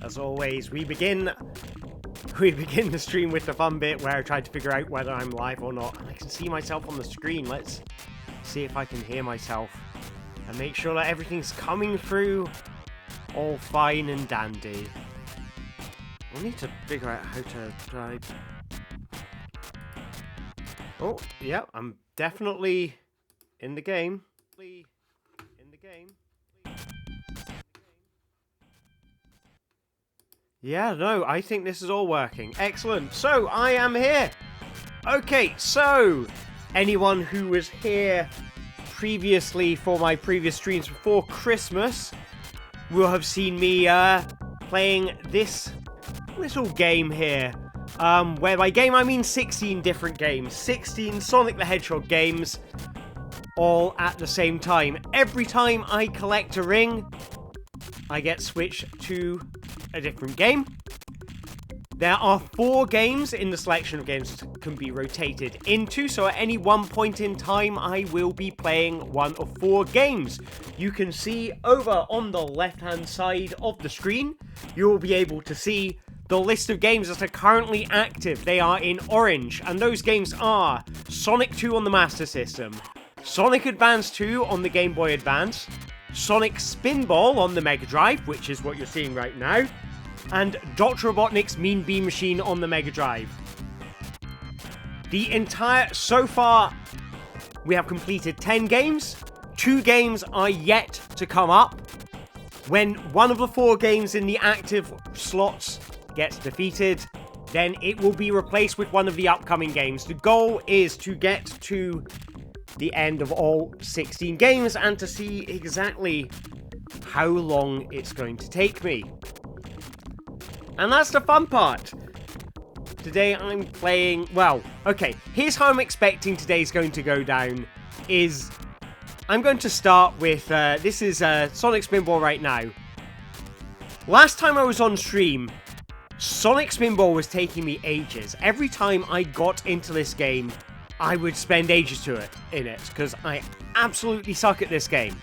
As always, we begin the stream with the fun bit where I try to figure out whether I'm live or not. And I can see myself on the screen. Let's see if I can hear myself and make sure that everything's coming through all fine and dandy. We'll need to figure out how to try. Oh, yeah, I'm definitely in the game. Yeah, no, I think this is all working. Excellent. So, I am here. Okay, so, anyone who was here previously for my previous streams before Christmas will have seen me playing this little game here. Where by game I mean 16 different games. 16 Sonic the Hedgehog games, all at the same time. Every time I collect a ring, I get switched to a different game. There are 4 games in the selection of games that can be rotated into, so at any one point in time, I will be playing one of 4 games. You can see over on the left-hand side of the screen, you will be able to see the list of games that are currently active. They are in orange, and those games are Sonic 2 on the Master System, Sonic Advance 2 on the Game Boy Advance, Sonic Spinball on the Mega Drive, which is what you're seeing right now, and Dr. Robotnik's Mean Bean Machine on the Mega Drive. So far, we have completed 10 games. 2 games are yet to come up. When one of the 4 games in the active slots gets defeated, then it will be replaced with one of the upcoming games. The goal is to get to the end of all 16 games and to see exactly how long it's going to take me. And that's the fun part. Today I'm playing, well, okay, here's how I'm expecting today's going to go down. I'm going to start with, this is Sonic Spinball right now. Last time I was on stream, Sonic Spinball was taking me ages. Every time I got into this game, I would spend ages in it, because I absolutely suck at this game.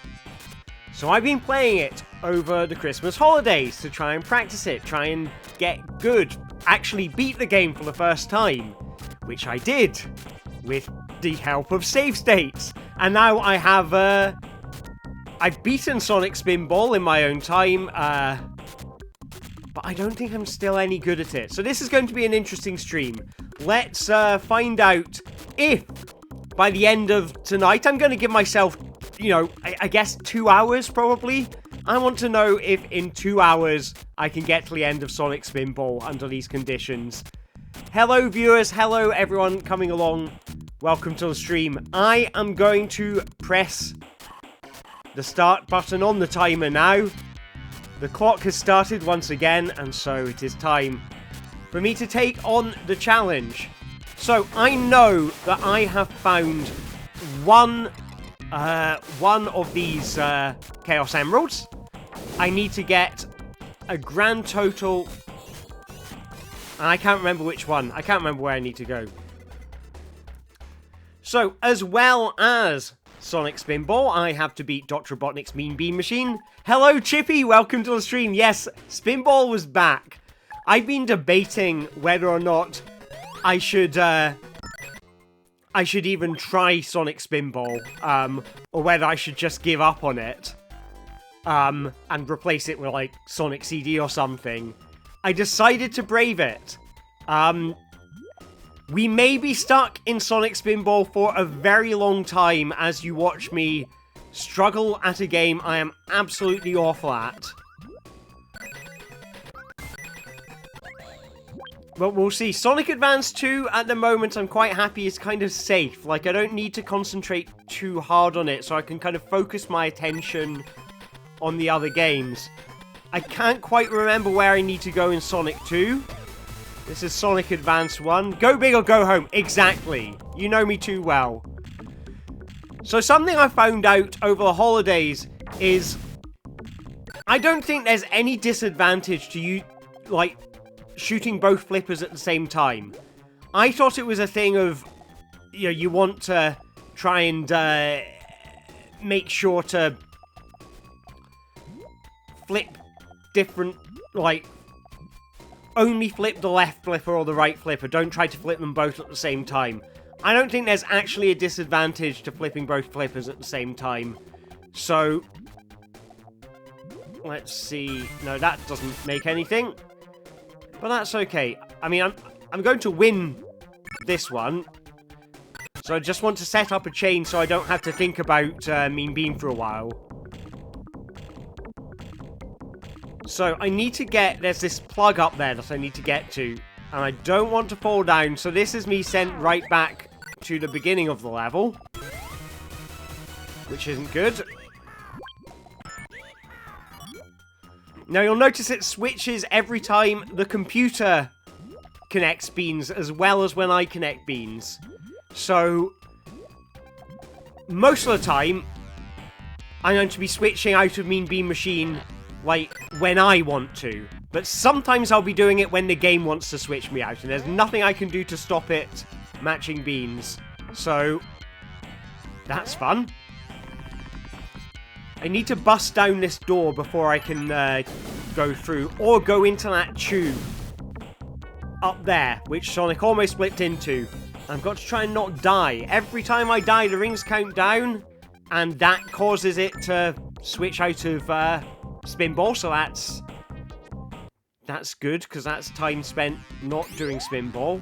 So I've been playing it over the Christmas holidays to try and practice it, try and get good, actually beat the game for the first time, which I did, with the help of save states. And now I have, I've beaten Sonic Spinball in my own time, but I don't think I'm still any good at it. So this is going to be an interesting stream. Let's find out if, by the end of tonight, I'm going to give myself, I guess 2 hours, probably. I want to know if in 2 hours I can get to the end of Sonic Spinball under these conditions. Hello, viewers. Hello, everyone coming along. Welcome to the stream. I am going to press the start button on the timer now. The clock has started once again, and so it is time for me to take on the challenge. So I know that I have found one of these Chaos Emeralds. I need to get a grand total, and I can't remember which one. I can't remember where I need to go. So, as well as Sonic Spinball, I have to beat Dr. Robotnik's Mean Bean Machine. Hello, Chippy! Welcome to the stream. Yes, Spinball was back. I've been debating whether or not I should even try Sonic Spinball, or whether I should just give up on it, and replace it with, like, Sonic CD or something. I decided to brave it. We may be stuck in Sonic Spinball for a very long time as you watch me struggle at a game I am absolutely awful at. But we'll see. Sonic Advance 2, at the moment, I'm quite happy is kind of safe. Like, I don't need to concentrate too hard on it, so I can kind of focus my attention on the other games. I can't quite remember where I need to go in Sonic 2. This is Sonic Advance 1. Go big or go home. Exactly. You know me too well. So something I found out over the holidays is I don't think there's any disadvantage to you, like, shooting both flippers at the same time. I thought it was a thing of, you want to try and make sure to flip different, like, only flip the left flipper or the right flipper. Don't try to flip them both at the same time. I don't think there's actually a disadvantage to flipping both flippers at the same time. So, let's see. No, that doesn't make anything. But that's okay. I mean, I'm going to win this one. So I just want to set up a chain so I don't have to think about Mean Bean for a while. So I need to get... There's this plug up there that I need to get to. And I don't want to fall down. So this is me sent right back to the beginning of the level. Which isn't good. Now you'll notice it switches every time the computer connects beans as well as when I connect beans. So, most of the time, I'm going to be switching out of Mean Bean Machine, like, when I want to. But sometimes I'll be doing it when the game wants to switch me out, and there's nothing I can do to stop it matching beans. So, that's fun. I need to bust down this door before I can go through, or go into that tube up there, which Sonic almost flipped into. I've got to try and not die. Every time I die, the rings count down, and that causes it to switch out of Spinball, so that's good, because that's time spent not doing Spinball.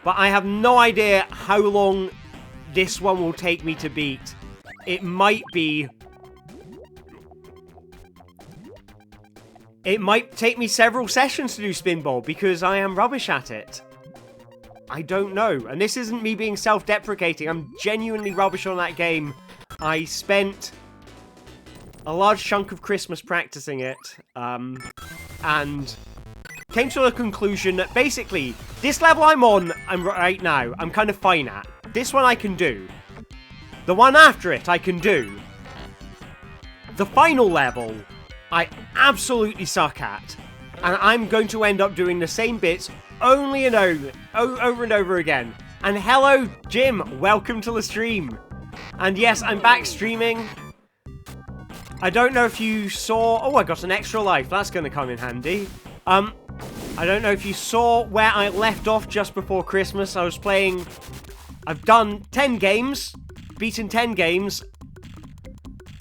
But I have no idea how long this one will take me to beat. It might take me several sessions to do Spinball, because I am rubbish at it. I don't know. And this isn't me being self-deprecating. I'm genuinely rubbish on that game. I spent a large chunk of Christmas practicing it, and came to the conclusion that basically, this level I'm on right now, I'm kind of fine at. This one I can do. The one after it, I can do. The final level, I absolutely suck at. And I'm going to end up doing the same bits only and over and over again. And hello, Jim. Welcome to the stream. And yes, I'm back streaming. I don't know if you saw... Oh, I got an extra life. That's going to come in handy. I don't know if you saw where I left off just before Christmas. I was playing... I've done 10 games... Beaten 10 games.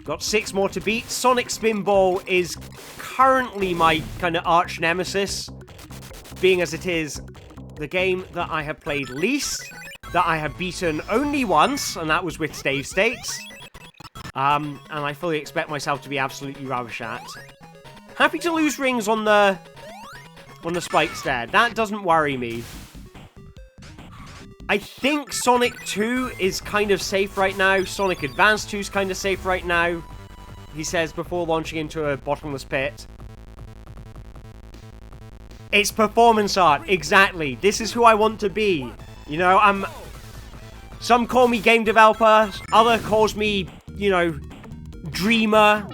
Got 6 more to beat. Sonic Spinball is currently my kind of arch nemesis, being as it is the game that I have played least, that I have beaten only once, and that was with Stave States. And I fully expect myself to be absolutely rubbish at. Happy to lose rings on the spikes there. That doesn't worry me. I think Sonic 2 is kind of safe right now. Sonic Advance 2 is kind of safe right now. He says before launching into a bottomless pit. It's performance art, exactly. This is who I want to be. You know, some call me game developer, other calls me, you know, dreamer,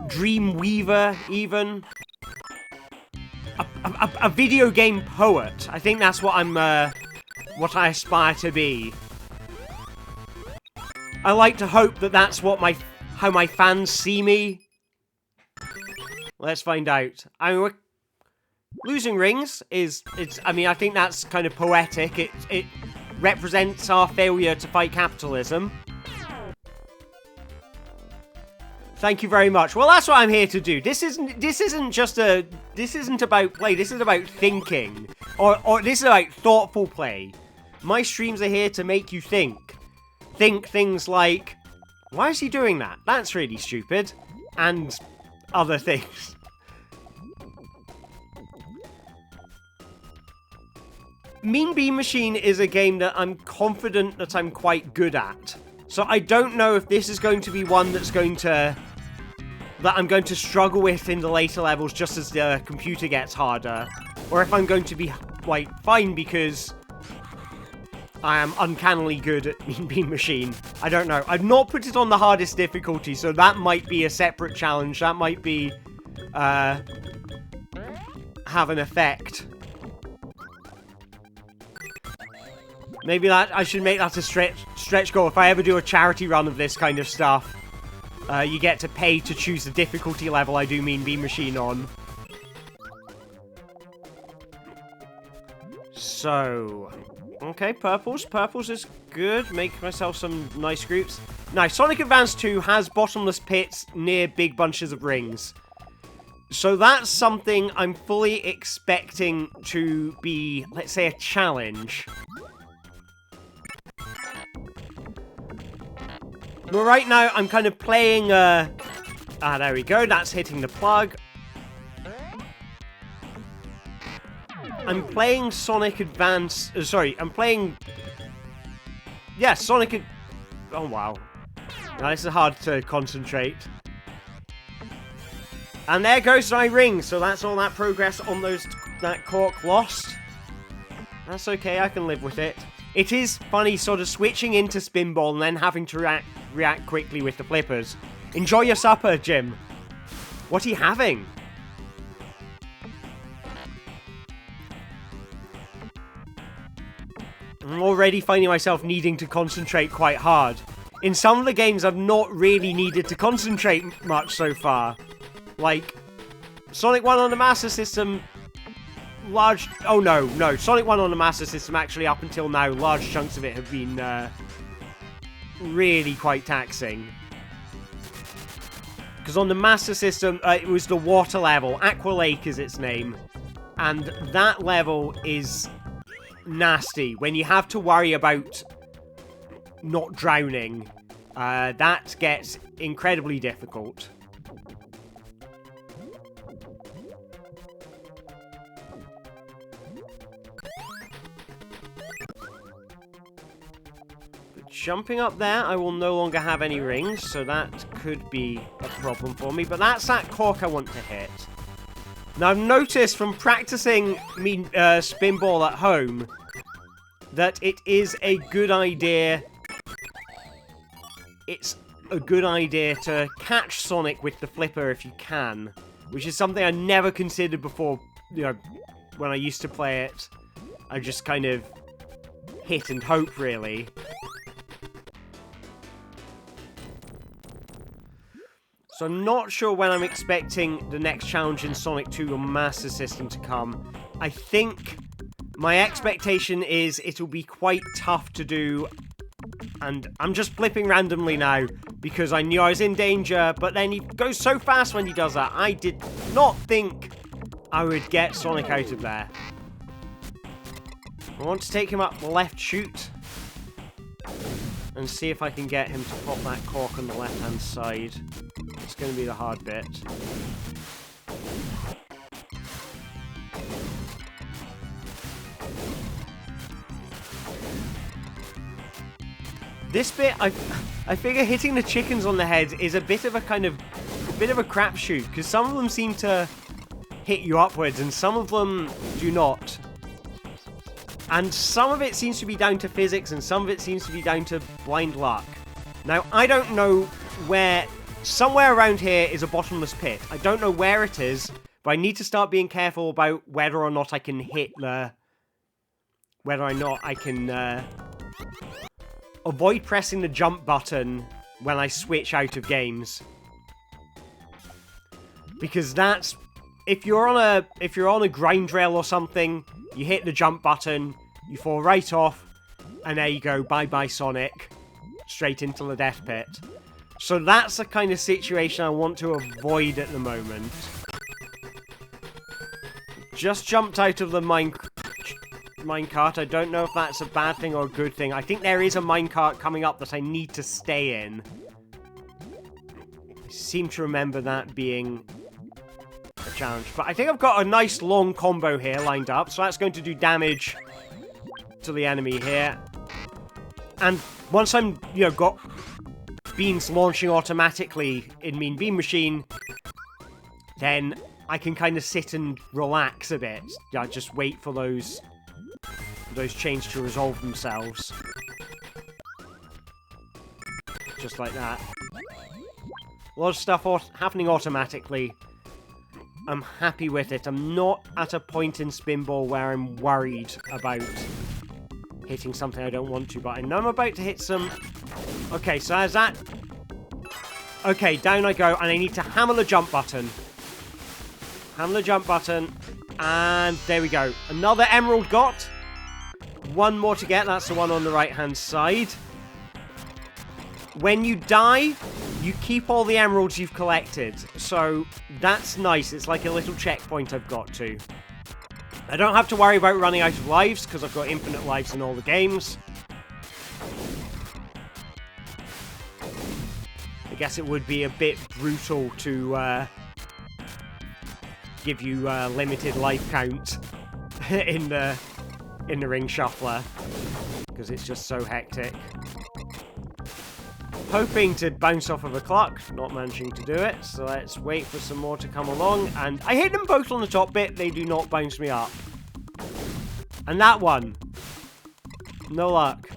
dream weaver, even. A video game poet. I think that's what what I aspire to be. I like to hope that that's what how my fans see me. Let's find out. I mean, losing rings I mean, I think that's kind of poetic. It represents our failure to fight capitalism. Thank you very much. Well, that's what I'm here to do. This isn't about play. This is about thinking, or this is about thoughtful play. My streams are here to make you think. Think things like, why is he doing that? That's really stupid. And other things. Mean Bean Machine is a game that I'm confident that I'm quite good at. So I don't know if this is going to be one that I'm going to struggle with in the later levels just as the computer gets harder. Or if I'm going to be, like, fine because I am uncannily good at Mean Bean Machine. I don't know. I've not put it on the hardest difficulty, so that might be a separate challenge. That might be, have an effect. Maybe I should make that a stretch goal. If I ever do a charity run of this kind of stuff, you get to pay to choose the difficulty level I do Mean Bean Machine on. So, okay, purples. Purples is good. Make myself some nice groups. Now, Sonic Advance 2 has bottomless pits near big bunches of rings. So that's something I'm fully expecting to be, let's say, a challenge. But right now, I'm kind of playing, there we go. That's hitting the plug. I'm playing Sonic Advance... I'm playing... Yeah, Sonic... Oh, wow. Now, this is hard to concentrate. And there goes my ring. So that's all that progress on that cork lost. That's okay, I can live with it. It is funny sort of switching into Spinball and then having to react quickly with the flippers. Enjoy your supper, Jim. What are you having? I'm already finding myself needing to concentrate quite hard. In some of the games, I've not really needed to concentrate much so far. Like, Sonic 1 on the Master System, oh no, Sonic 1 on the Master System, actually, up until now, large chunks of it have been, really quite taxing. Because on the Master System, it was the water level, Aqua Lake is its name, and that level is nasty. When you have to worry about not drowning, that gets incredibly difficult. But jumping up there, I will no longer have any rings, so that could be a problem for me. But that's that cork I want to hit. Now, I've noticed from practicing me Spinball at home that it is a good idea. It's a good idea to catch Sonic with the flipper if you can, which is something I never considered before, you know, when I used to play it. I just kind of hit and hope, really. So I'm not sure when I'm expecting the next challenge in Sonic 2 on Master System to come. I think my expectation is it'll be quite tough to do. And I'm just flipping randomly now because I knew I was in danger, but then he goes so fast when he does that. I did not think I would get Sonic out of there. I want to take him up the left chute and see if I can get him to pop that cork on the left-hand side. It's going to be the hard bit. This bit, I figure hitting the chickens on the head is a bit of a crapshoot, because some of them seem to hit you upwards and some of them do not. And some of it seems to be down to physics and some of it seems to be down to blind luck. Now, I don't know where... Somewhere around here is a bottomless pit. I don't know where it is, but I need to start being careful about whether or not I can hit the... Whether or not I can... avoid pressing the jump button when I switch out of games. Because that's... If you're on a grind rail or something, you hit the jump button, you fall right off, and there you go, bye-bye Sonic. Straight into the death pit. So that's the kind of situation I want to avoid at the moment. Just jumped out of the minecart. I don't know if that's a bad thing or a good thing. I think there is a minecart coming up that I need to stay in. I seem to remember that being a challenge. But I think I've got a nice long combo here lined up. So that's going to do damage to the enemy here. And once I'm, got beams launching automatically in Mean Bean Machine, then I can kind of sit and relax a bit. Just wait for those chains to resolve themselves. Just like that. A lot of stuff happening automatically. I'm happy with it. I'm not at a point in Spinball where I'm worried about hitting something I don't want to, but I know I'm about to hit some... Okay, so as that... Okay, down I go, and I need to hammer the jump button. Hammer the jump button, and there we go. Another emerald got. one more to get. That's the one on the right-hand side. When you die, you keep all the emeralds you've collected. So that's nice. It's like a little checkpoint I've got to. I don't have to worry about running out of lives because I've got infinite lives in all the games. I guess it would be a bit brutal to give you limited life count in the ring shuffler because it's just so hectic. Hoping to bounce off of a clock, not managing to do it, so let's wait for some more to come along. And I hit them both on the top bit, they do not bounce me up. And that one, no luck.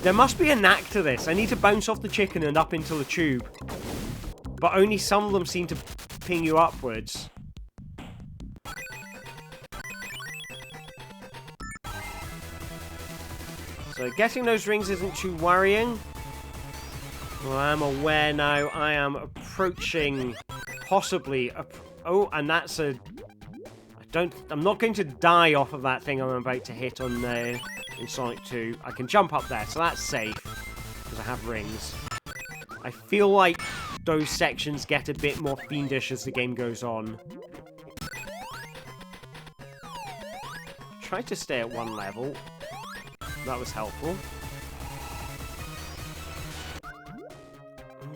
There must be a knack to this. I need to bounce off the chicken and up into the tube, but only some of them seem to ping you upwards. So getting those rings isn't too worrying. Well, I'm aware now I am approaching possibly oh, and that's a... I'm not going to die off of that thing I'm about to hit on in Sonic 2. I can jump up there, so that's safe, because I have rings. I feel like those sections get a bit more fiendish as the game goes on. Try to stay at one level. That was helpful.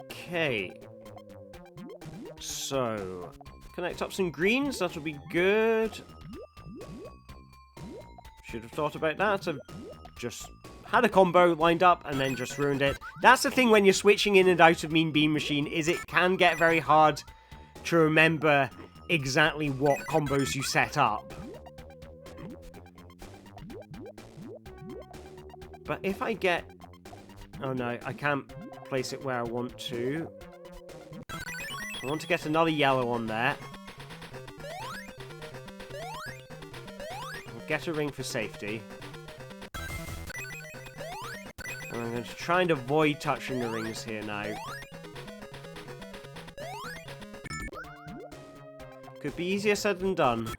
Okay. So, connect up some greens, that'll be good. Should have thought about that. I've just had a combo lined up and then just ruined it. That's the thing when you're switching in and out of Mean Bean Machine, is it can get very hard to remember exactly what combos you set up. But if I get... Oh no, I can't place it where I want to. I want to get another yellow on there. I'll get a ring for safety. And I'm going to try and avoid touching the rings here now. Could be easier said than done.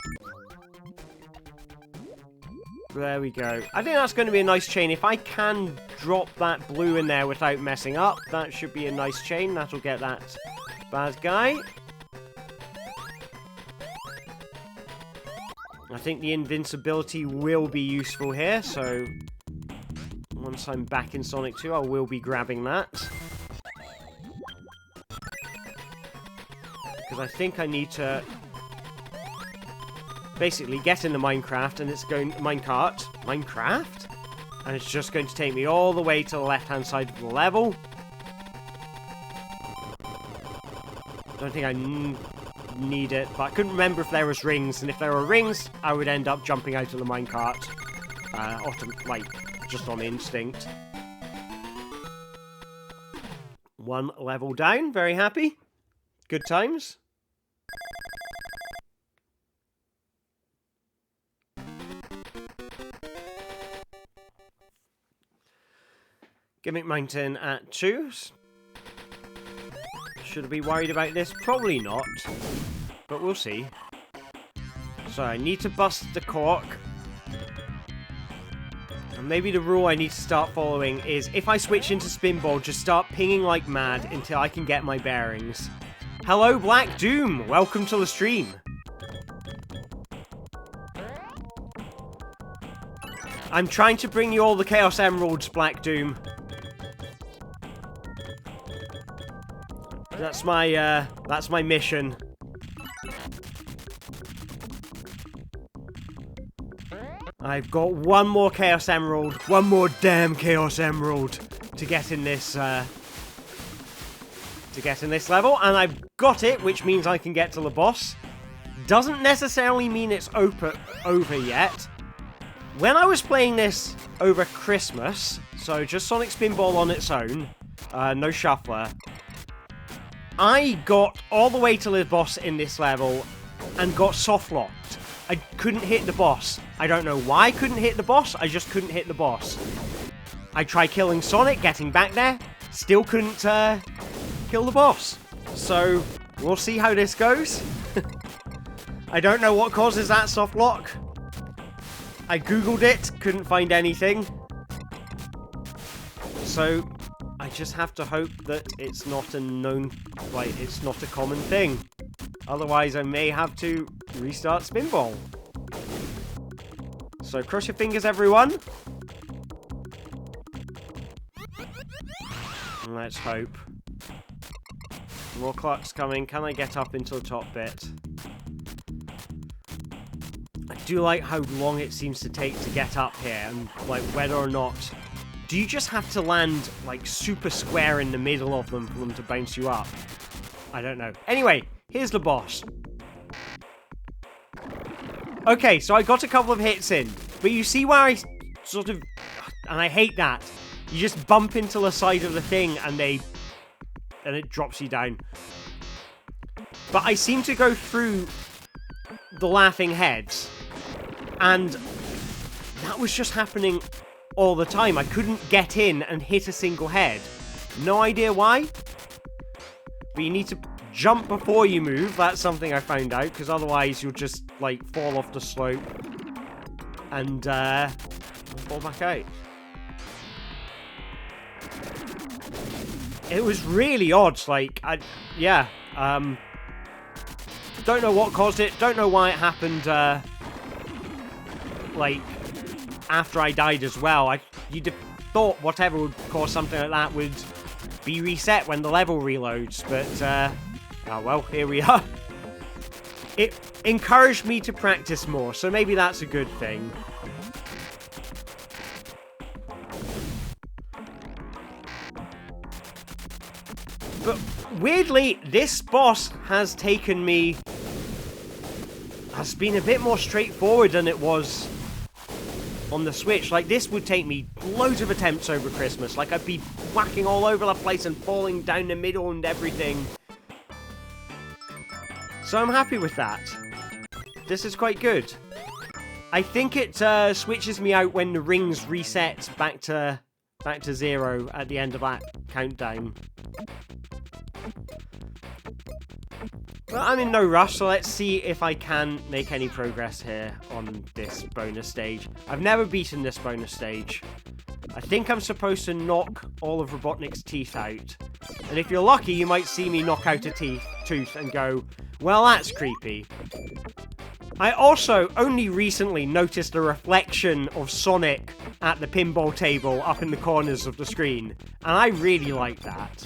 There we go. I think that's going to be a nice chain. If I can drop that blue in there without messing up, that should be a nice chain. That'll get that bad guy. I think the invincibility will be useful here, so once I'm back in Sonic 2, I will be grabbing that. Because I think I need to basically get into Minecraft, and it's going... Minecart? And it's just going to take me all the way to the left-hand side of the level. Don't think I need it, but I couldn't remember if there was rings, and if there were rings, I would end up jumping out of the minecart. Like, just on instinct. One level down, very happy. Good times. Gimmick Mountain at 2. Should I be worried about this? Probably not. But we'll see. So I need to bust the cork. And maybe the rule I need to start following is if I switch into Spinball, just start pinging like mad until I can get my bearings. Hello, Black Doom! Welcome to the stream. I'm trying to bring you all the Chaos Emeralds, Black Doom. That's my mission. I've got one more Chaos Emerald, one more damn Chaos Emerald to get in this level, and I've got it, which means I can get to the boss. Doesn't necessarily mean it's over yet. When I was playing this over Christmas, so just Sonic Spinball on its own, no shuffler, I got all the way to the boss in this level and got soft-locked. I couldn't hit the boss. I don't know why I couldn't hit the boss, I just couldn't hit the boss. I tried killing Sonic, getting back there, still couldn't kill the boss. So, we'll see how this goes. I don't know what causes that soft lock. I googled it, couldn't find anything. So I just have to hope that it's not a known, like, it's not a common thing. Otherwise, I may have to restart Spinball. So cross your fingers, everyone. Let's hope. More clocks coming. Can I get up into the top bit? I do like how long it seems to take to get up here, and like whether or not... Do you just have to land like super square in the middle of them for them to bounce you up? I don't know. Anyway, here's the boss. Okay, so I got a couple of hits in, but you see where I sort of... And I hate that. You just bump into the side of the thing and it drops you down. But I seem to go through the laughing heads, and that was just happening all the time. I couldn't get in and hit a single head. No idea why. But you need to jump before you move. That's something I found out, because otherwise you'll just like fall off the slope and fall back out. It was really odd, like, don't know what caused it, don't know why it happened, like, after I died as well. You'd have thought whatever would cause something like that would be reset when the level reloads, but, oh well, here we are. It encouraged me to practice more, so maybe that's a good thing. But weirdly, this boss has been a bit more straightforward than it was on the Switch. Like, this would take me loads of attempts over Christmas. Like, I'd be whacking all over the place and falling down the middle and everything. So I'm happy with that. This is quite good. I think it switches me out when the rings reset back to 0 at the end of that countdown. But I'm in no rush, so let's see if I can make any progress here on this bonus stage. I've never beaten this bonus stage. I think I'm supposed to knock all of Robotnik's teeth out. And if you're lucky, you might see me knock out a tooth and go, well, that's creepy. I also only recently noticed a reflection of Sonic at the pinball table up in the corners of the screen. And I really like that.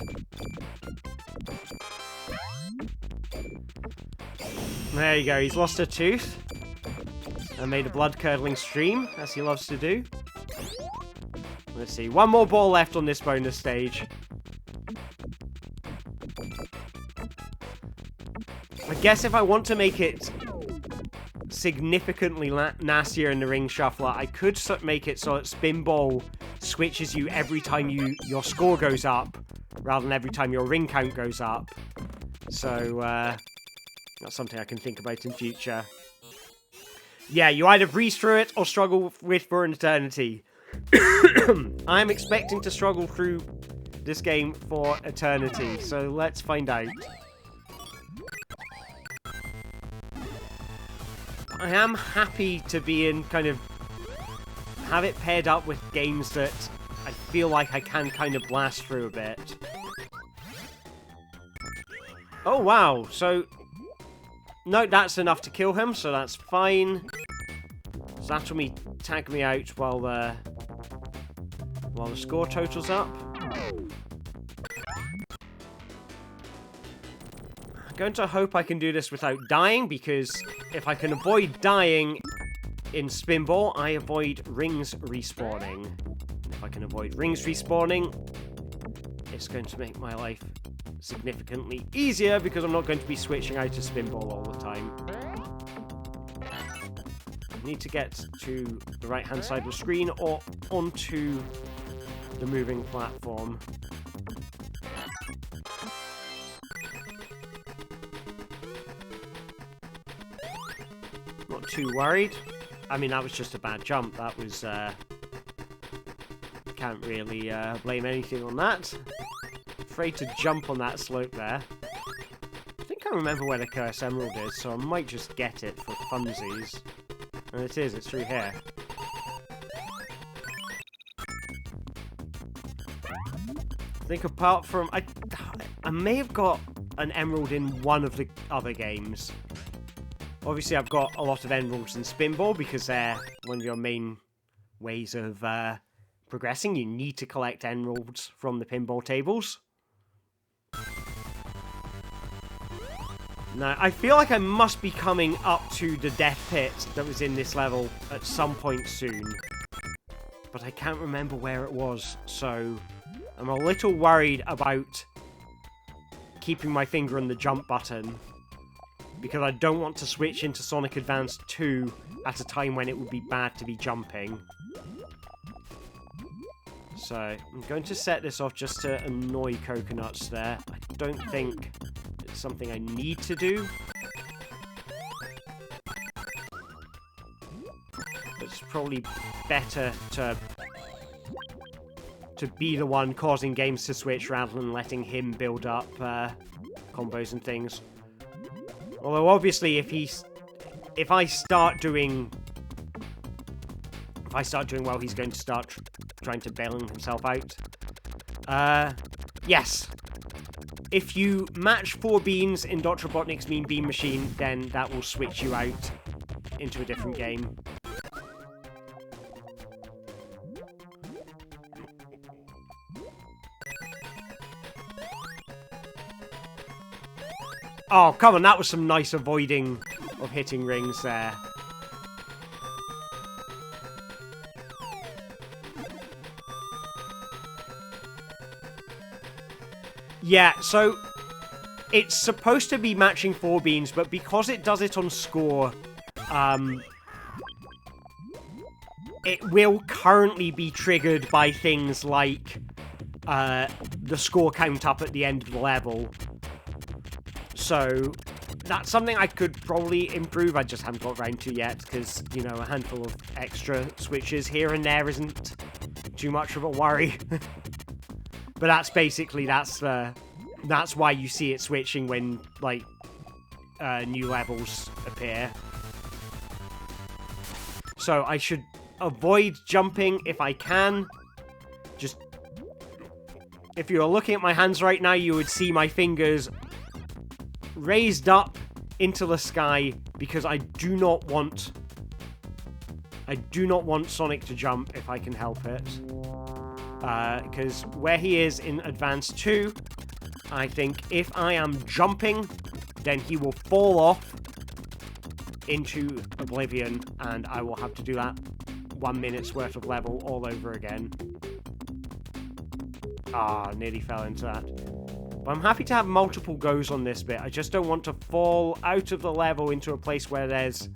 There you go, he's lost a tooth and made a blood-curdling stream, as he loves to do. Let's see, one more ball left on this bonus stage. I guess if I want to make it significantly nastier in the ring shuffler, I could make it so that Spinball switches you every time your score goes up, rather than every time your ring count goes up. So, that's something I can think about in future. Yeah, you either breeze through it or struggle with for an eternity. I'm expecting to struggle through this game for eternity, so let's find out. I am happy to be in kind of... have it paired up with games that I feel like I can kind of blast through a bit. Oh, wow, so... No, that's enough to kill him, so that's fine. So that'll tag me out while the score totals up. I'm going to hope I can do this without dying, because if I can avoid dying in Spinball, I avoid rings respawning. If I can avoid rings respawning, it's going to make my life significantly easier, because I'm not going to be switching out to Spinball all the time. I need to get to the right-hand side of the screen or onto the moving platform. Not too worried. I mean, that was just a bad jump. That was, can't really blame anything on that. Afraid to jump on that slope there. I think I remember where the Curse Emerald is, so I might just get it for funsies. And it is, it's through here. think apart from... I may have got an emerald in one of the other games. Obviously, I've got a lot of emeralds in Spinball because they're one of your main ways of progressing. You need to collect emeralds from the pinball tables. Now, I feel like I must be coming up to the death pit that was in this level at some point soon. But I can't remember where it was, so I'm a little worried about keeping my finger on the jump button, because I don't want to switch into Sonic Advance 2 at a time when it would be bad to be jumping. So, I'm going to set this off just to annoy Coconuts there. I don't think it's something I need to do. It's probably better to be the one causing games to switch rather than letting him build up combos and things. Although obviously if I start doing well, he's going to start trying to bail himself out. Yes. If you match 4 beans in Dr. Robotnik's Mean Bean Machine, then that will switch you out into a different game. Oh, come on, that was some nice avoiding of hitting rings there. Yeah, so it's supposed to be matching 4 beans, but because it does it on score, it will currently be triggered by things like the score count up at the end of the level. So that's something I could probably improve. I just haven't got around to yet because, you know, a handful of extra switches here and there isn't too much of a worry. But that's basically, that's why you see it switching when, like, new levels appear. So I should avoid jumping if I can. Just, if you were looking at my hands right now, you would see my fingers raised up into the sky because I do not want Sonic to jump if I can help it. Because where he is in Advance 2, I think if I am jumping, then he will fall off into oblivion, and I will have to do that 1 minute's worth of level all over again. Ah, nearly fell into that. But I'm happy to have multiple goes on this bit. I just don't want to fall out of the level into a place where there's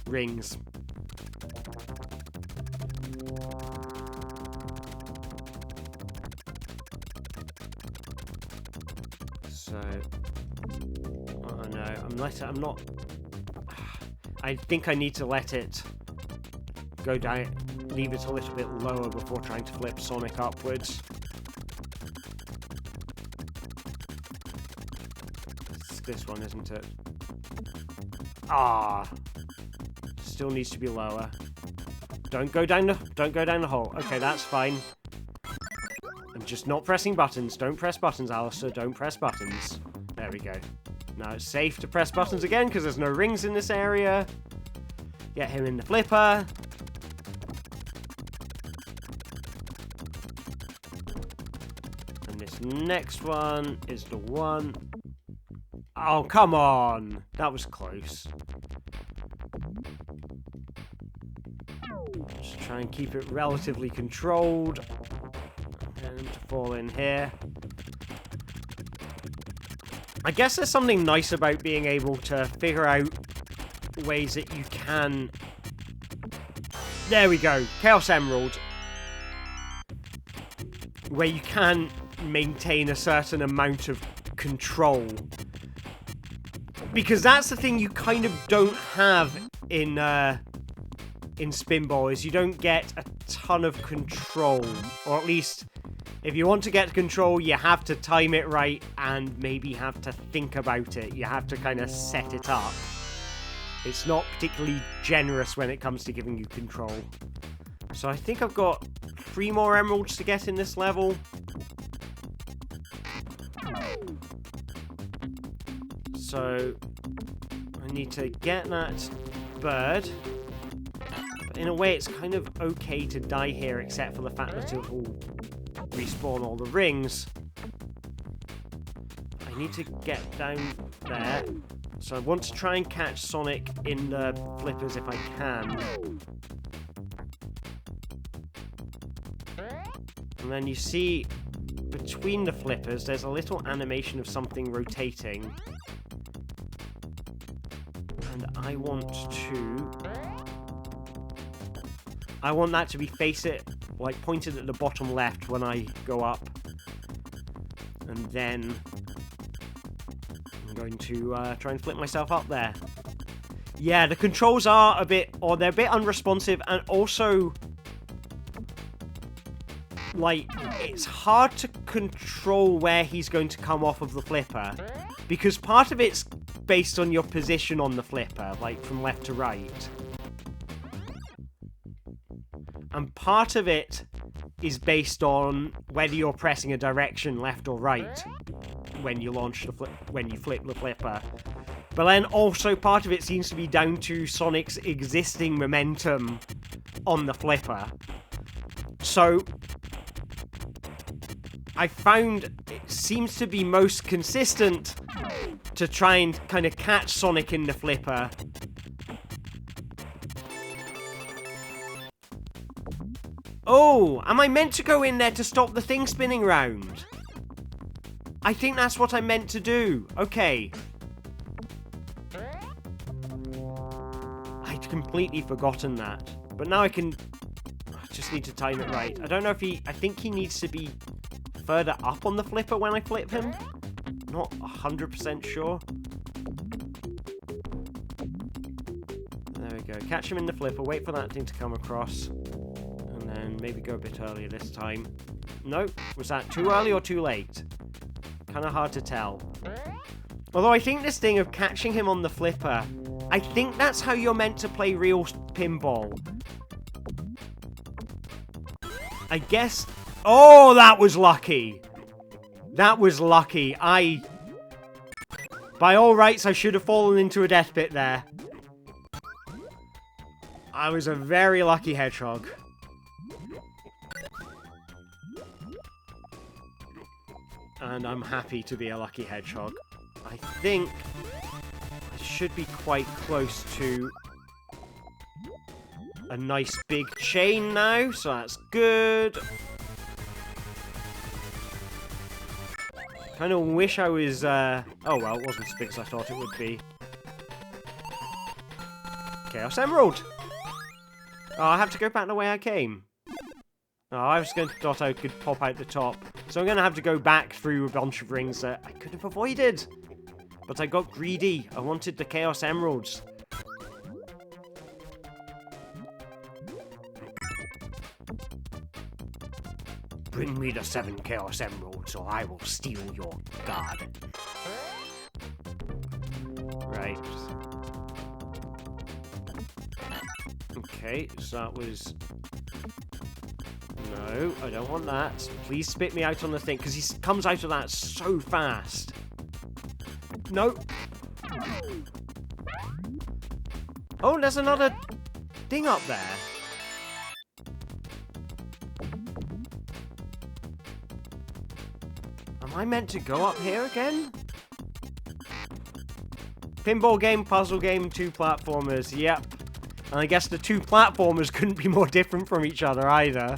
rings. So, oh no, I'm not. I think I need to let it go down, leave it a little bit lower before trying to flip Sonic upwards. It's this one, isn't it? Ah, still needs to be lower. Don't go down the hole. Okay, that's fine. I'm just not pressing buttons. Don't press buttons, Alistair. Don't press buttons. There we go. Now it's safe to press buttons again because there's no rings in this area. Get him in the flipper. And this next one is the one. Oh, come on. That was close. Just try and keep it relatively controlled. And to fall in here. I guess there's something nice about being able to figure out ways that you can... There we go. Chaos Emerald. Where you can maintain a certain amount of control. Because that's the thing you kind of don't have in Spinball, is you don't get a ton of control. Or at least... if you want to get control, you have to time it right and maybe have to think about it. You have to kind of set it up. It's not particularly generous when it comes to giving you control. So I think I've got 3 more emeralds to get in this level. So I need to get that bird. But in a way, it's kind of okay to die here, except for the fact that it will respawn all the rings. I need to get down there. So I want to try and catch Sonic in the flippers if I can. And then you see between the flippers, there's a little animation of something rotating. And I want that to be pointed at the bottom left when I go up. And then I'm going to try and flip myself up there. Yeah, the controls are they're a bit unresponsive, and also, like, it's hard to control where he's going to come off of the flipper, because part of it's based on your position on the flipper, like from left to right. And part of it is based on whether you're pressing a direction left or right when you flip the flipper. But then also part of it seems to be down to Sonic's existing momentum on the flipper. So I found it seems to be most consistent to try and kind of catch Sonic in the flipper. Oh, am I meant to go in there to stop the thing spinning round? I think that's what I meant to do. Okay. I'd completely forgotten that. But now I just need to time it right. I don't know if I think he needs to be further up on the flipper when I flip him. Not 100% sure. There we go. Catch him in the flipper, wait for that thing to come across. And then maybe go a bit earlier this time. No, was that too early or too late? Kind of hard to tell. Although I think this thing of catching him on the flipper, I think that's how you're meant to play real pinball. I guess... Oh, that was lucky! That was lucky. By all rights, I should have fallen into a death pit there. I was a very lucky hedgehog. And I'm happy to be a lucky hedgehog. I think I should be quite close to a nice big chain now, so that's good. Kind of wish I was, oh well, it wasn't as big as I thought it would be. Chaos Emerald! Oh, I have to go back the way I came. Oh, I was going to thought I could pop out the top. So I'm going to have to go back through a bunch of rings that I could have avoided. But I got greedy. I wanted the Chaos Emeralds. Bring me the 7 Chaos Emeralds, or I will steal your garden. Right. Okay, so that was... No, I don't want that. Please spit me out on the thing, because he comes out of that so fast. No. Oh, there's another thing up there. Am I meant to go up here again? Pinball game, puzzle game, 2 platformers, yep. And I guess the 2 platformers couldn't be more different from each other either.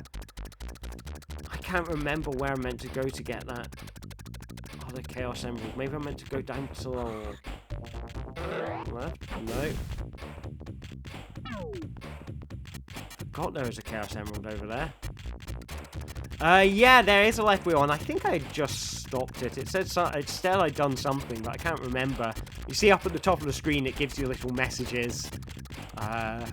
I can't remember where I'm meant to go to get that other Chaos Emerald. Maybe I'm meant to go down to the left? No. Forgot there was a Chaos Emerald over there. Yeah, there is a left wheel, and I think I just stopped it. It said I'd done something, but I can't remember. You see up at the top of the screen, it gives you little messages. Right.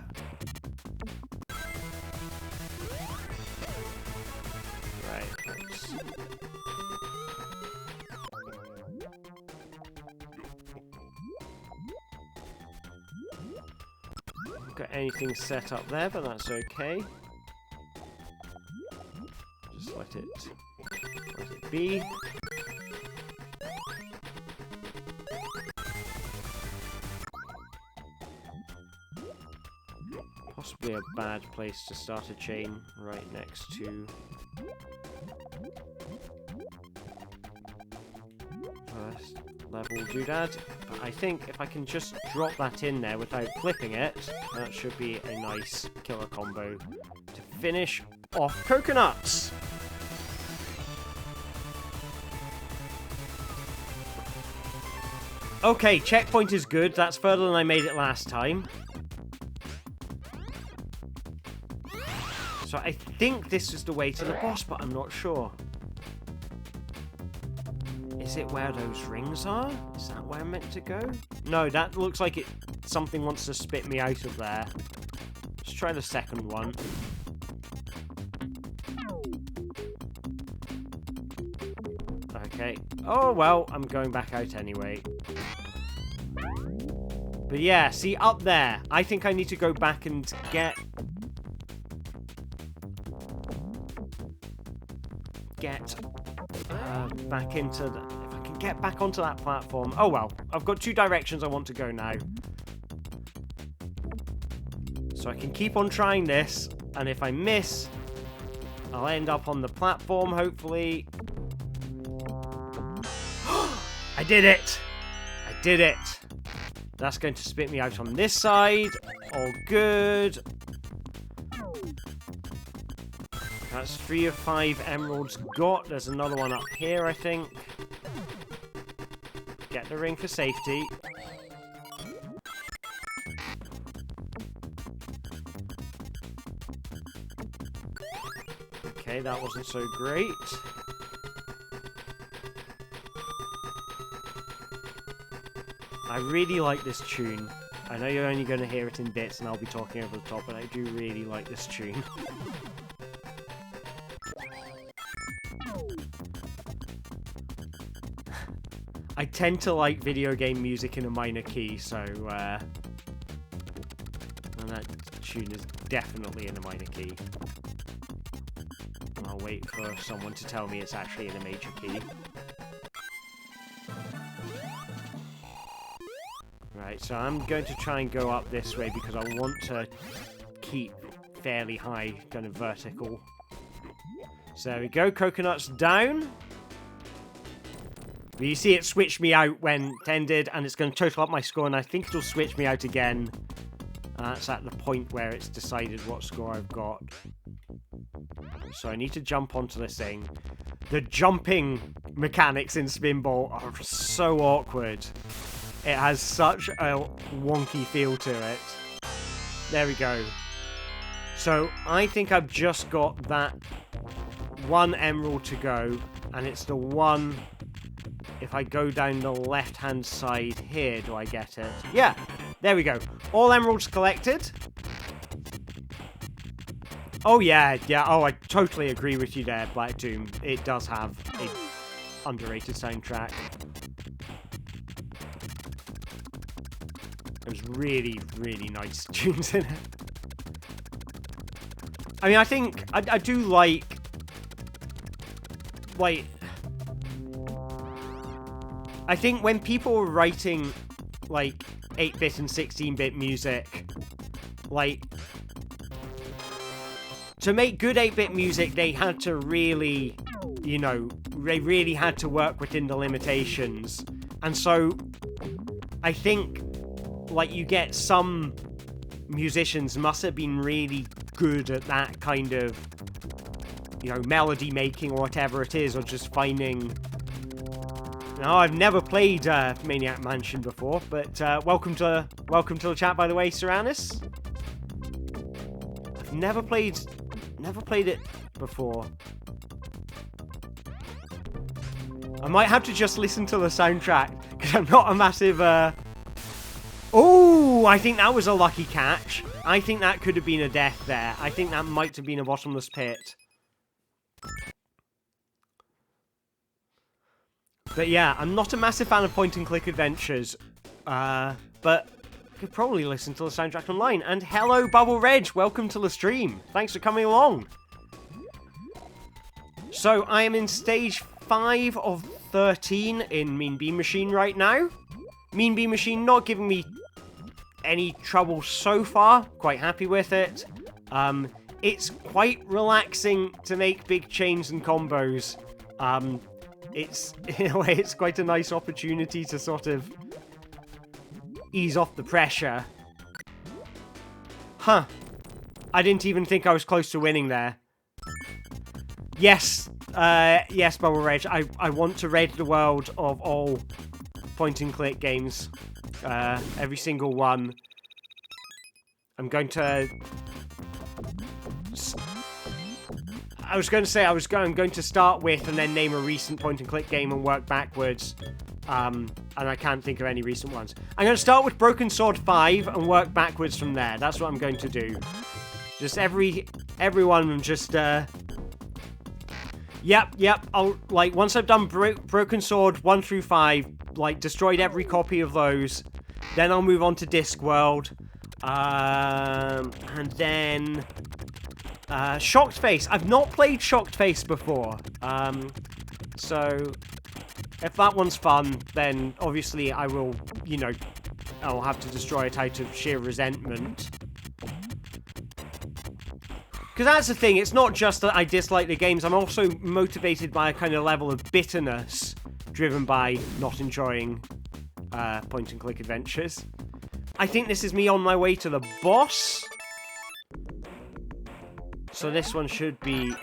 Haven't got anything set up there, but that's okay. Just let it be. Possibly a bad place to start a chain right next to first level doodad. But I think if I can just drop that in there without flipping it, that should be a nice killer combo to finish off Coconuts. Okay, checkpoint is good. That's further than I made it last time. So I think this is the way to the boss, but I'm not sure. Is it where those rings are? Is that where I'm meant to go? No, that looks like it. Something wants to spit me out of there. Let's try the second one. Okay. Oh, well, I'm going back out anyway. But yeah, see, up there. I think I need to go back and get back into the... If I can get back onto that platform. Oh, well. I've got 2 directions I want to go now. So I can keep on trying this. And if I miss, I'll end up on the platform, hopefully. I did it! I did it! That's going to spit me out on this side. All good. That's 3 of 5 emeralds got. There's another one up here, I think. Get the ring for safety. Okay, that wasn't so great. I really like this tune. I know you're only going to hear it in bits and I'll be talking over the top, but I do really like this tune. I tend to like video game music in a minor key, so and that tune is definitely in a minor key. I'll wait for someone to tell me it's actually in a major key. Right, so I'm going to try and go up this way because I want to keep fairly high, kind of vertical. So there we go, Coconuts down. But you see it switched me out when 10 did, and it's going to total up my score, and I think it'll switch me out again. That's at the point where it's decided what score I've got. So I need to jump onto this thing. The jumping mechanics in Spinball are so awkward. It has such a wonky feel to it. There we go. So I think I've just got that 1 emerald to go, and it's the one... If I go down the left-hand side here, do I get it? Yeah, there we go. All emeralds collected. Oh, yeah. Oh, I totally agree with you there, Black Doom. It does have a underrated soundtrack. There's really, really nice tunes in it. I mean, I think... I do like... I think when people were writing, like, 8-bit and 16-bit music, like, to make good 8-bit music, they had to really, you know, they really had to work within the limitations. And so, I think, like, you get some musicians must have been really good at that kind of, you know, melody making or whatever it is, or just finding... No, I've never played Maniac Mansion before, but welcome to the chat, by the way, Cyranus. I've never played it before. I might have to just listen to the soundtrack because I'm not a massive. Oh, I think that was a lucky catch. I think that could have been a death there. I think that might have been a bottomless pit. But yeah, I'm not a massive fan of point-and-click adventures, but you could probably listen to the soundtrack online. And hello, Bubble Reg, welcome to the stream. Thanks for coming along. So, I am in stage 5 of 13 in Mean Bean Machine right now. Mean Bean Machine not giving me any trouble so far. Quite happy with it. It's quite relaxing to make big chains and combos. It's, in a way, it's quite a nice opportunity to sort of ease off the pressure. Huh. I didn't even think I was close to winning there. Yes, yes, Bubble Reg. I want to rid the world of all point-and-click games. Every single one. I'm going to... I was going to say I'm going to start with and then name a recent point-and-click game and work backwards. And I can't think of any recent ones. I'm going to start with Broken Sword 5 and work backwards from there. That's what I'm going to do. Just everyone just, Yep, I'll, like, once I've done Broken Sword 1 through 5, like, destroyed every copy of those, then I'll move on to Discworld, and then, Shocked Face. I've not played Shocked Face before, so, if that one's fun, then, obviously, I will, you know, I'll have to destroy it out of sheer resentment. Because that's the thing, it's not just that I dislike the games, I'm also motivated by a kind of level of bitterness driven by not enjoying point-and-click adventures. I think this is me on my way to the boss. So this one should be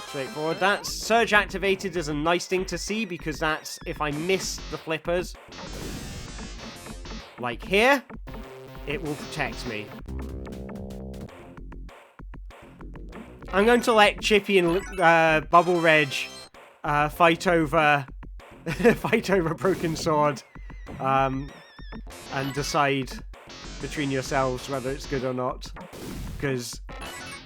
straightforward. That surge activated is a nice thing to see because that's if I miss the flippers, like here, it will protect me. I'm going to let Chippy and Bubble Reg fight over Broken Sword and decide between yourselves whether it's good or not. Because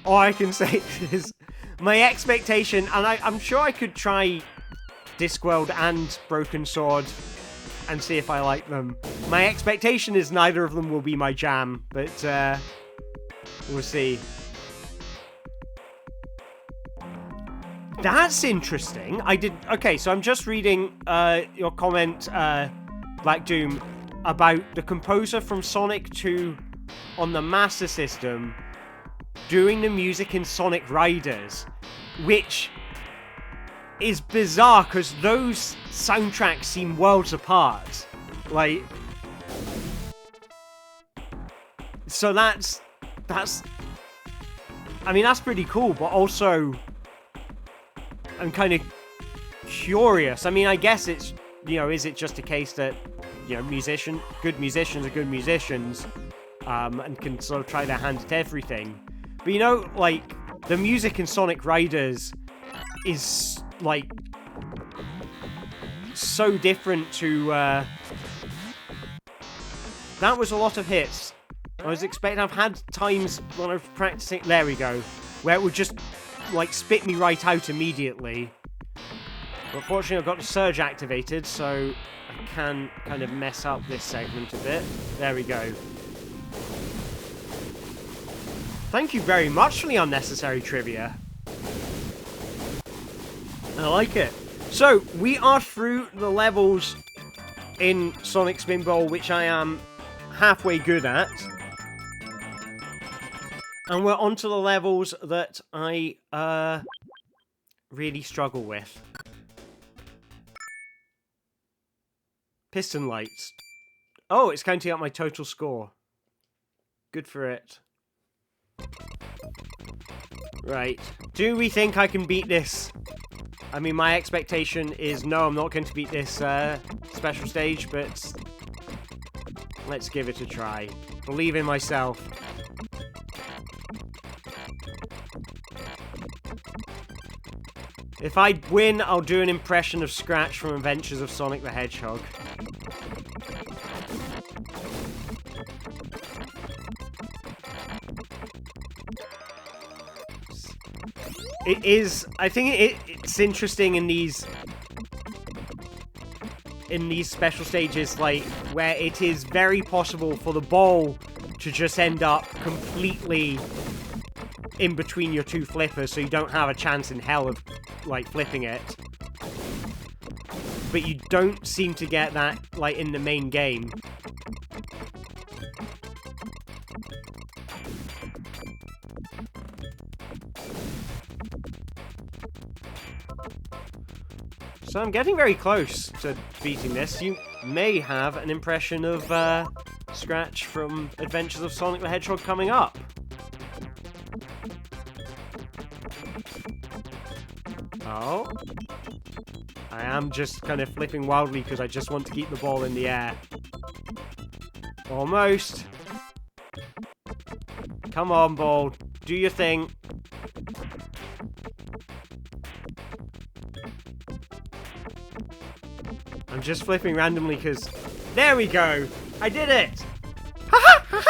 all I can say is my expectation, and I'm sure I could try Discworld and Broken Sword and see if I like them. My expectation is neither of them will be my jam, but we'll see. That's interesting. Okay, so I'm just reading your comment, Black Doom, about the composer from Sonic 2 on the Master System doing the music in Sonic Riders, which is bizarre because those soundtracks seem worlds apart. Like, so that's, I mean, that's pretty cool, but also I'm kind of curious. I mean, I guess it's, you know, is it just a case that, you know, good musicians are good musicians, and can sort of try their hand at everything. But, you know, like, the music in Sonic Riders is, like, so different to, that was a lot of hits. I was expecting, I've had times when I was practicing, there we go, where it would just, like, spit me right out immediately. But fortunately I've got the surge activated, so I can kind of mess up this segment a bit. There we go. Thank you very much for the unnecessary trivia. I like it. So, we are through the levels in Sonic Spinball, which I am halfway good at. And we're onto the levels that I, really struggle with. Piston lights. Oh, it's counting up my total score. Good for it. Right. Do we think I can beat this? I mean, my expectation is no, I'm not going to beat this, special stage, but let's give it a try. Believe in myself. If I win, I'll do an impression of Scratch from Adventures of Sonic the Hedgehog. It is, I think it's interesting in these special stages, like, where it is very possible for the ball to just end up completely in between your two flippers, so you don't have a chance in hell of, like, flipping it. But you don't seem to get that, like, in the main game. So I'm getting very close to beating this. You may have an impression of Scratch from Adventures of Sonic the Hedgehog coming up. Oh. I am just kind of flipping wildly because I just want to keep the ball in the air. Almost. Come on, ball. Do your thing. I'm just flipping randomly because... There we go! I did it! Ha ha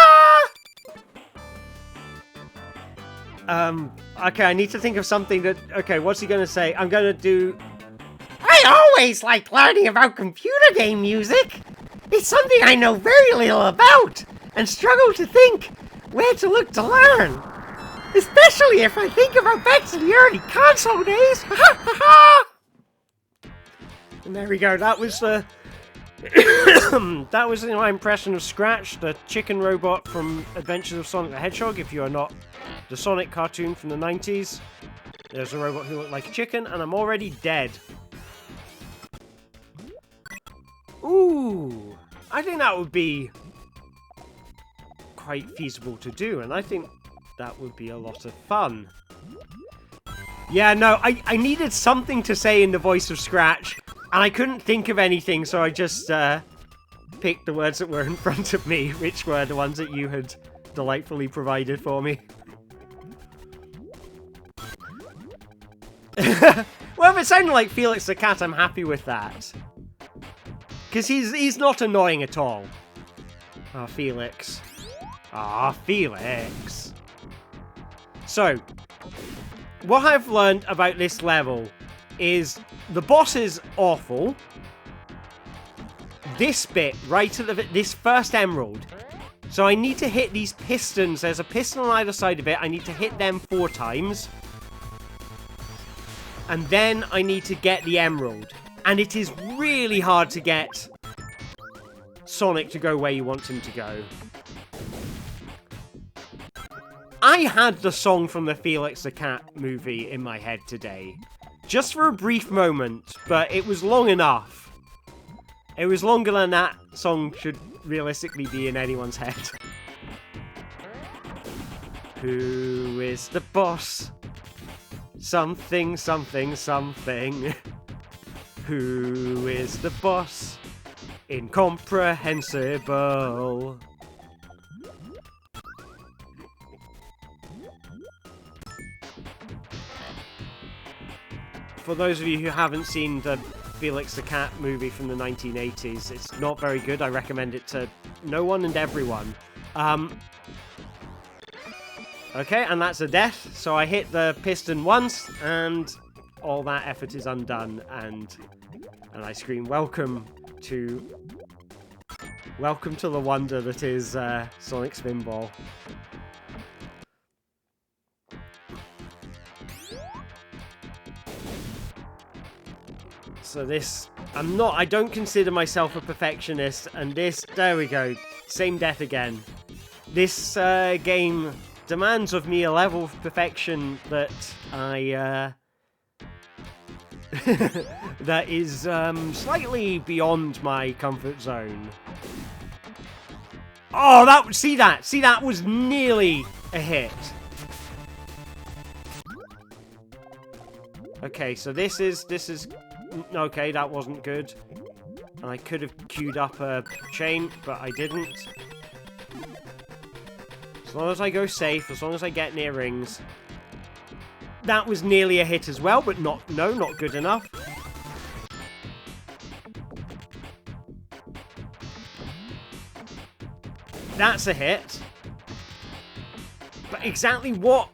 ha! Okay, I need to think of something that... Okay, what's he gonna say? I'm gonna do... I always liked learning about computer game music! It's something I know very little about, and struggle to think where to look to learn. Especially if I think about back to the early console days! Ha ha ha! And there we go, that was the... that was my impression of Scratch, the chicken robot from Adventures of Sonic the Hedgehog. If you are not the Sonic cartoon from the 90s, there's a robot who looked like a chicken, and I'm already dead. Ooh, I think that would be quite feasible to do, and I think that would be a lot of fun. Yeah, no, I needed something to say in the voice of Scratch, and I couldn't think of anything, so I just picked the words that were in front of me, which were the ones that you had delightfully provided for me. Well, if it sounded like Felix the Cat, I'm happy with that. Because he's not annoying at all. Ah, Felix. Ah, Felix. So, what I've learned about this level is the boss is awful. This bit, right at this first emerald. So I need to hit these pistons. There's a piston on either side of it. I need to hit them 4 times. And then I need to get the emerald. And it is really hard to get Sonic to go where you want him to go. I had the song from the Felix the Cat movie in my head today. Just for a brief moment, but it was long enough. It was longer than that song should realistically be in anyone's head. Who is the boss? Something, something, something. Who is the boss? Incomprehensible. For those of you who haven't seen the Felix the Cat movie from the 1980s, it's not very good. I recommend it to no one and everyone. Okay, and that's a death. So I hit the piston once, and all that effort is undone, and I scream, welcome to the wonder that is Sonic Spinball. So this, I don't consider myself a perfectionist, and this, there we go, same death again. This game demands of me a level of perfection that that is slightly beyond my comfort zone. Oh, see that was nearly a hit. Okay, so this is okay, that wasn't good. And I could have queued up a chain, but I didn't. As long as I go safe, as long as I get near rings. That was nearly a hit as well, but not good enough. That's a hit. But exactly what?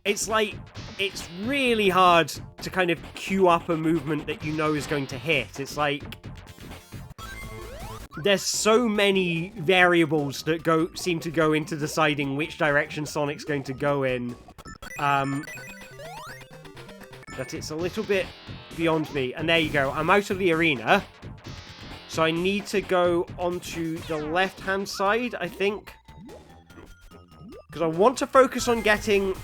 It's like, it's really hard to kind of queue up a movement that you know is going to hit. It's like, there's so many variables that seem to go into deciding which direction Sonic's going to go in. That it's a little bit beyond me. And there you go, I'm out of the arena. So I need to go onto the left-hand side, I think. Because I want to focus on getting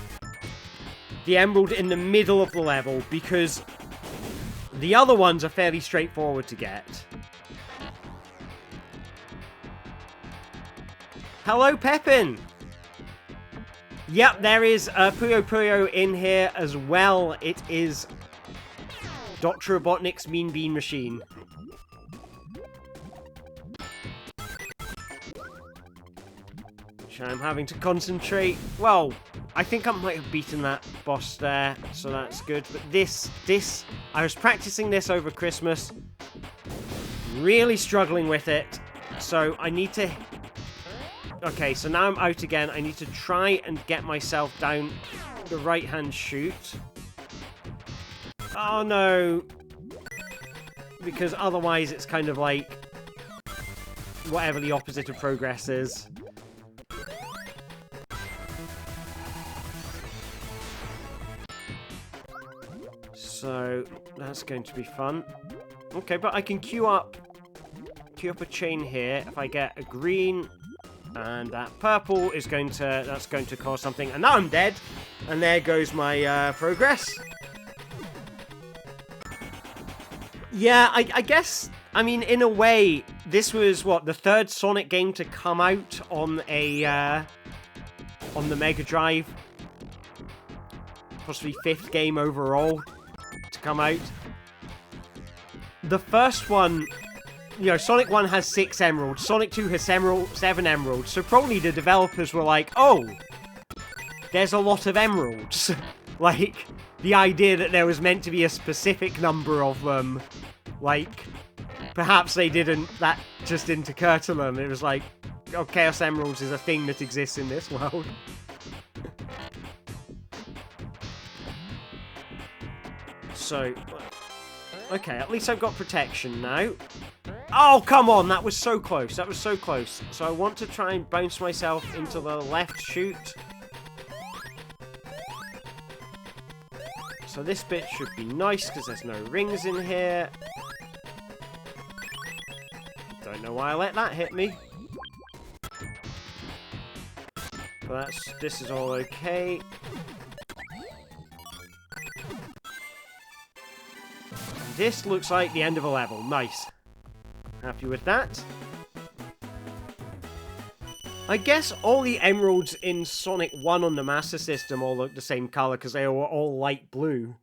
the emerald in the middle of the level, because The other ones are fairly straightforward to get. Hello, Pepin! Yep, there is Puyo Puyo in here as well. It is Dr. Robotnik's Mean Bean Machine. Which I'm having to concentrate. Well, I think I might have beaten that boss there, so that's good. But this, I was practicing this over Christmas. Really struggling with it. So I need to... Okay, so now I'm out again. I need to try and get myself down the right-hand chute. Oh, no. Because otherwise it's kind of like whatever the opposite of progress is. So that's going to be fun. Okay, but I can queue up a chain here. If I get a green... And that purple is that's going to cause something. And now I'm dead. And there goes my progress. Yeah, I guess, I mean, in a way, this was, what, the third Sonic game to come out on on the Mega Drive. Possibly fifth game overall to come out. The first one... You know, Sonic 1 has 6 emeralds, Sonic 2 has 7 emeralds, so probably the developers were like, oh, there's a lot of emeralds. Like, the idea that there was meant to be a specific number of them, like, perhaps they didn't, that just didn't occur to them. It was like, oh, Chaos Emeralds is a thing that exists in this world. So, okay, at least I've got protection now. Oh, come on! That was so close. That was so close. So I want to try and bounce myself into the left chute. So this bit should be nice because there's no rings in here. Don't know why I let that hit me. But this is all okay. This looks like the end of a level. Nice. Happy with that. I guess all the emeralds in Sonic 1 on the Master System all look the same color because they were all light blue.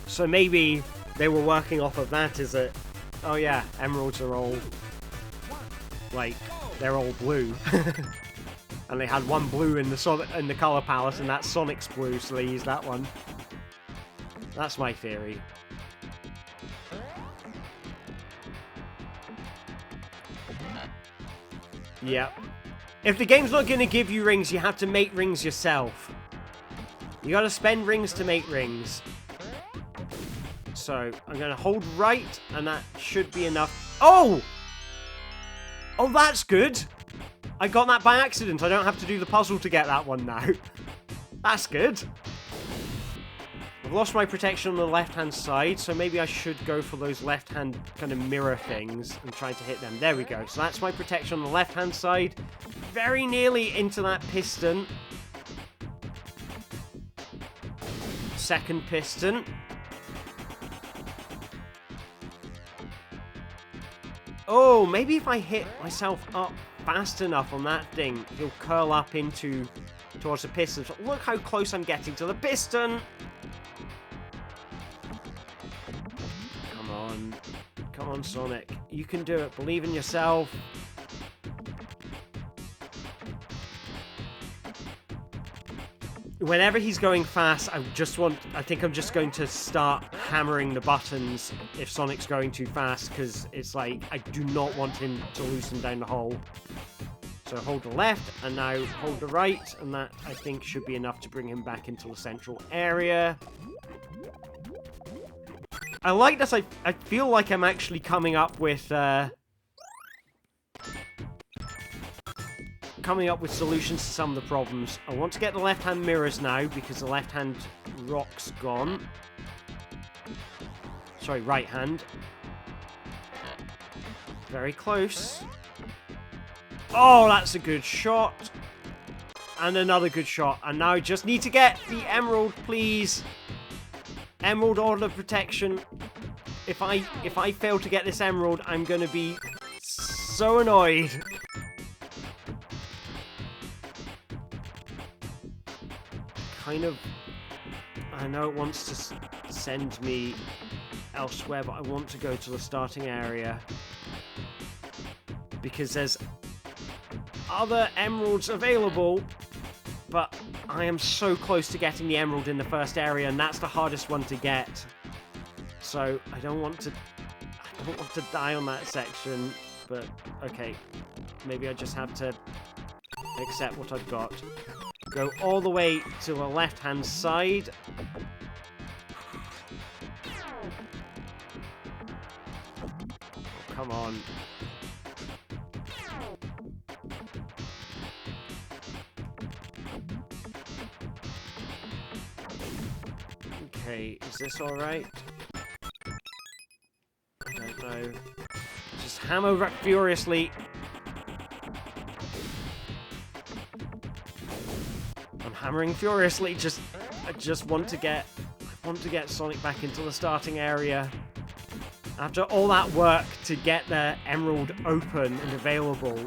So maybe they were working off of that, is it? Oh yeah, emeralds are all... like, they're all blue. And they had one blue in the color palette, and that's Sonic's blue, so they used that one. That's my theory. Yep. If the game's not going to give you rings, you have to make rings yourself. You got to spend rings to make rings. So, I'm going to hold right, and that should be enough. Oh! Oh, that's good! I got that by accident. I don't have to do the puzzle to get that one now. That's good. I've lost my protection on the left-hand side, so maybe I should go for those left-hand kind of mirror things and try to hit them. There we go. So that's my protection on the left-hand side. Very nearly into that piston. Second piston. Oh, maybe if I hit myself up fast enough on that thing, he'll curl up towards the piston. So look how close I'm getting to the piston. Come on, Sonic. You can do it. Believe in yourself. Whenever he's going fast, I think I'm just going to start hammering the buttons if Sonic's going too fast, because it's like, I do not want him to loosen down the hole. So hold the left, and now hold the right, and that, I think, should be enough to bring him back into the central area. I like this. I feel like I'm actually coming up with solutions to some of the problems. I want to get the left-hand mirrors now because the left-hand rock's gone. Sorry, right hand. Very close. Oh, that's a good shot. And another good shot. And now I just need to get the emerald, please. Emerald Order Protection. If I fail to get this emerald, I'm gonna be so annoyed. Kind of... I know it wants to send me elsewhere, but I want to go to the starting area. Because there's other emeralds available, but I am so close to getting the emerald in the first area, and that's the hardest one to get. So I don't want to die on that section, but okay, maybe I just have to accept what I've got. Go all the way to the left-hand side. Oh, come on. Okay, is this alright? I don't know. Just hammer furiously. I'm hammering furiously. I just want to get Sonic back into the starting area. After all that work to get the emerald open and available.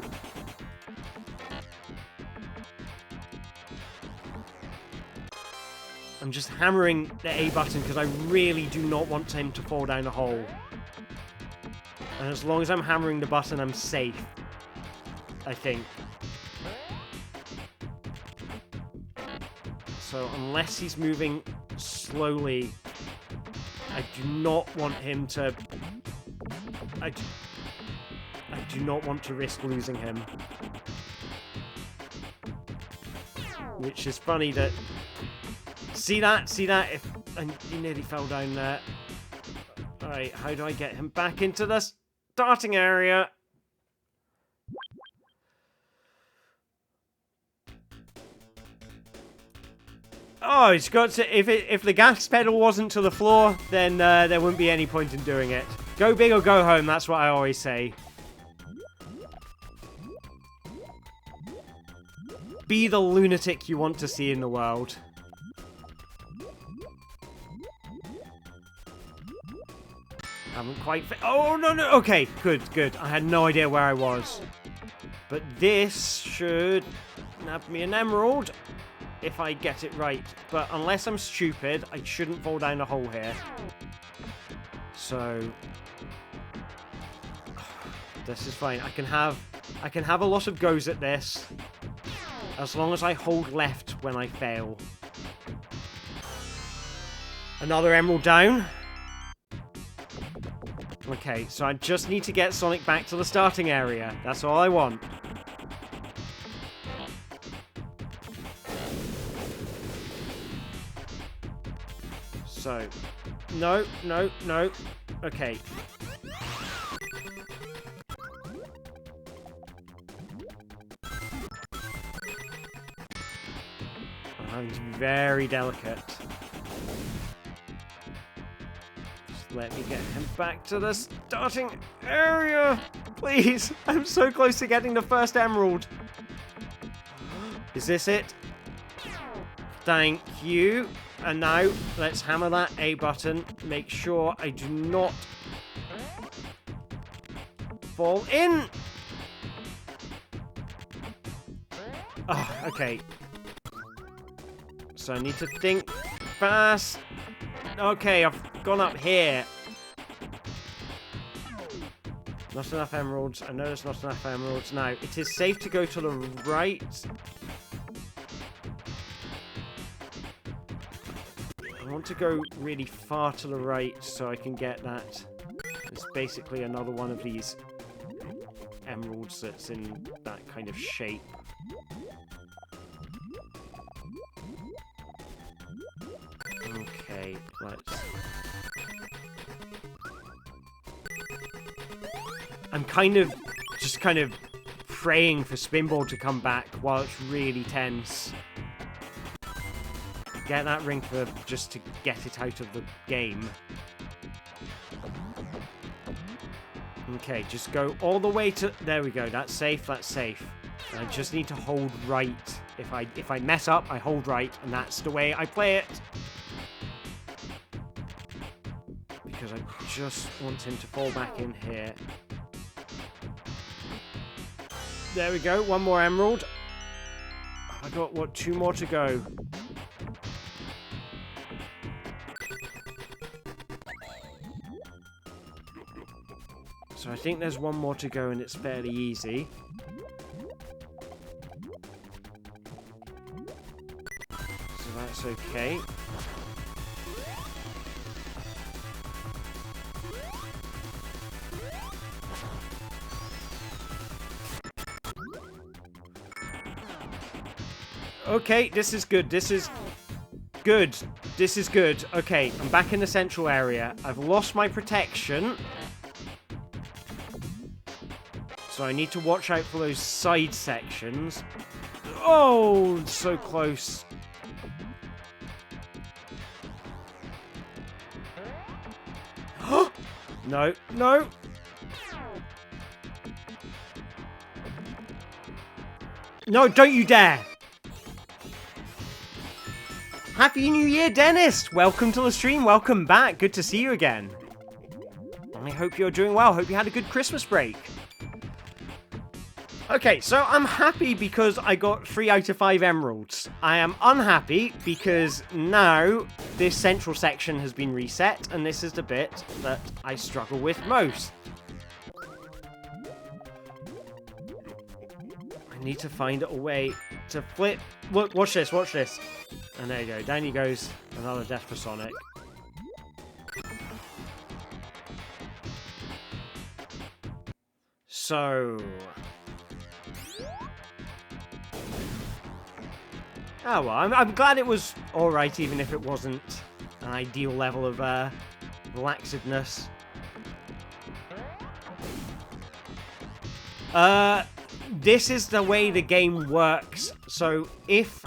I'm just hammering the A button because I really do not want him to fall down a hole. And as long as I'm hammering the button, I'm safe. I think. So unless he's moving slowly, I do not want him to... I do not want to risk losing him. Which is funny that... See that? See that? He nearly fell down there. Alright, how do I get him back into the starting area? Oh, it's got to... If the gas pedal wasn't to the floor, then there wouldn't be any point in doing it. Go big or go home, that's what I always say. Be the lunatic you want to see in the world. Haven't quite... Oh, no, no. Okay, good, good. I had no idea where I was. But this should nab me an emerald if I get it right. But unless I'm stupid, I shouldn't fall down a hole here. So... This is fine. I can have a lot of goes at this. As long as I hold left when I fail. Another emerald down. Okay, so I just need to get Sonic back to the starting area. That's all I want. So, no, no, no. Okay. I'm very delicate. Let me get him back to the starting area. Please. I'm so close to getting the first emerald. Is this it? Thank you. And now, let's hammer that A button. Make sure I do not fall in. Oh, okay. So I need to think fast. Okay, I've gone up here. Not enough emeralds. I know there's not enough emeralds. Now, it is safe to go to the right. I want to go really far to the right so I can get that. It's basically another one of these emeralds that's in that kind of shape. Okay, let's... I'm kind of praying for Spinball to come back while it's really tense. Get that ring for just to get it out of the game. Okay, just go all the way to... There we go, that's safe, that's safe. And I just need to hold right. If I mess up, I hold right, and that's the way I play it. because I just want him to fall back in here. There we go, one more emerald. I got, what, 2 more to go. So I think there's 1 more to go and it's fairly easy. So that's okay. Okay, this is good. This is good. This is good. Okay, I'm back in the central area. I've lost my protection. So I need to watch out for those side sections. Oh, so close. No, no. No, don't you dare. Happy New Year, Dennis! Welcome to the stream, welcome back. Good to see you again. I hope you're doing well. Hope you had a good Christmas break. Okay, so I'm happy because I got 3 out of 5 emeralds. I am unhappy because now this central section has been reset, and this is the bit that I struggle with most. I need to find a way to flip. Look, watch this, watch this. And there you go, down he goes. Another death for Sonic. So... oh well, I'm glad it was alright, even if it wasn't an ideal level of relaxedness. This is the way the game works. So if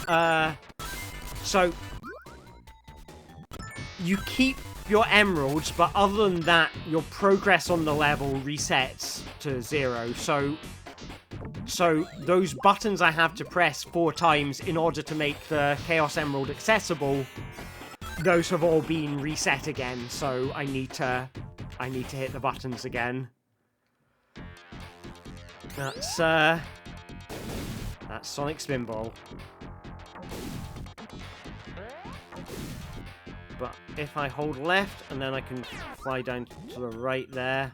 so you keep your emeralds, but other than that, your progress on the level resets to 0. So those buttons I have to press 4 times in order to make the Chaos Emerald accessible, those have all been reset again. So I need to hit the buttons again. That's Sonic Spinball. But if I hold left, and then I can fly down to the right there.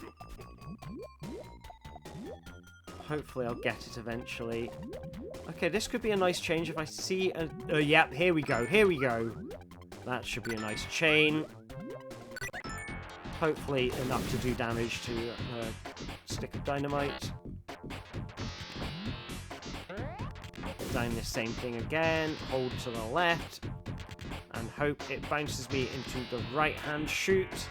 Hopefully I'll get it eventually. Okay, this could be a nice change if I see a... yep, here we go, here we go. That should be a nice chain. Hopefully enough to do damage to a stick of dynamite. Down this same thing again, hold to the left, and hope it bounces me into the right-hand chute.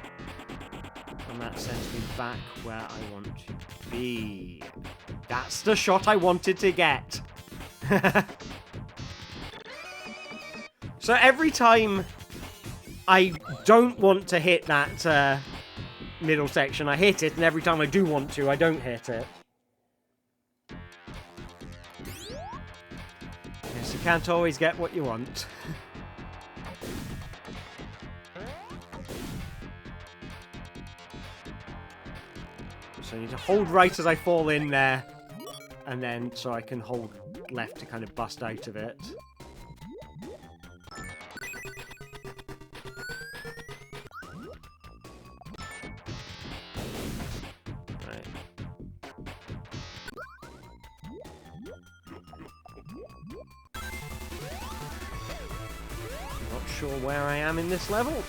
And that sends me back where I want to be. That's the shot I wanted to get. So every time I don't want to hit that middle section, I hit it, and every time I do want to, I don't hit it. Yes, you can't always get what you want. So I need to hold right as I fall in there, and then so I can hold left to kind of bust out of it. Right. Not sure where I am in this level.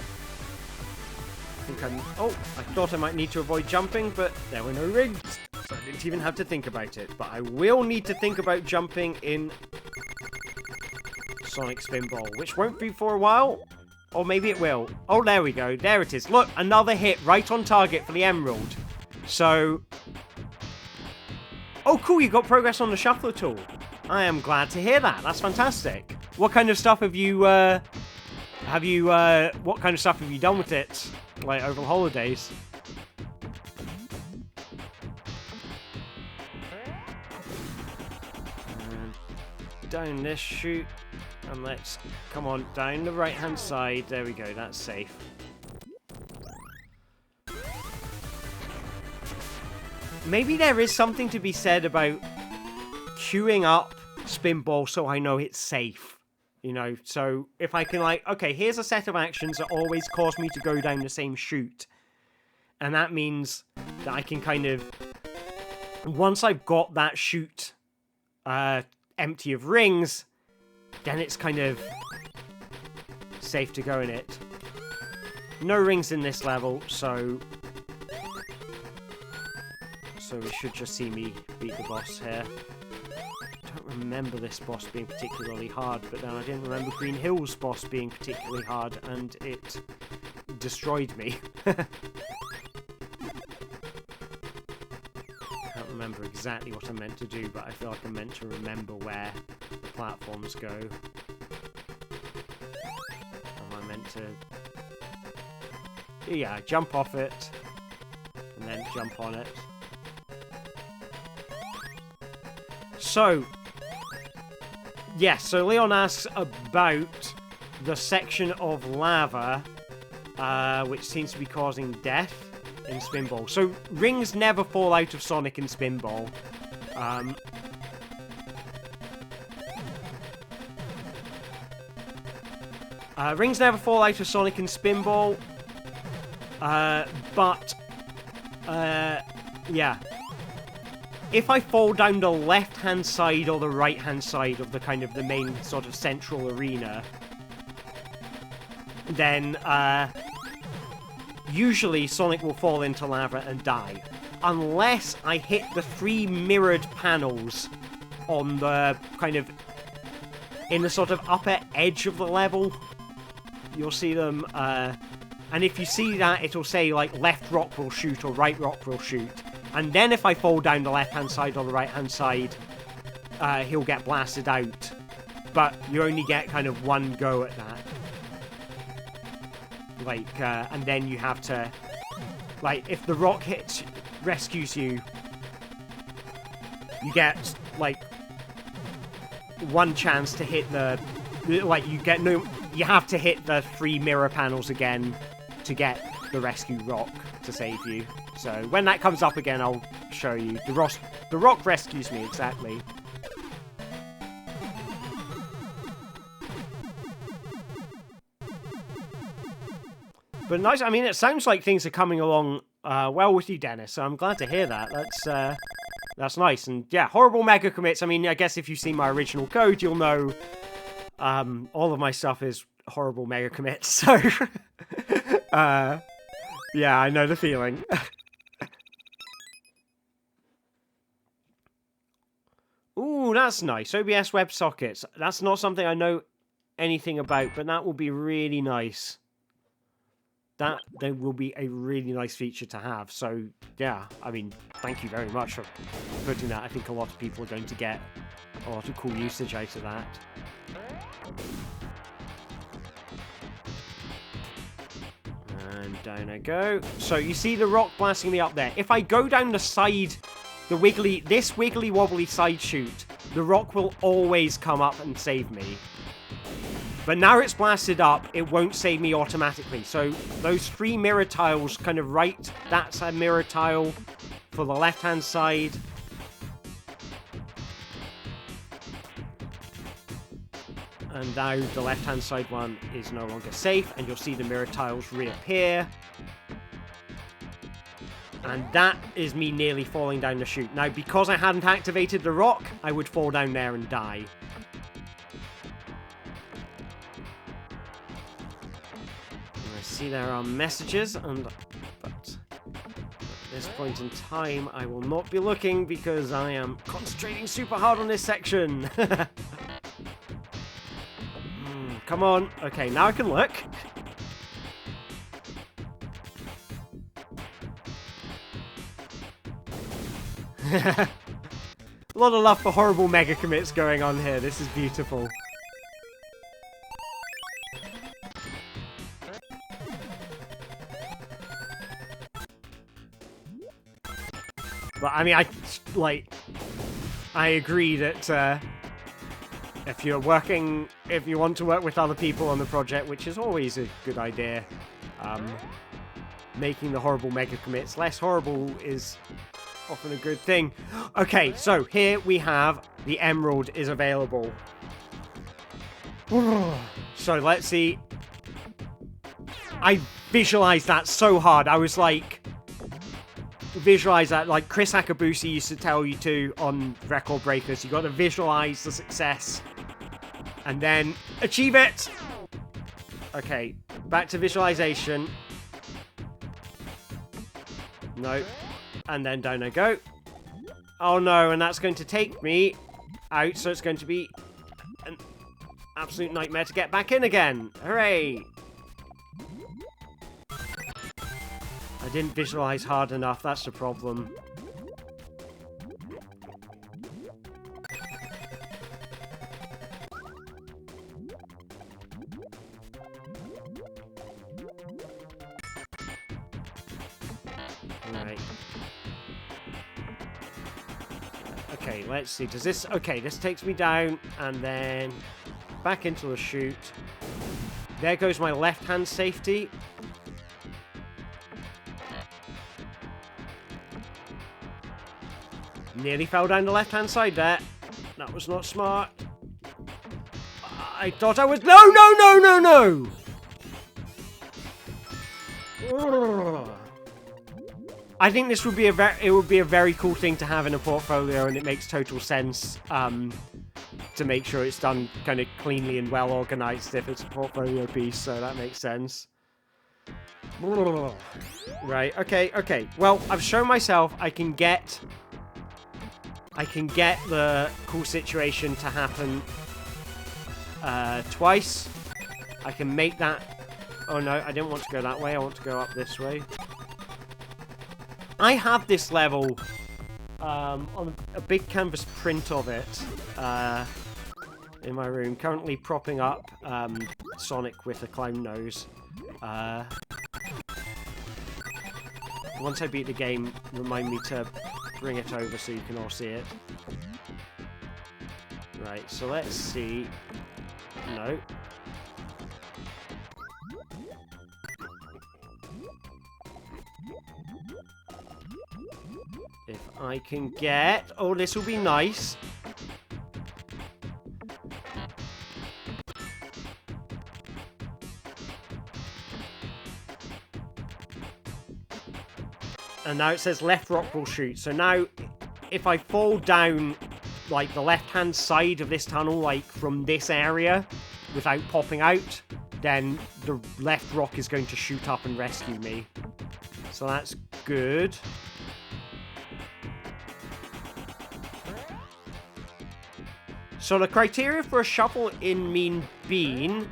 Oh, I thought I might need to avoid jumping, but there were no rings, so I didn't even have to think about it. But I will need to think about jumping in Sonic Spinball, which won't be for a while, or maybe it will. Oh, there we go. There it is. Look, another hit right on target for the Emerald. So... oh, cool, you got progress on the shuffler tool. I am glad to hear that. That's fantastic. What kind of stuff have you, what kind of stuff have you done with it? Like, over the holidays. And down this chute. And let's... come on, down the right-hand side. There we go, that's safe. maybe there is something to be said about queuing up Spinball so I know it's safe. You know, so if I can, like, okay, here's a set of actions that always cause me to go down the same chute. And that means that I can kind of, once I've got that chute empty of rings, then it's kind of safe to go in it. No rings in this level, so we should just see me beat the boss here. I don't remember this boss being particularly hard, but then I didn't remember Green Hill's boss being particularly hard, and it destroyed me. Can't remember exactly what I meant to do, but I feel like I meant to remember where the platforms go. Am I meant to... Yeah, jump off it, and then jump on it. So, yes, so Leon asks about the section of lava, which seems to be causing death in Spinball. So, rings never fall out of Sonic and Spinball. Rings never fall out of Sonic and Spinball, but, yeah. If I fall down the left-hand side or the right-hand side of the kind of the main sort of central arena, then usually Sonic will fall into lava and die. Unless I hit the 3 mirrored panels on the kind of, in the sort of upper edge of the level. You'll see them, and if you see that, it'll say like left rock will shoot or right rock will shoot. And then if I fall down the left-hand side or the right-hand side, he'll get blasted out. But you only get kind of one go at that. Like, and then you have to... Like, if the rock rescues you, you get, like, one chance to hit the... Like, you have to hit the 3 mirror panels again to get the rescue rock to save you. So when that comes up again, I'll show you. The rock rescues me, exactly. But nice, I mean, it sounds like things are coming along well with you, Dennis, so I'm glad to hear that. That's nice. And yeah, horrible mega commits. I mean, I guess if you've seen my original code, you'll know all of my stuff is horrible mega commits, so... yeah, I know the feeling. Ooh, that's nice. OBS WebSockets. That's not something I know anything about, but that will be really nice. That will be a really nice feature to have. So, yeah, I mean, thank you very much for putting that. I think a lot of people are going to get a lot of cool usage out of that. And down I go. So, you see the rock blasting me up there. If I go down the side... this wiggly wobbly side chute, the rock will always come up and save me. But now it's blasted up, it won't save me automatically. So those 3 mirror tiles kind of right, that's a mirror tile for the left-hand side. And now the left-hand side one is no longer safe, and you'll see the mirror tiles reappear. And that is me nearly falling down the chute. Now, because I hadn't activated the rock, I would fall down there and die. And I see there are messages, but at this point in time, I will not be looking because I am concentrating super hard on this section. Come on. Okay, now I can look. A lot of love for horrible mega commits going on here. This is beautiful. But I mean, I agree that if you want to work with other people on the project, which is always a good idea, making the horrible mega commits less horrible is often a good thing. Okay, so here we have the emerald is available. So let's see. I visualized that so hard. I was like, visualize that like Chris Akabusi used to tell you to on Record Breakers. You got to visualize the success and then achieve it. Okay, back to visualization. No. And then down I go. Oh no, and that's going to take me out, so it's going to be an absolute nightmare to get back in again. Hooray! I didn't visualize hard enough, that's the problem. Right. Okay, let's see. Does this... Okay, this takes me down and then back into the chute. There goes my left-hand safety. Nearly fell down the left-hand side there. That was not smart. I thought I was... No, no, no, no, no! Ugh. I think this would be a very cool thing to have in a portfolio, and it makes total sense to make sure it's done kind of cleanly and well organized if it's a portfolio piece. So that makes sense. Right. Okay. Okay. Well, I've shown myself I can get the cool situation to happen twice. I can make that. Oh no! I didn't want to go that way. I want to go up this way. I have this level on a big canvas print of it in my room, currently propping up Sonic with a clown nose. Once I beat the game, remind me to bring it over so you can all see it. Right, so let's see. No. If I can get... Oh, this will be nice. And now it says left rock will shoot. So now, if I fall down, like, the left-hand side of this tunnel, like, from this area, without popping out, then the left rock is going to shoot up and rescue me. So that's good. So the criteria for a shuffle in Mean Bean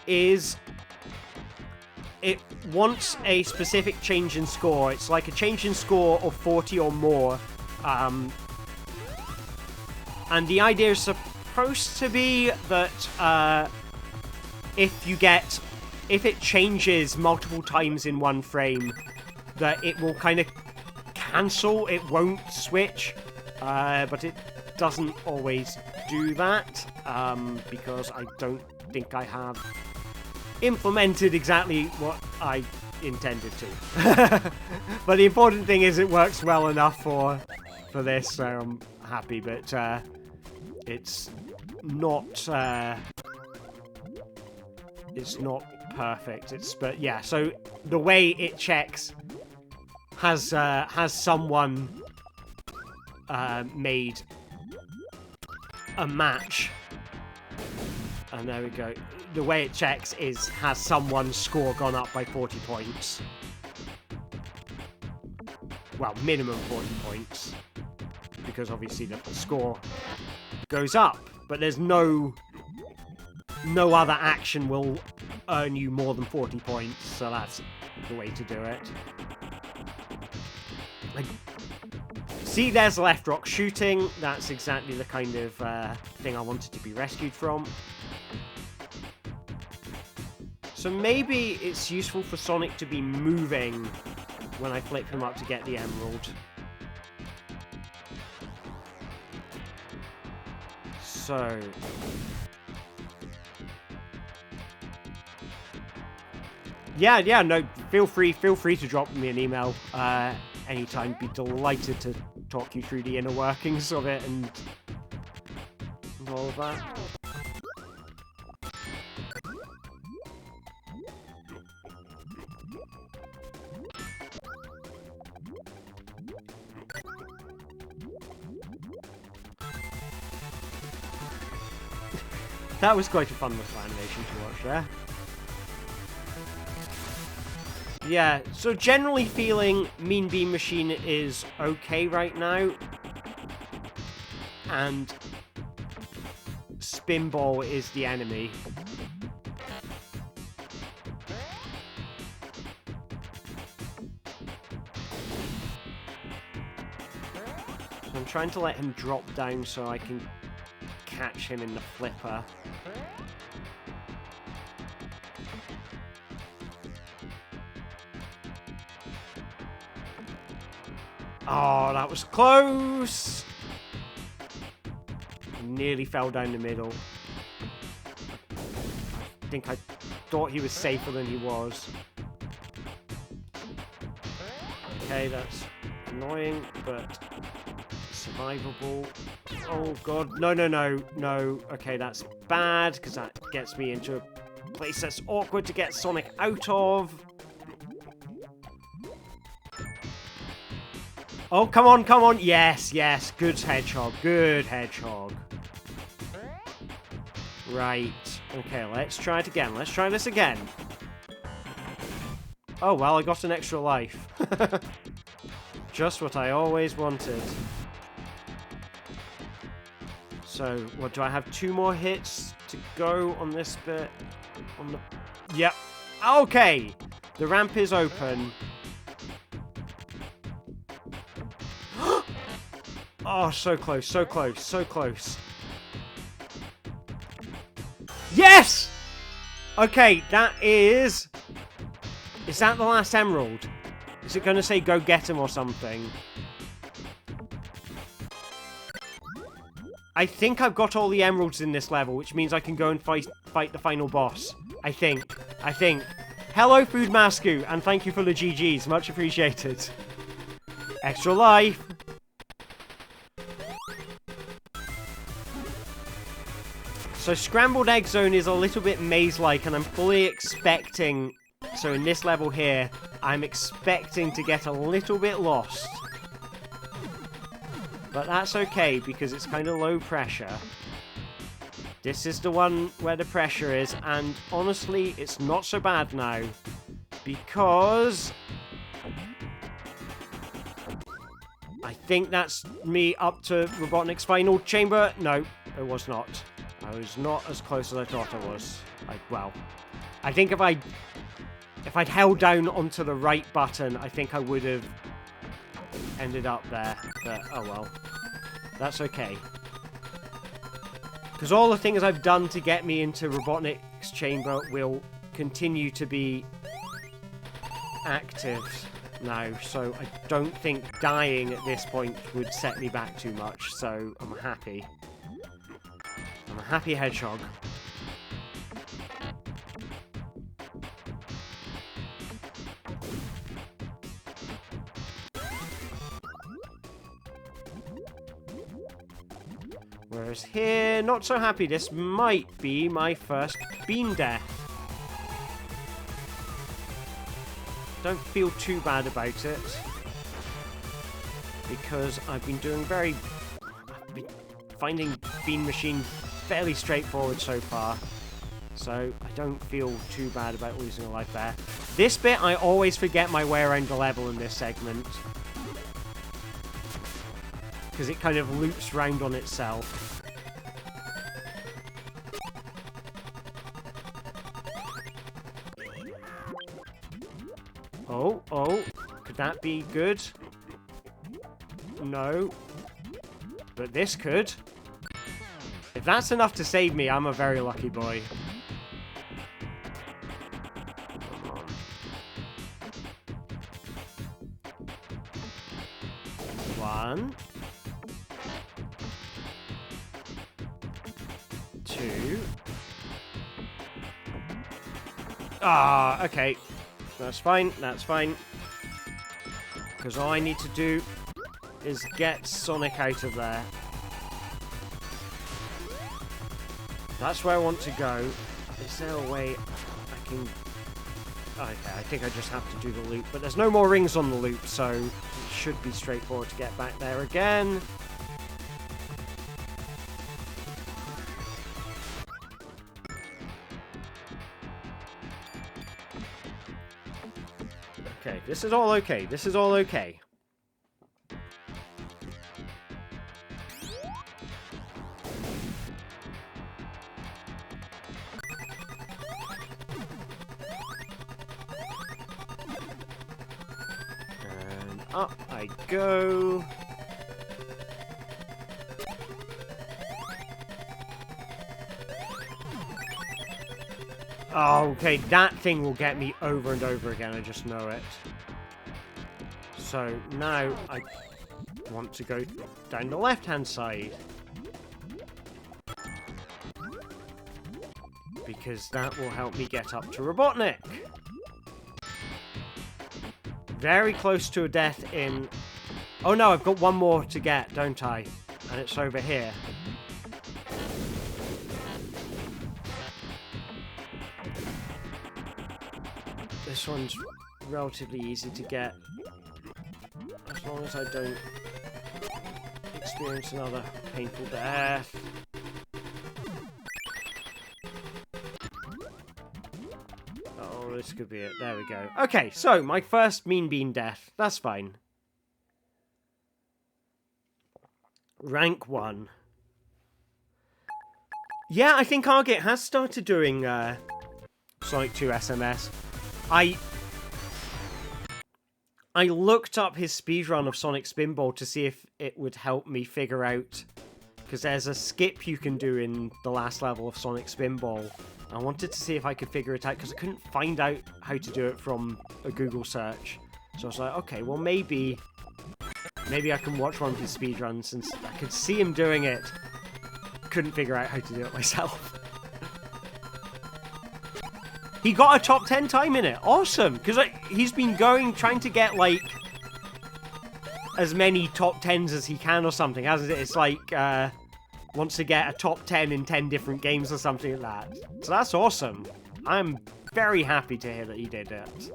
is it wants a specific change in score. It's like a change in score of 40 or more. And the idea is supposed to be that if it changes multiple times in one frame, that it will kind of cancel, it won't switch, but it doesn't always do that, because I don't think I have implemented exactly what I intended to. But the important thing is it works well enough for this, so I'm happy, but it's not perfect. But yeah, so the way it checks has someone made a match, and there we go. The way it checks is has someone's score gone up by 40 points. Well, minimum 40 points, because obviously the score goes up, but there's no other action will earn you more than 40 points, so that's the way to do it. See, there's left rock shooting. That's exactly the kind of thing I wanted to be rescued from. So maybe it's useful for Sonic to be moving when I flick him up to get the emerald. So... yeah, no, feel free to drop me an email. anytime. Be delighted to talk you through the inner workings of it and all of that. That was quite a fun little animation to watch there. Yeah, so generally feeling Mean Bean Machine is okay right now. And Spinball is the enemy. So I'm trying to let him drop down so I can catch him in the flipper. Oh, that was close! Nearly fell down the middle. I think I thought he was safer than he was. Okay, that's annoying, but survivable. Oh god, no, no, no, no. Okay, that's bad, because that gets me into a place that's awkward to get Sonic out of. Oh, come on, come on. Yes, yes. Good hedgehog. Good hedgehog. Right. Okay, let's try it again. Let's try this again. Oh, well, I got an extra life. Just what I always wanted. So, what, do I have 2 more hits to go on this bit? On the... Yep. Okay. The ramp is open. Oh, so close, so close, so close. Yes! Okay, that is... Is that the last emerald? Is it going to say go get him or something? I think I've got all the emeralds in this level, which means I can go and fight the final boss. I think. Hello, Food Masku, and thank you for the GGs. Much appreciated. Extra life. So Scrambled Egg Zone is a little bit maze-like, and I'm fully expecting... So in this level here, I'm expecting to get a little bit lost. But that's okay, because it's kind of low pressure. This is the one where the pressure is, and honestly, it's not so bad now. Because... I think that's me up to Robotnik's final chamber. No, it was not. I was not as close as I thought I was. Well, I think if I'd held down onto the right button, I think I would have ended up there. But, oh well. That's okay. Because all the things I've done to get me into Robotnik's chamber will continue to be active now. So I don't think dying at this point would set me back too much. So I'm happy. I'm a happy hedgehog. Whereas here, not so happy. This might be my first bean death. Don't feel too bad about it. Because I've been finding Bean Machine fairly straightforward so far. So I don't feel too bad about losing a life there. This bit, I always forget my way around the level in this segment. Because it kind of loops round on itself. Oh, could that be good? No. But this could. If that's enough to save me, I'm a very lucky boy. Come on. 1. 2. Ah, okay. That's fine, that's fine. Because all I need to do is get Sonic out of there. That's where I want to go. Is there a way I can... Okay, I think I just have to do the loop. But there's no more rings on the loop, so it should be straightforward to get back there again. Okay, this is all okay. This is all okay. And up I go. Oh, okay, that thing will get me over and over again, I just know it. So now I want to go down the left-hand side. Because that will help me get up to Robotnik. Very close to a death in... Oh no, I've got one more to get, don't I? And it's over here. This one's relatively easy to get, as long as I don't experience another painful death. Oh, this could be it. There we go. Okay, so my first Mean Bean death. That's fine. Rank 1. Yeah, I think Argit has started doing Sonic 2 SMS. I looked up his speedrun of Sonic Spinball to see if it would help me figure out, because there's a skip you can do in the last level of Sonic Spinball. I wanted to see if I could figure it out, because I couldn't find out how to do it from a Google search. So I was like, okay, well maybe I can watch one of his speedruns, since I could see him doing it. Couldn't figure out how to do it myself. He got a top 10 time in it. Awesome. Because he's been trying to get, like, as many top 10s as he can or something, hasn't it? It's like, wants to get a top 10 in 10 different games or something like that. So that's awesome. I'm very happy to hear that he did it.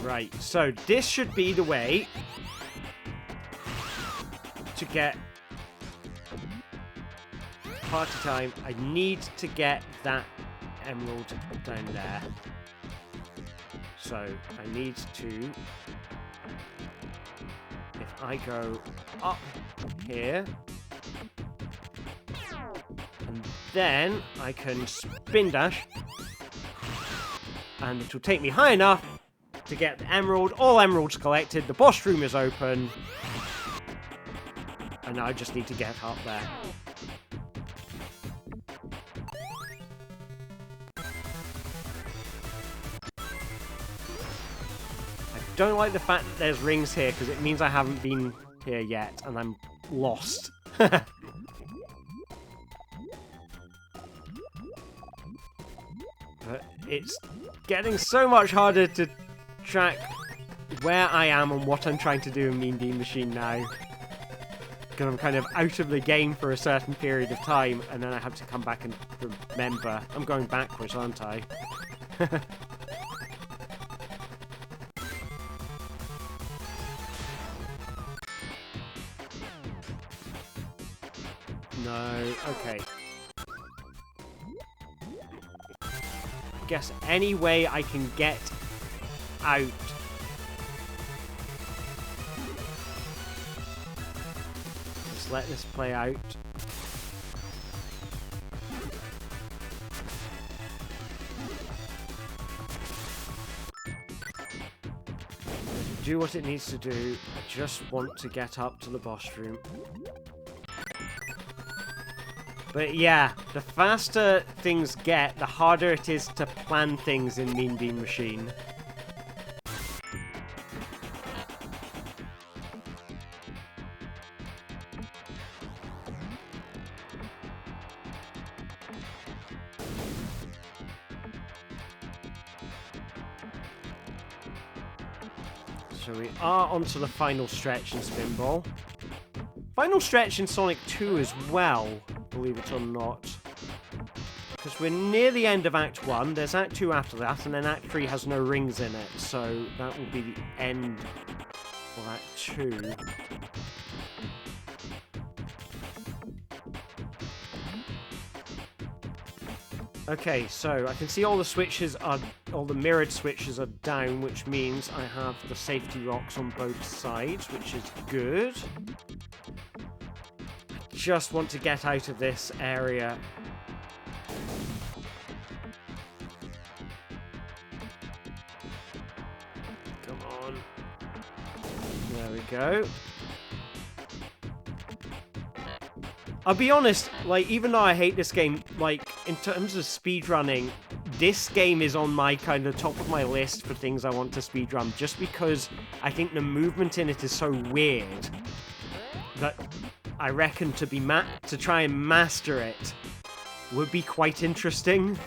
Right, so this should be the way to get party time. I need to get that emerald down there. So I need to, if I go up here, and then I can spin dash, and it will take me high enough to get the emerald. All emeralds collected, the boss room is open, and now I just need to get up there. I don't like the fact that there's rings here, because it means I haven't been here yet, and I'm lost. But it's getting so much harder to track where I am and what I'm trying to do in Mean Bean Machine now. Because I'm kind of out of the game for a certain period of time, and then I have to come back and remember. I'm going backwards, aren't I? No, okay. I guess any way I can get out. Just let this play out. Do what it needs to do. I just want to get up to the boss room. But yeah, the faster things get, the harder it is to plan things in Mean Bean Machine. So we are onto the final stretch in Spinball. Final stretch in Sonic 2 as well, believe it or not. Because we're near the end of Act 1, there's Act 2 after that, and then Act 3 has no rings in it, so that will be the end of Act 2. Okay, so I can see all the switches are, all the mirrored switches are down, which means I have the safety rocks on both sides, which is good. I just want to get out of this area. Come on. There we go. I'll be honest, like, even though I hate this game, like, in terms of speedrunning, this game is on my kind of top of my list for things I want to speedrun, just because I think the movement in it is so weird that I reckon to try and master it would be quite interesting.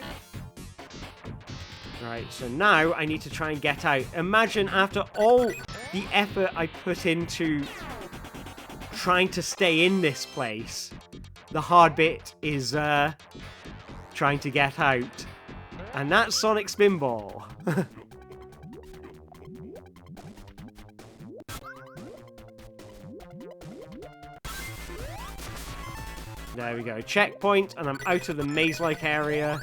Right, so now I need to try and get out. Imagine after all the effort I put into trying to stay in this place, the hard bit is trying to get out. And that's Sonic Spinball. There we go. Checkpoint, and I'm out of the maze-like area.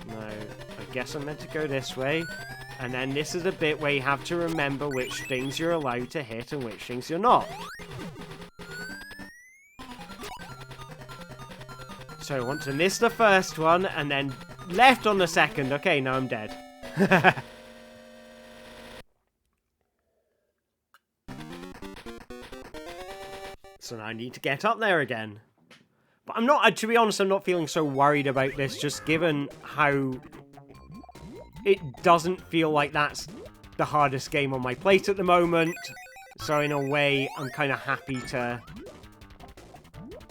No, I guess I'm meant to go this way. And then this is a bit where you have to remember which things you're allowed to hit and which things you're not. So I want to miss the first one and then left on the second. Okay, now I'm dead. So now I need to get up there again. But I'm not, to be honest, I'm not feeling so worried about this, just given how it doesn't feel like that's the hardest game on my plate at the moment. So in a way, I'm kind of happy to,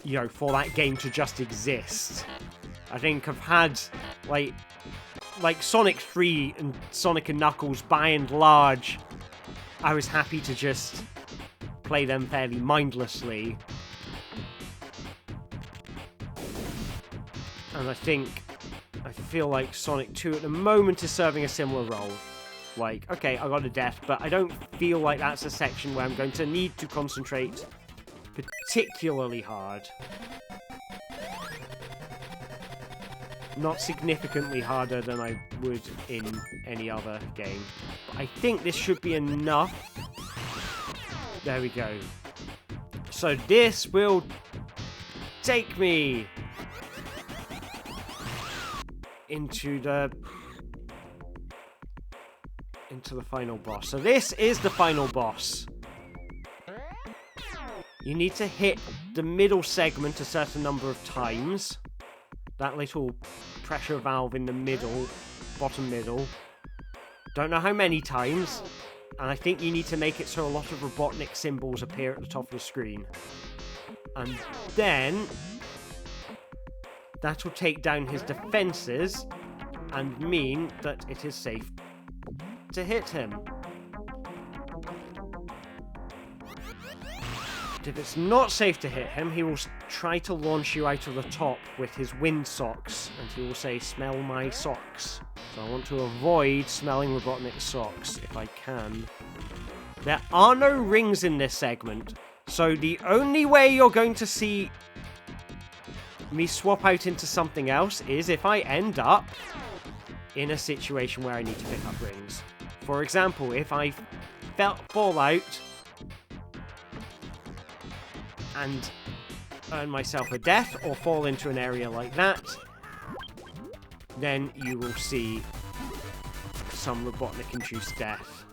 you know, for that game to just exist. I think I've had, like Sonic 3 and Sonic and Knuckles, by and large, I was happy to just play them fairly mindlessly. And I feel like Sonic 2 at the moment is serving a similar role. Like, okay, I got a death, but I don't feel like that's a section where I'm going to need to concentrate particularly hard. Not significantly harder than I would in any other game. But I think this should be enough. There we go. So this will take me into the final boss. So this is the final boss. You need to hit the middle segment a certain number of times. That little pressure valve in the middle, bottom middle. Don't know how many times. And I think you need to make it so a lot of Robotnik symbols appear at the top of the screen. And then that will take down his defenses and mean that it is safe to hit him. If it's not safe to hit him, he will try to launch you out of the top with his wind socks, and he will say, "Smell my socks." So I want to avoid smelling Robotnik's socks if I can. There are no rings in this segment, so the only way you're going to see me swap out into something else is if I end up in a situation where I need to pick up rings. For example, if I fall out and earn myself a death or fall into an area like that, then you will see some Robotnik-induced death.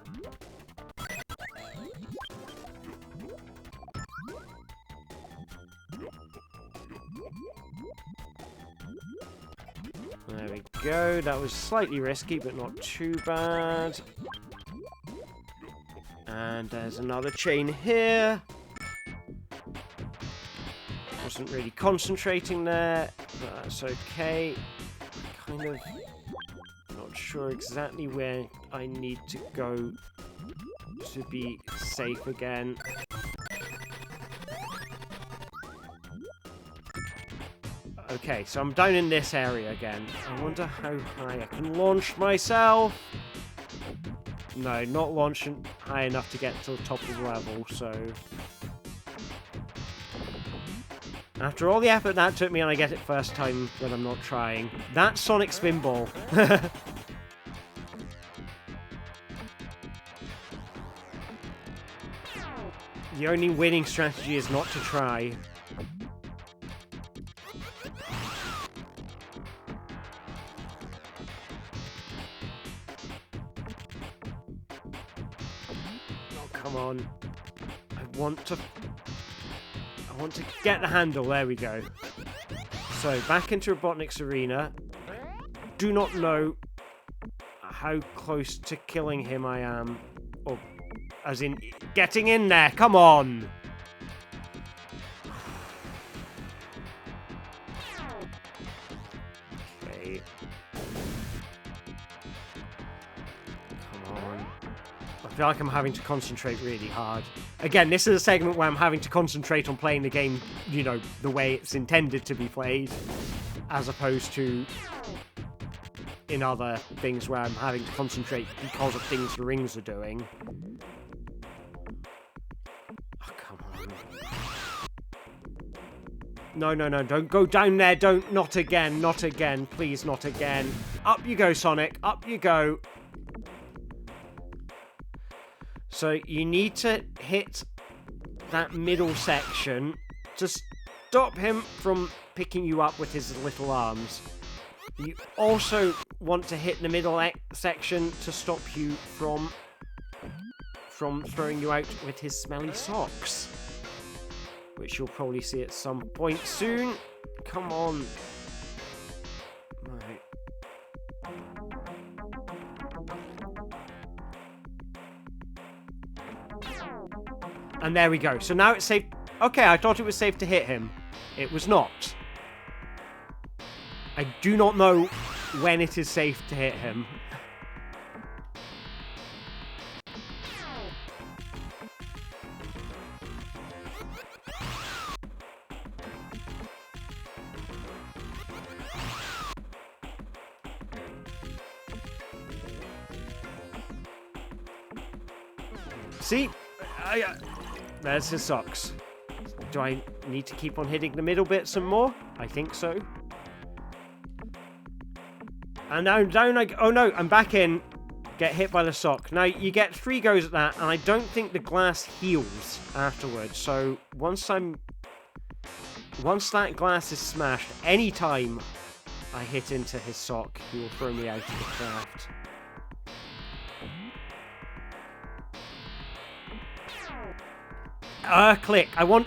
There we go. That was slightly risky, but not too bad. And there's another chain here. Wasn't really concentrating there, but that's okay. Kind of not sure exactly where I need to go to be safe again. Okay, so I'm down in this area again. I wonder how high I can launch myself. No, not launching high enough to get to the top of the level, so... After all the effort that took me and I get it first time when I'm not trying. That's Sonic Spinball. The only winning strategy is not to try. Oh, come on. I want to get the handle. There we go. So, back into Robotnik's arena. Do not know how close to killing him I am. Or, as in, getting in there. Come on! Okay. Come on. I feel like I'm having to concentrate really hard. Again, this is a segment where I'm having to concentrate on playing the game, you know, the way it's intended to be played, as opposed to in other things where I'm having to concentrate because of things the rings are doing. Oh, come on. No, no, no, don't go down there, not again, not again, please, not again. Up you go, Sonic, up you go. So you need to hit that middle section to stop him from picking you up with his little arms. You also want to hit the middle section to stop you from throwing you out with his smelly socks. Which you'll probably see at some point soon. Come on. Right. And there we go. So now it's safe. Okay, I thought it was safe to hit him. It was not. I do not know when it is safe to hit him. See? There's his socks. Do I need to keep on hitting the middle bit some more? I think so. And now down I go. Oh no, I'm back in. Get hit by the sock. Now, you get 3 goes at that, and I don't think the glass heals afterwards. So, once that glass is smashed, any time I hit into his sock, he will throw me out of the craft. Click. I want...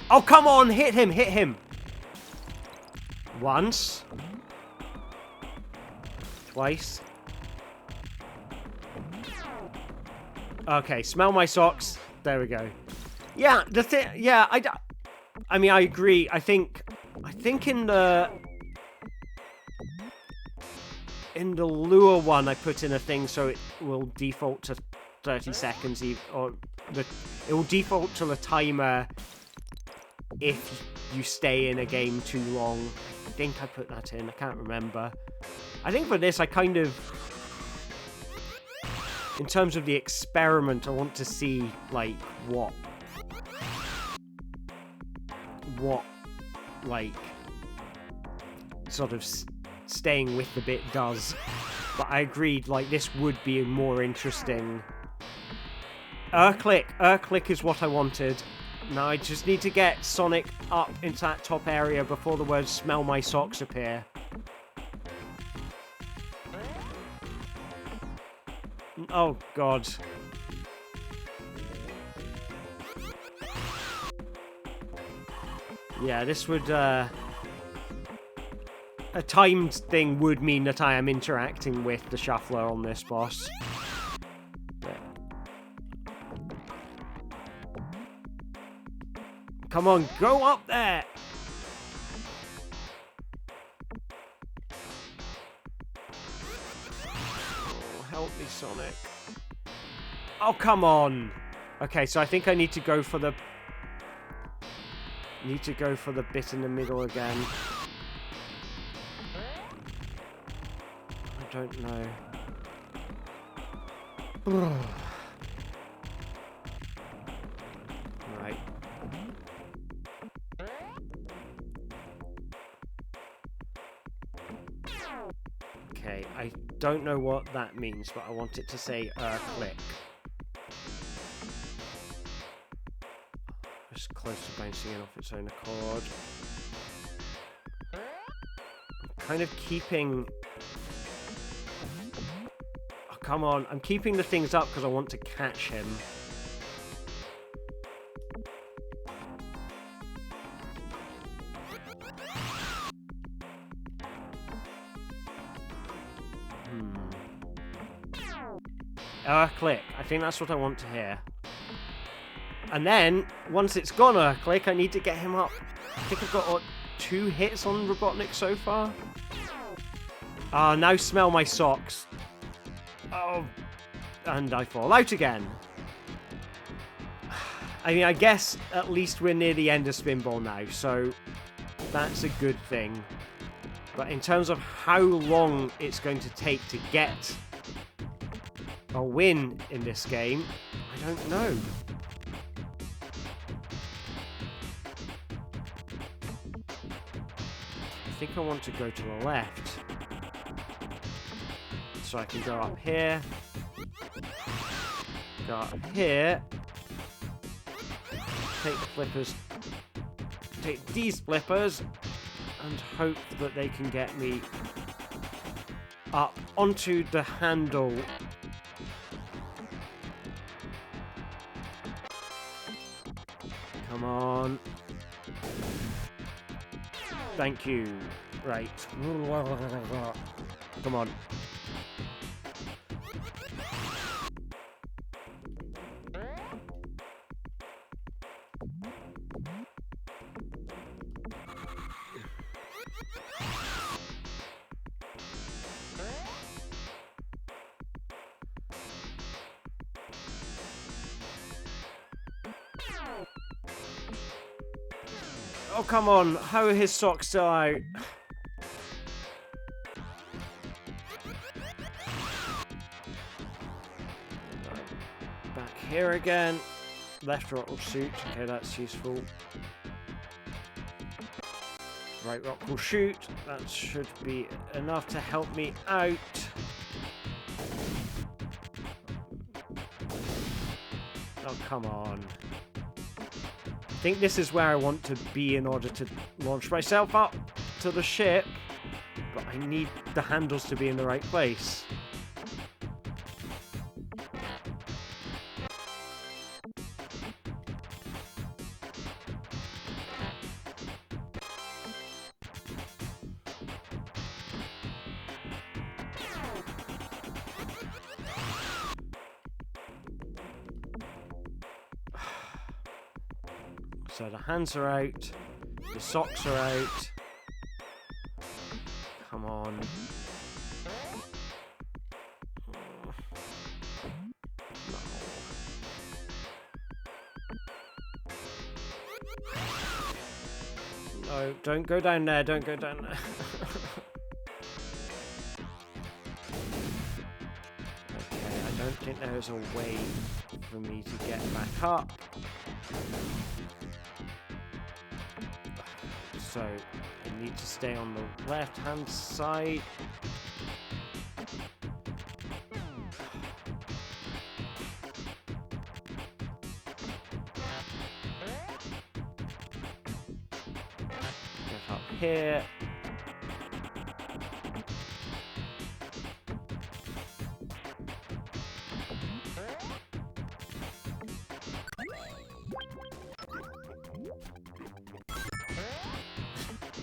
Oh, come on! Hit him! Hit him! Once. Twice. Okay, smell my socks. There we go. Yeah, the thing... Yeah, I mean, I agree. I think in the lure one, I put in a thing so it will default to 30 seconds, it will default to the timer if you stay in a game too long. I think I put that in. I can't remember. I think for this, I kind of... In terms of the experiment, I want to see, like, what, like, sort of staying with the bit does. But I agreed, like, this would be more interesting. Click is what I wanted. Now I just need to get Sonic up into that top area before the words "smell my socks" appear. Oh, God. Yeah, this would, a timed thing would mean that I am interacting with the shuffler on this boss. But... Come on, go up there! Sonic. Oh, come on. Okay, so I think I need to go for the... bit in the middle again. I don't know. Right. Okay, I don't know what that means, but I want it to say click. Just close to bouncing in off its own accord. I'm kind of keeping... Oh, come on. I'm keeping the things up because I want to catch him. Click. I think that's what I want to hear. And then, once it's gone click, I need to get him up. I think I've got 2 hits on Robotnik so far. Ah, now smell my socks. Oh, and I fall out again. I mean, I guess at least we're near the end of Spinball now, so that's a good thing. But in terms of how long it's going to take to get a win in this game, I don't know. I think I want to go to the left. So I can go up here. Go up here. Take the flippers. Take these flippers. And hope that they can get me up onto the handle. Come on. Thank you. Right. Come on. Oh, come on. How are his socks still out? Back here again. Left rock will shoot. Okay, that's useful. Right rock will shoot. That should be enough to help me out. Oh, come on. I think this is where I want to be in order to launch myself up to the ship, but I need the handles to be in the right place. So the hands are out, the socks are out. Come on. No, don't go down there, don't go down there. Okay, I don't think there is a way for me to get back up. So, I need to stay on the left-hand side. Get up here.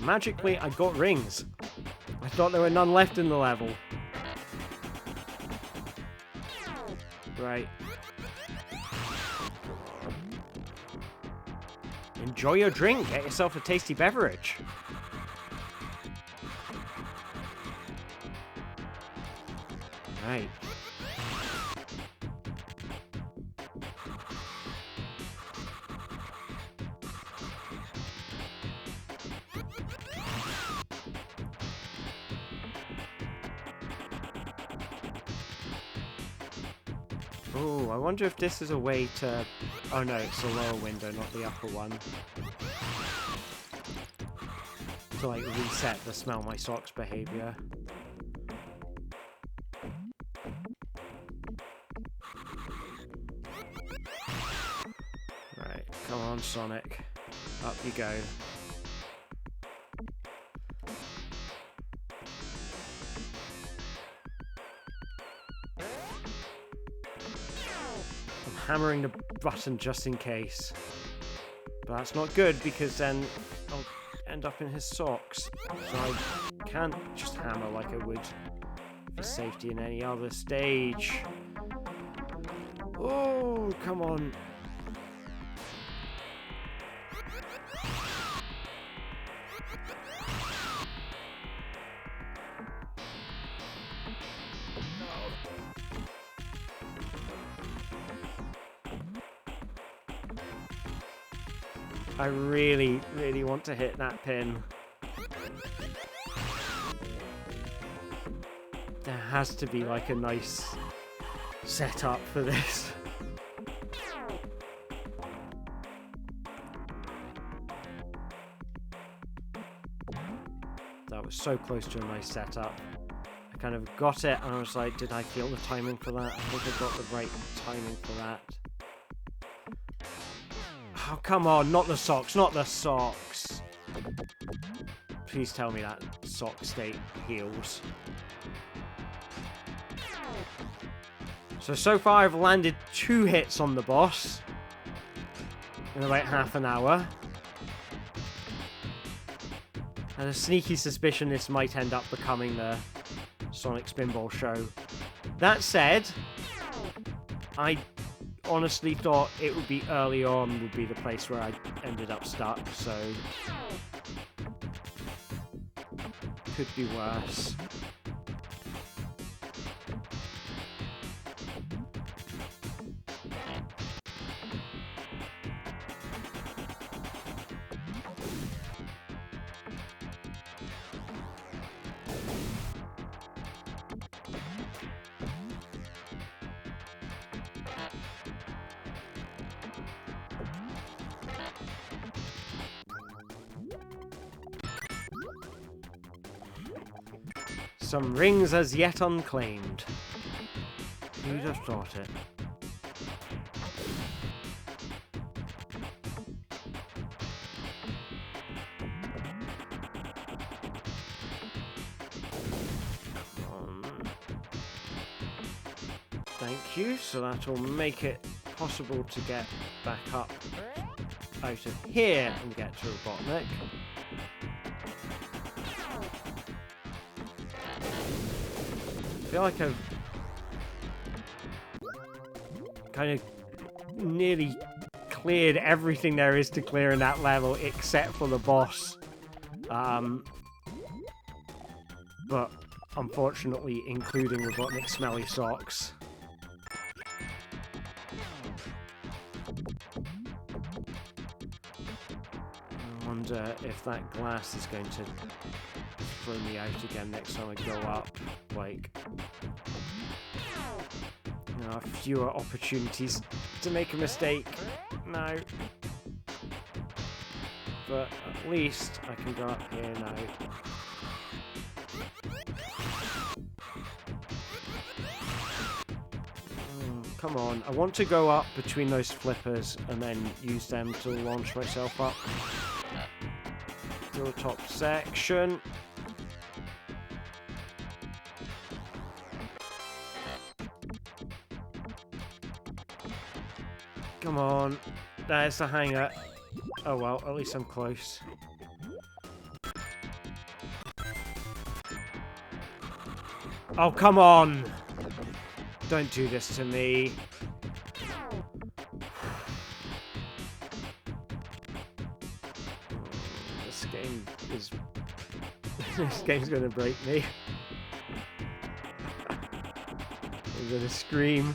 Magically, I got rings. I thought there were none left in the level. Right. Enjoy your drink. Get yourself a tasty beverage. Right. Oh, I wonder if this is a way to... Oh no, it's the lower window, not the upper one. To like reset the smell my socks behavior. Right, come on, Sonic. Up you go. I'm hammering the button just in case. But that's not good because then I'll end up in his socks. So I can't just hammer like I would for safety in any other stage. Oh, come on. I really, really want to hit that pin. There has to be like a nice setup for this. That was so close to a nice setup. I kind of got it and I was like, did I feel the timing for that? I think I got the right timing for that. Oh, come on, not the socks, not the socks. Please tell me that sock state heals. So far I've landed 2 hits on the boss in about half an hour. And a sneaky suspicion this might end up becoming the Sonic Spinball show. That said, I honestly thought it would be early on would be the place where I ended up stuck, so could be worse. Some rings as yet unclaimed. Who'd have thought it? Thank you, so that'll make it possible to get back up out of here and get to Robotnik. I feel like I've kind of nearly cleared everything there is to clear in that level except for the boss. But unfortunately including Robotnik's smelly socks. I wonder if that glass is going to throw me out again next time I go up. Like, you know, fewer opportunities to make a mistake now. But at least I can go up here now. Come on, I want to go up between those flippers and then use them to launch myself up to the top section. Come on, there's the hanger. Oh well, at least I'm close. Oh, come on! Don't do this to me. This game is... this game's gonna break me. I'm gonna scream.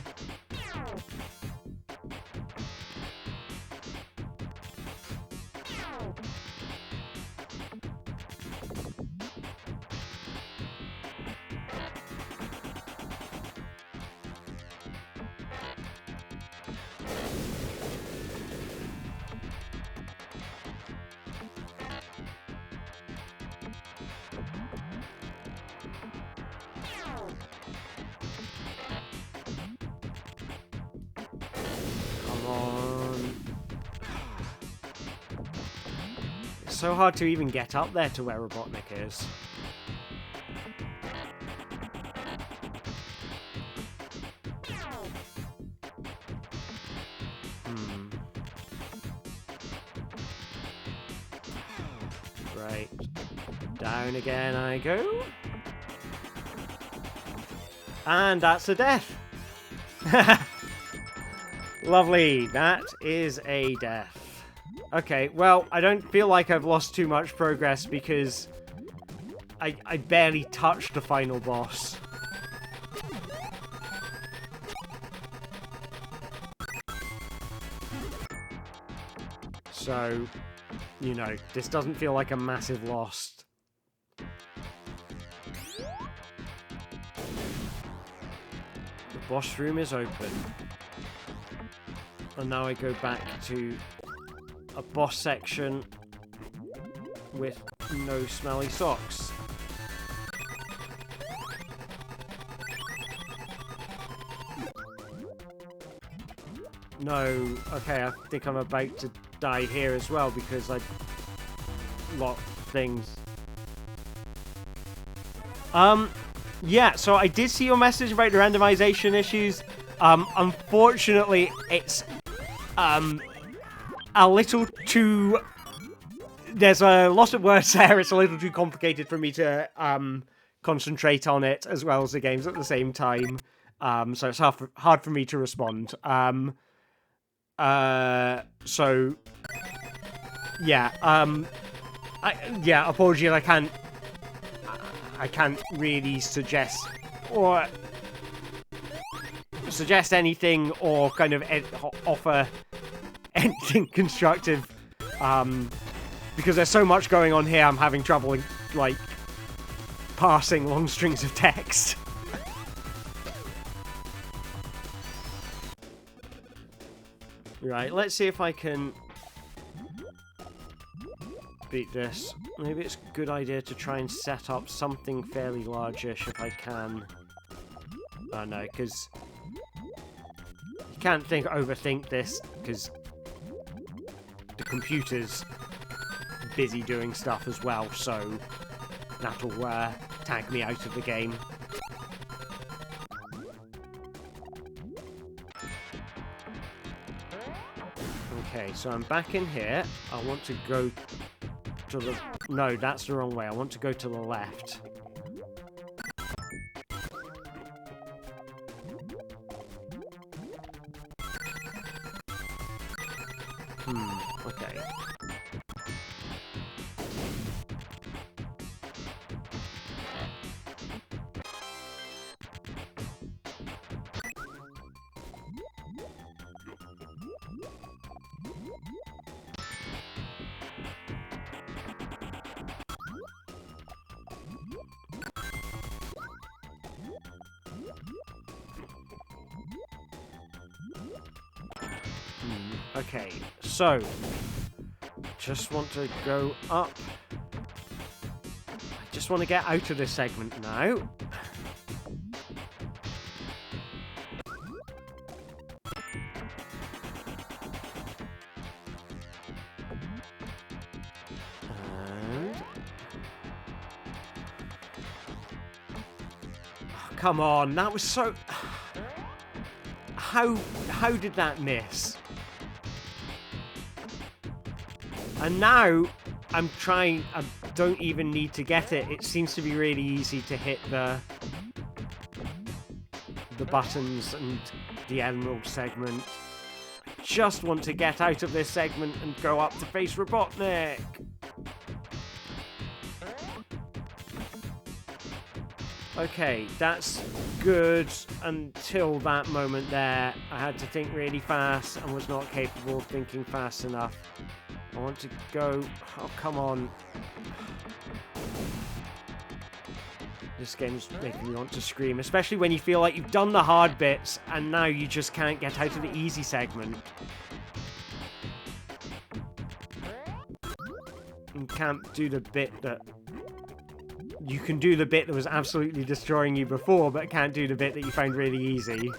so hard to even get up there to where Robotnik is. Right. Down again I go. And that's a death. Lovely. That is a death. Okay, well, I don't feel like I've lost too much progress because I barely touched the final boss. So, you know, this doesn't feel like a massive loss. The boss room is open. And now I go back to a boss section with no smelly socks. No, okay, I think I'm about to die here as well because I locked things. Yeah, so I did see your message about the randomization issues. Unfortunately, it's a little too... There's a lot of words there. It's a little too complicated for me to concentrate on it as well as the games at the same time. So it's hard for me to respond. So yeah, yeah, apologies, I can't really suggest anything or kind of offer anything constructive, because there's so much going on here. I'm having trouble like parsing long strings of text. Right, let's see if I can beat this. Maybe it's a good idea to try and set up something fairly largish if I can. Oh no, because you can't overthink this, because the computer's busy doing stuff as well, so that'll tag me out of the game. Okay, so I'm back in here. I want to go to the... No, that's the wrong way. I want to go to the left. Okay. Okay, so just want to go up. I just want to get out of this segment now. And... oh, come on, that was so... How did that miss? And now, I don't even need to get it. It seems to be really easy to hit the buttons and the Emerald segment. I just want to get out of this segment and go up to face Robotnik. Okay, that's good until that moment there. I had to think really fast and was not capable of thinking fast enough. I want to go... oh, come on. This game's making me want to scream, especially when you feel like you've done the hard bits and now you just can't get out of the easy segment. You can't do the bit that... You can do the bit that was absolutely destroying you before, but can't do the bit that you found really easy.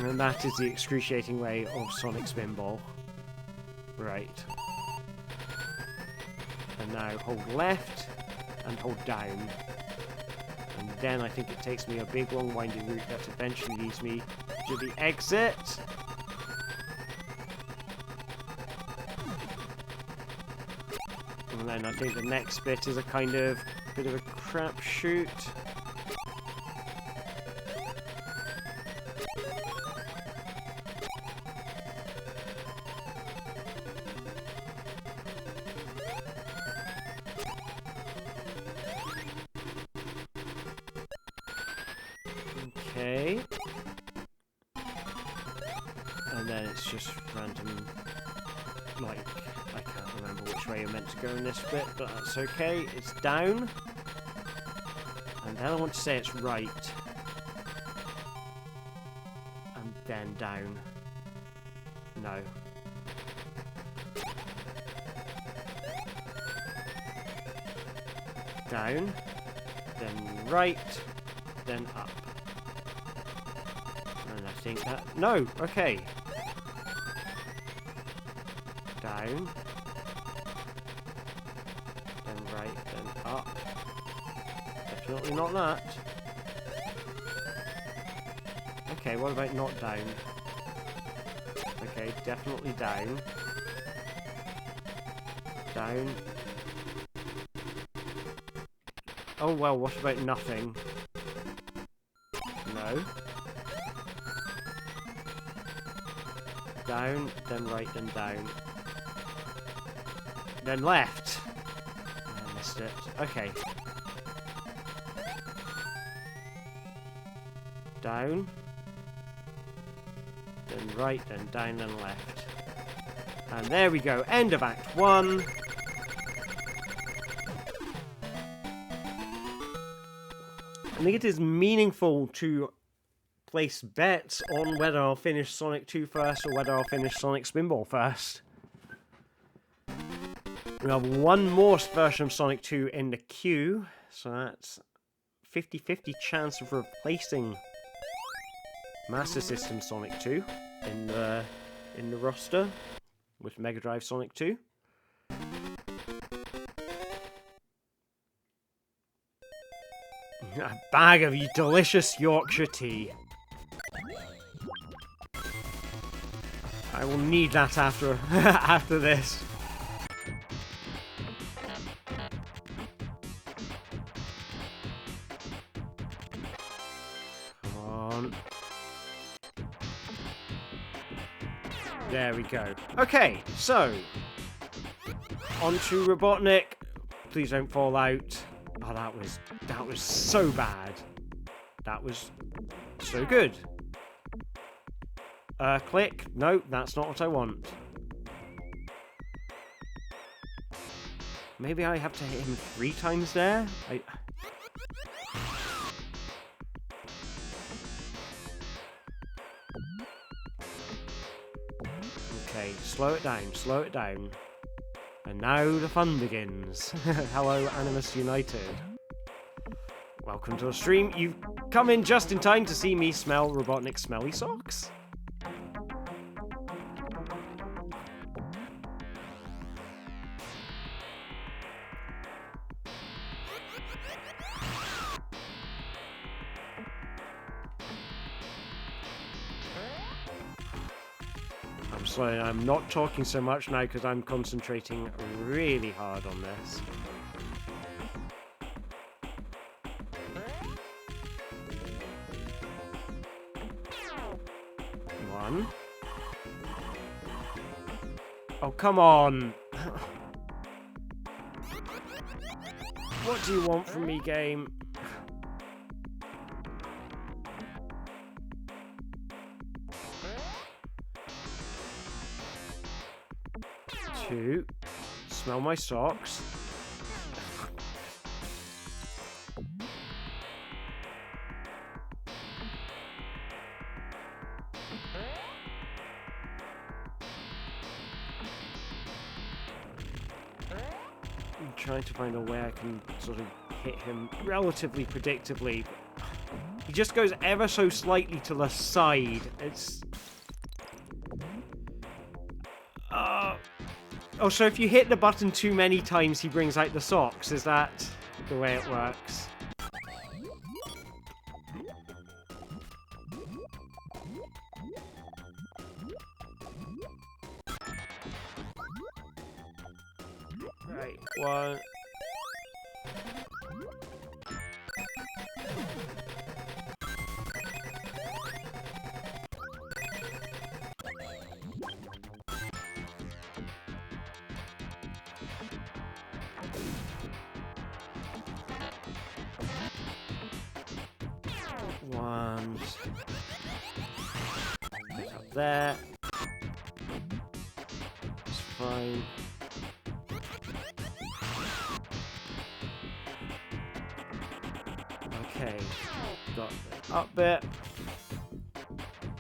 And that is the excruciating way of Sonic Spinball. Right. And now hold left and hold down. And then I think it takes me a big long winding route that eventually leads me to the exit. And then I think the next bit is a kind of bit of a crapshoot. Okay. And then it's just random, like, I can't remember which way you're meant to go in this bit, but that's okay. It's down. And then I want to say it's right. And then down. No. Down. Then right. Then up. And I think that... No! Okay. Down. Then right, then up. Definitely not that. Okay, what about not down? Okay, definitely down. Down. Oh well, what about nothing? No. Down, then right, then down. Then left. I missed it. Okay. Down. Then right, then down, then left. And there we go. End of Act 1. I think it is meaningful to place bets on whether I'll finish Sonic 2 first or whether I'll finish Sonic Spinball first. We have one more version of Sonic 2 in the queue, so that's 50-50 chance of replacing Master System Sonic 2 in the roster with Mega Drive Sonic 2. A bag of delicious Yorkshire tea. I will need that after after this. Come on. There we go. Okay, so on to Robotnik. Please don't fall out. Oh, that was so bad. That was so good. Click. No, that's not what I want. Maybe I have to hit him 3 times there? Okay, slow it down, slow it down. And now the fun begins. Hello, Animus United. Welcome to the stream. You've come in just in time to see me smell Robotnik's smelly socks. I'm sorry, I'm not talking so much now because I'm concentrating really hard on this. One. Oh, come on! What do you want from me, game? Two. Smell my socks. I'm trying to find a way I can sort of hit him relatively predictably. He just goes ever so slightly to the side. It's... Oh, so if you hit the button too many times, he brings out the socks. Is that the way it works? Right, one... One. Up there. It's fine. Okay. Got the up bit.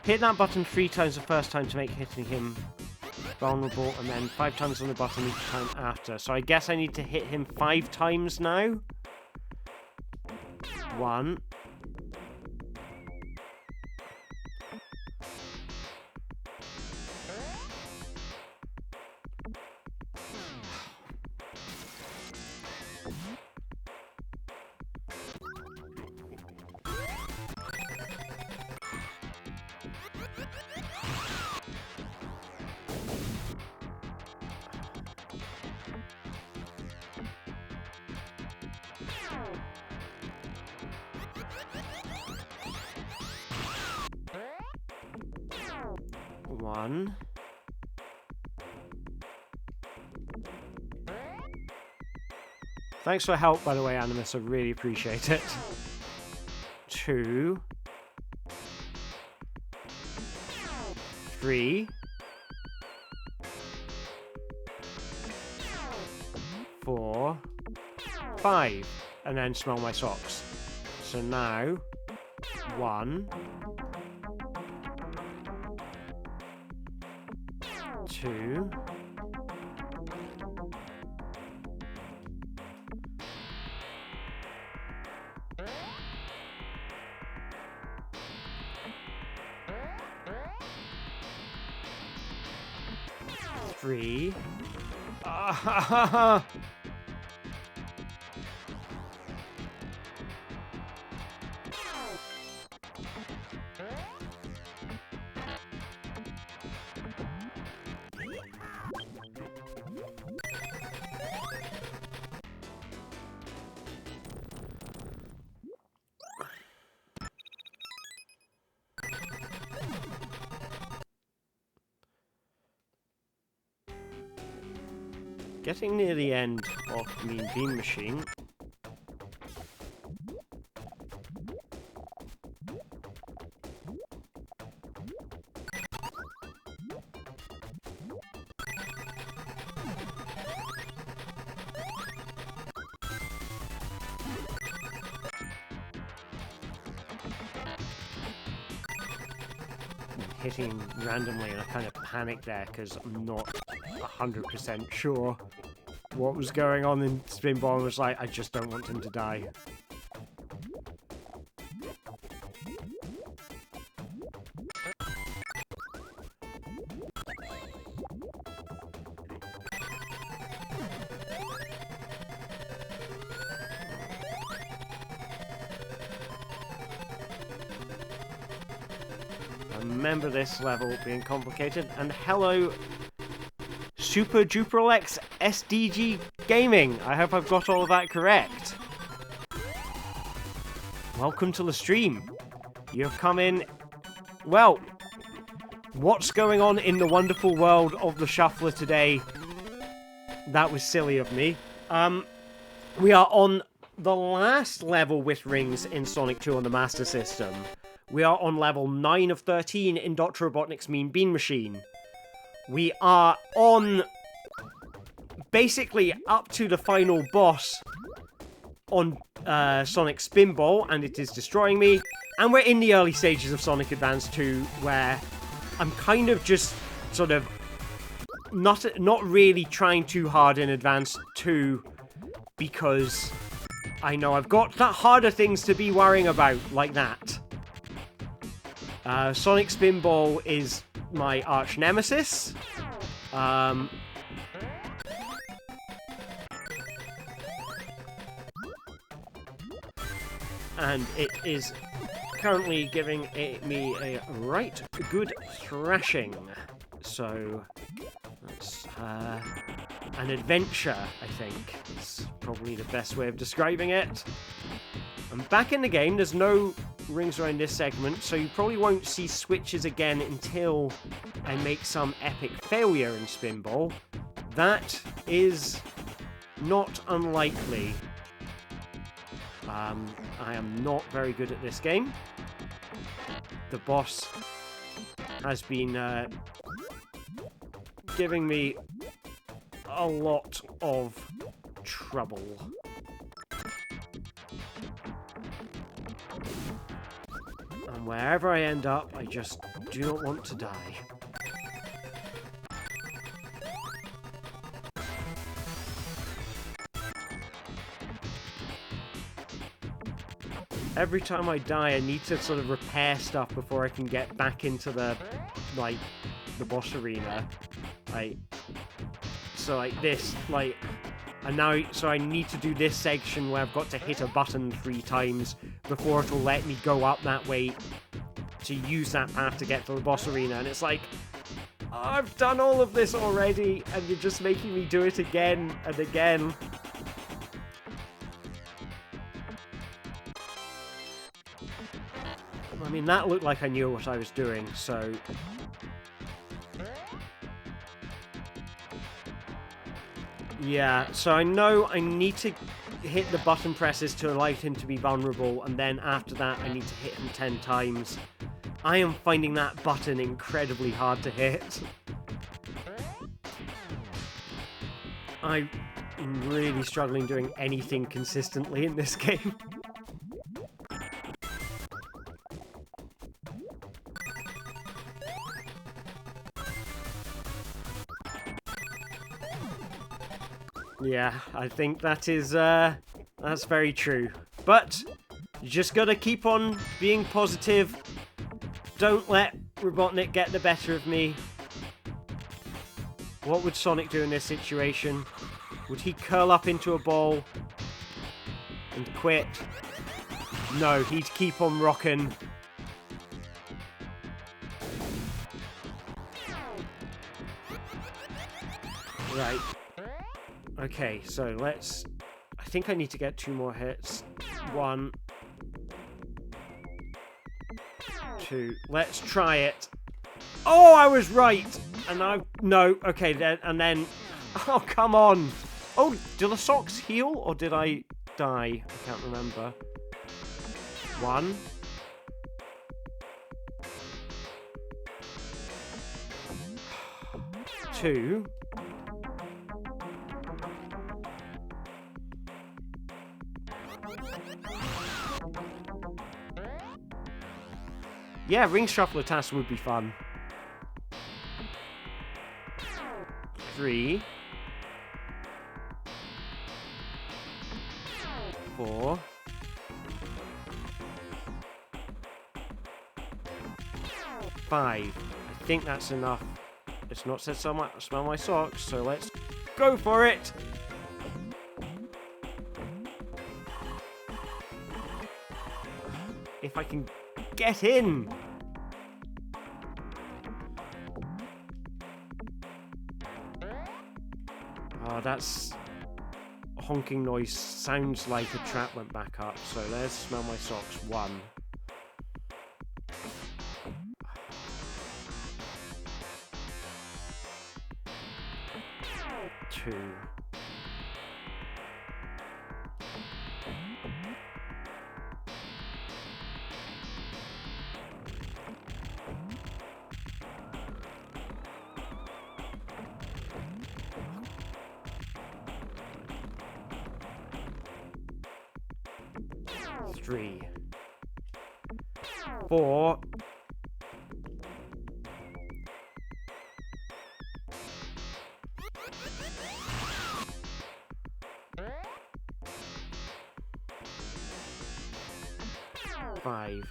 Hit that button 3 times the first time to make hitting him vulnerable, and then 5 times on the button each time after. So I guess I need to hit him 5 times now. 1. One. Thanks for help, by the way, Animus. I really appreciate it. 2. 3. 4. 5. And then smell my socks. So now, 1. 2. 3. Getting near the end of Mean Bean Machine. Hitting randomly, and I kind of panicked there because I'm not 100% sure what was going on in Spinball. I was like, I just don't want him to die. Remember this level being complicated. And hello, Super Duperlex SDG Gaming. I hope I've got all of that correct. Welcome to the stream. You've come in... Well, what's going on in the wonderful world of the Shuffler today? That was silly of me. We are on the last level with rings in Sonic 2 on the Master System. We are on level 9 of 13 in Dr. Robotnik's Mean Bean Machine. We are on basically up to the final boss on Sonic Spinball, and it is destroying me. And we're in the early stages of Sonic Advance 2, where I'm kind of just sort of not really trying too hard in Advance 2, because I know I've got harder things to be worrying about, like that. Sonic Spinball is my arch nemesis. And it is currently giving me a right good thrashing. So that's an adventure, I think. It's probably the best way of describing it. I'm back in the game. There's no rings around this segment, so you probably won't see switches again until I make some epic failure in Spinball. That is not unlikely. I am not very good at this game. The boss has been giving me a lot of trouble. And wherever I end up, I just do not want to die. Every time I die, I need to sort of repair stuff before I can get back into the boss arena. So I need to do this section where I've got to hit a button 3 times before it'll let me go up that way to use that path to get to the boss arena. And it's like, I've done all of this already, and you're just making me do it again and again. I mean, that looked like I knew what I was doing, so... Yeah, so I know I need to hit the button presses to allow him to be vulnerable, and then after that I need to hit him 10 times. I am finding that button incredibly hard to hit. I'm really struggling doing anything consistently in this game. Yeah, I think that is, that's very true. But, you just gotta keep on being positive. Don't let Robotnik get the better of me. What would Sonic do in this situation? Would he curl up into a ball and quit? No, he'd keep on rocking. Right. Okay, so let's... I think I need to get 2 more hits. 1. 2. Let's try it. Oh, I was right! And I... No, okay, then... And then... Oh, come on! Oh, do the socks heal, or did I die? I can't remember. 1. 2. Yeah, Ring Shuffler task would be fun. 3. 4. 5. I think that's enough. It's not said smell my socks, so let's go for it! If I can get in! Oh, that's... honking noise sounds like a trap went back up, so let's smell my socks. 1. 2. 3. 4. 5.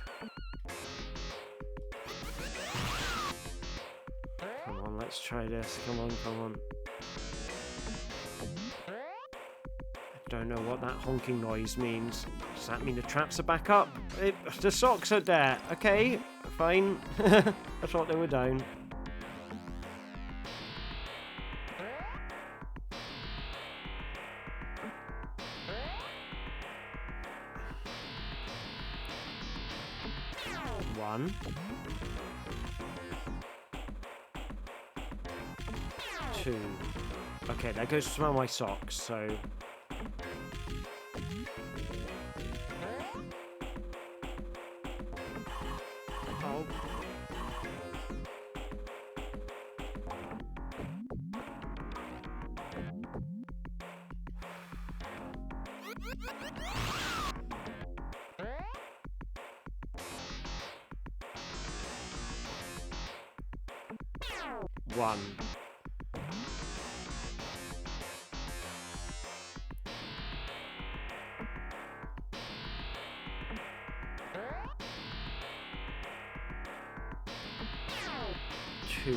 on, let's try this. Come on, come on. I don't know what that honking noise means. Does that mean the traps are back up? The socks are there. Okay, fine. I thought they were down. One. Two. Okay, that goes to smell my socks, so... Oh. One. Two.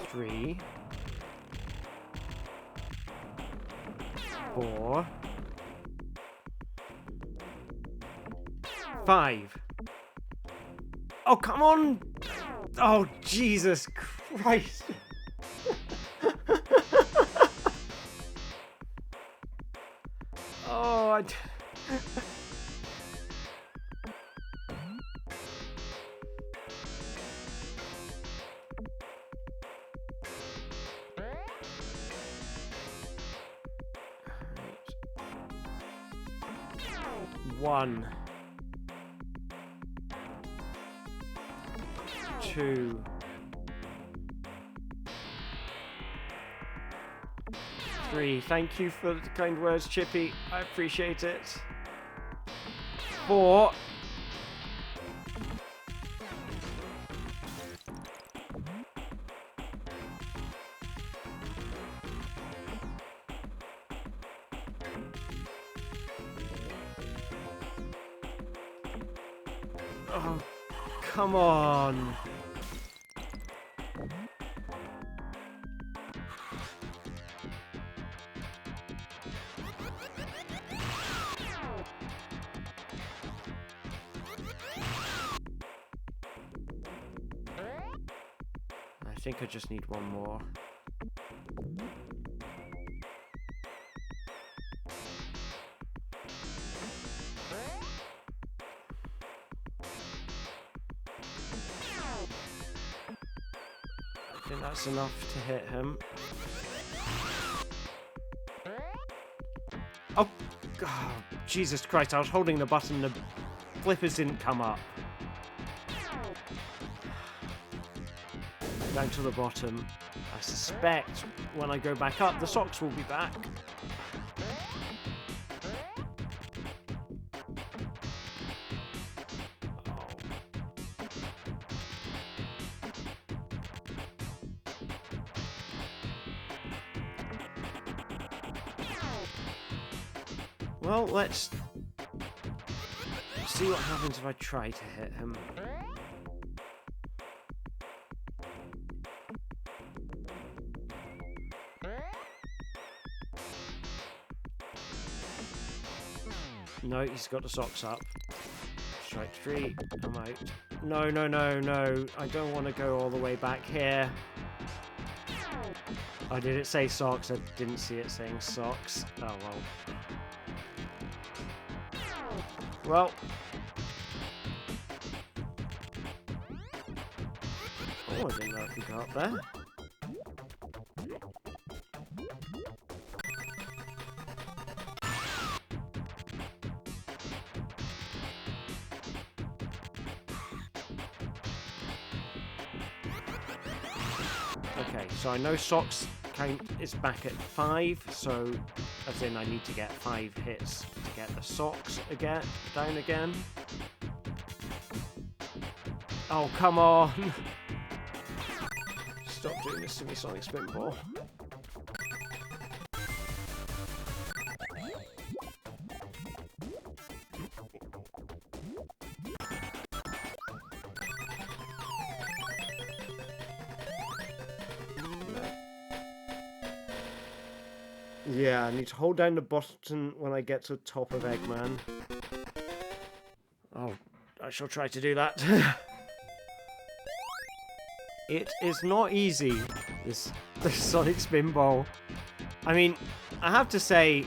Three. Four. Five. Oh, come on! Oh, Jesus Christ! Oh, One. Two. Three. Thank you for the kind words, Chippy. I appreciate it. Four. Oh, come on. I think I just need one more. I think that's enough to hit him. Oh, oh, Jesus Christ, I was holding the button, the flippers didn't come up. Down to the bottom. I suspect when I go back up, the socks will be back. Well, let's see what happens if I try to hit him. No, he's got the socks up. Strike three, I'm out. No, no, no, no. I don't want to go all the way back here. Oh, did it say socks? I didn't see it saying socks. Oh, well. Well. Oh, I didn't know if he got up there. Okay, so I know socks count is back at 5, so as in I need to get 5 hits to get the socks again down again. Oh, come on! Stop doing this to me, Sonic Spinball. Yeah, I need to hold down the button when I get to the top of Eggman. Oh, I shall try to do that. It is not easy, this Sonic Spinball. I mean, I have to say,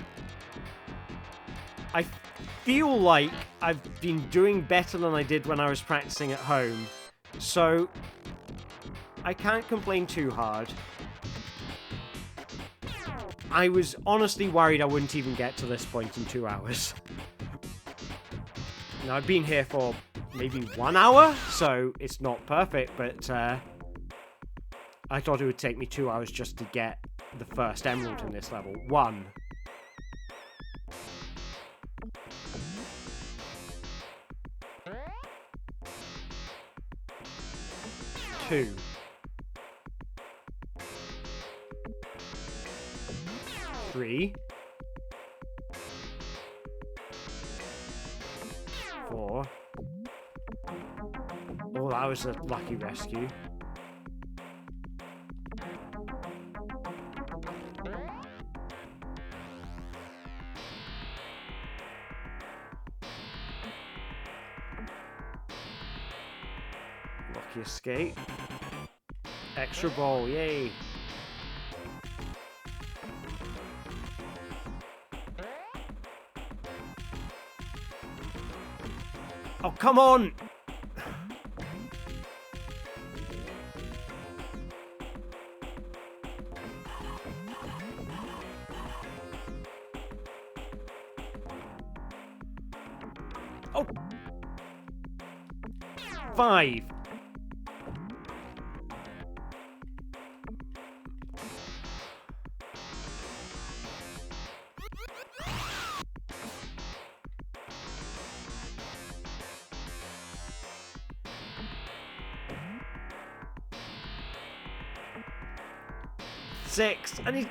I feel like I've been doing better than I did when I was practicing at home, so I can't complain too hard. I was honestly worried I wouldn't even get to this point in 2 hours. Now, I've been here for maybe 1 hour, so it's not perfect, but I thought it would take me 2 hours just to get the first emerald in this level. 1. 2. 3. 4. Oh, that was a lucky rescue. 'Lucky escape. Extra ball, yay! Oh, come on! Oh! 5. Six. I need...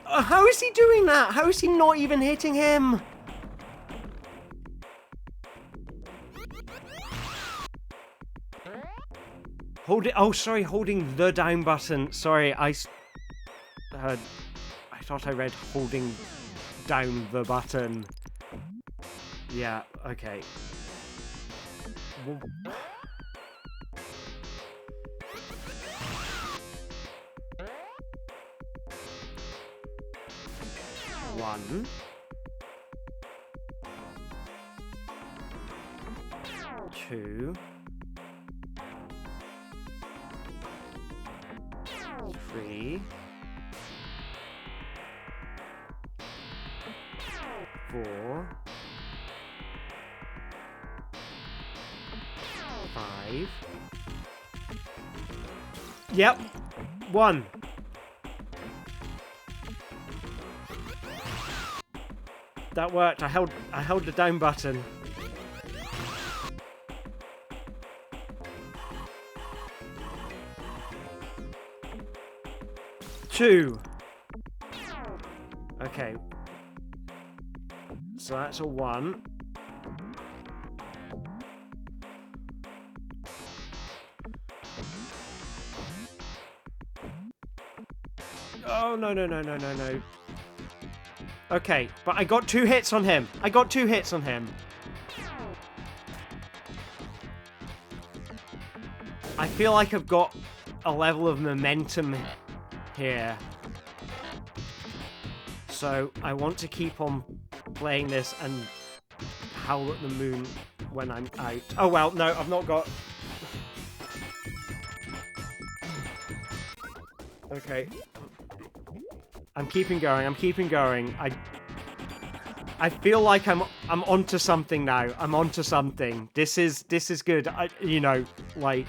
How is he doing that? How is he not even hitting him? Hold it. Oh, sorry, holding the down button. Sorry, I thought I read holding down the button. Yeah, okay. One. 2. 3. 4. 5. Yep. 1. That worked. I held the down button. Two. Okay. So that's a 1. Oh, no, no, no, no, no, no. Okay, but I got 2 hits on him. I got 2 hits on him. I feel like I've got a level of momentum here. So I want to keep on playing this and howl at the moon when I'm out. Oh, well, no, I've not got... Okay. I'm keeping going. I'm keeping going. I feel like I'm onto something now. I'm onto something. This is good. You know, like,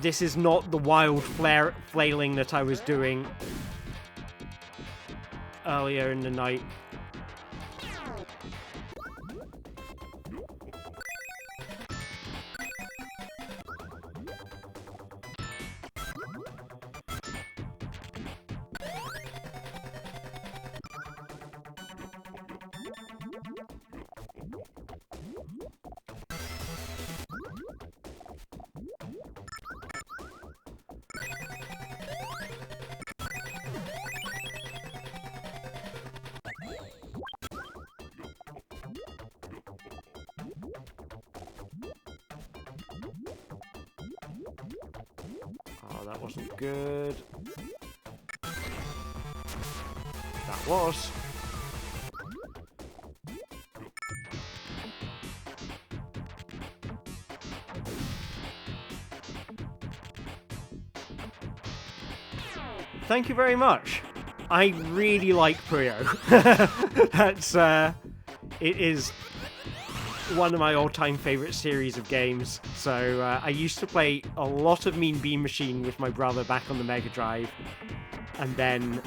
this is not the wild flailing that I was doing earlier in the night. wasn't good. That was. Thank you very much. I really like Puyo. That's, it is one of my all-time favorite series of games. So, I used to play a lot of Mean Bean Machine with my brother back on the Mega Drive. And then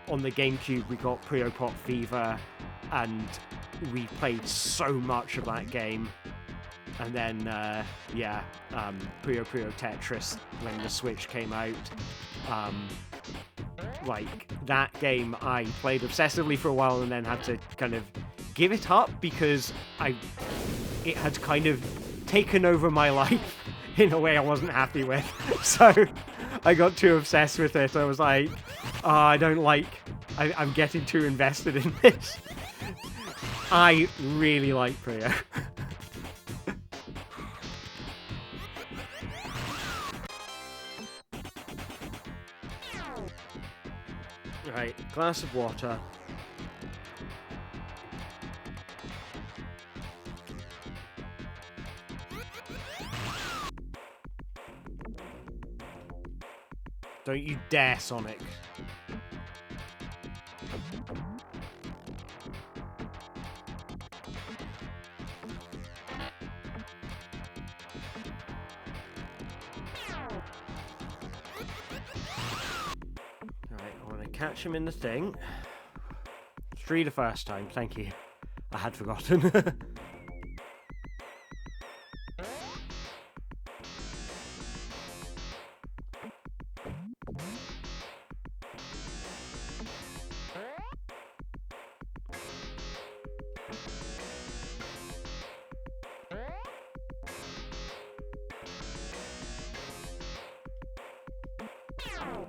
on the GameCube we got Puyo Pop Fever, and we played so much of that game. And then, Puyo Puyo Tetris when the Switch came out. Like, that game I played obsessively for a while and then had to kind of give it up because it had kind of taken over my life in a way I wasn't happy with. So I got too obsessed with it. I was like, oh, I'm getting too invested in this. I really like Puyo. Right, glass of water. Don't you dare, Sonic. Catch him in the thing. 3 the first time, thank you. I had forgotten.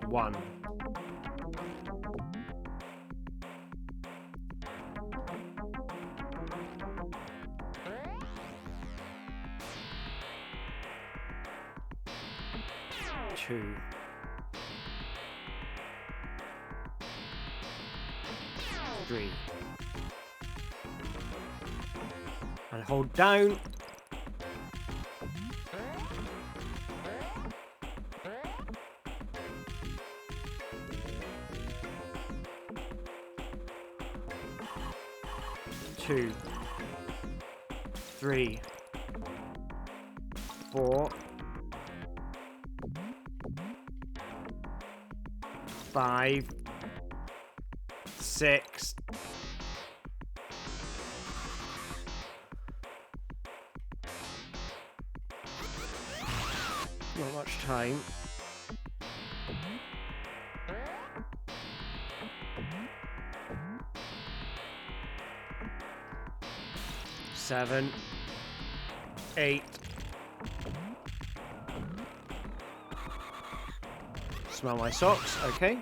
One. Two. Three. And hold down. Two. 3. 4. 5, 6, not much time. 7, 8. Smell my socks, okay.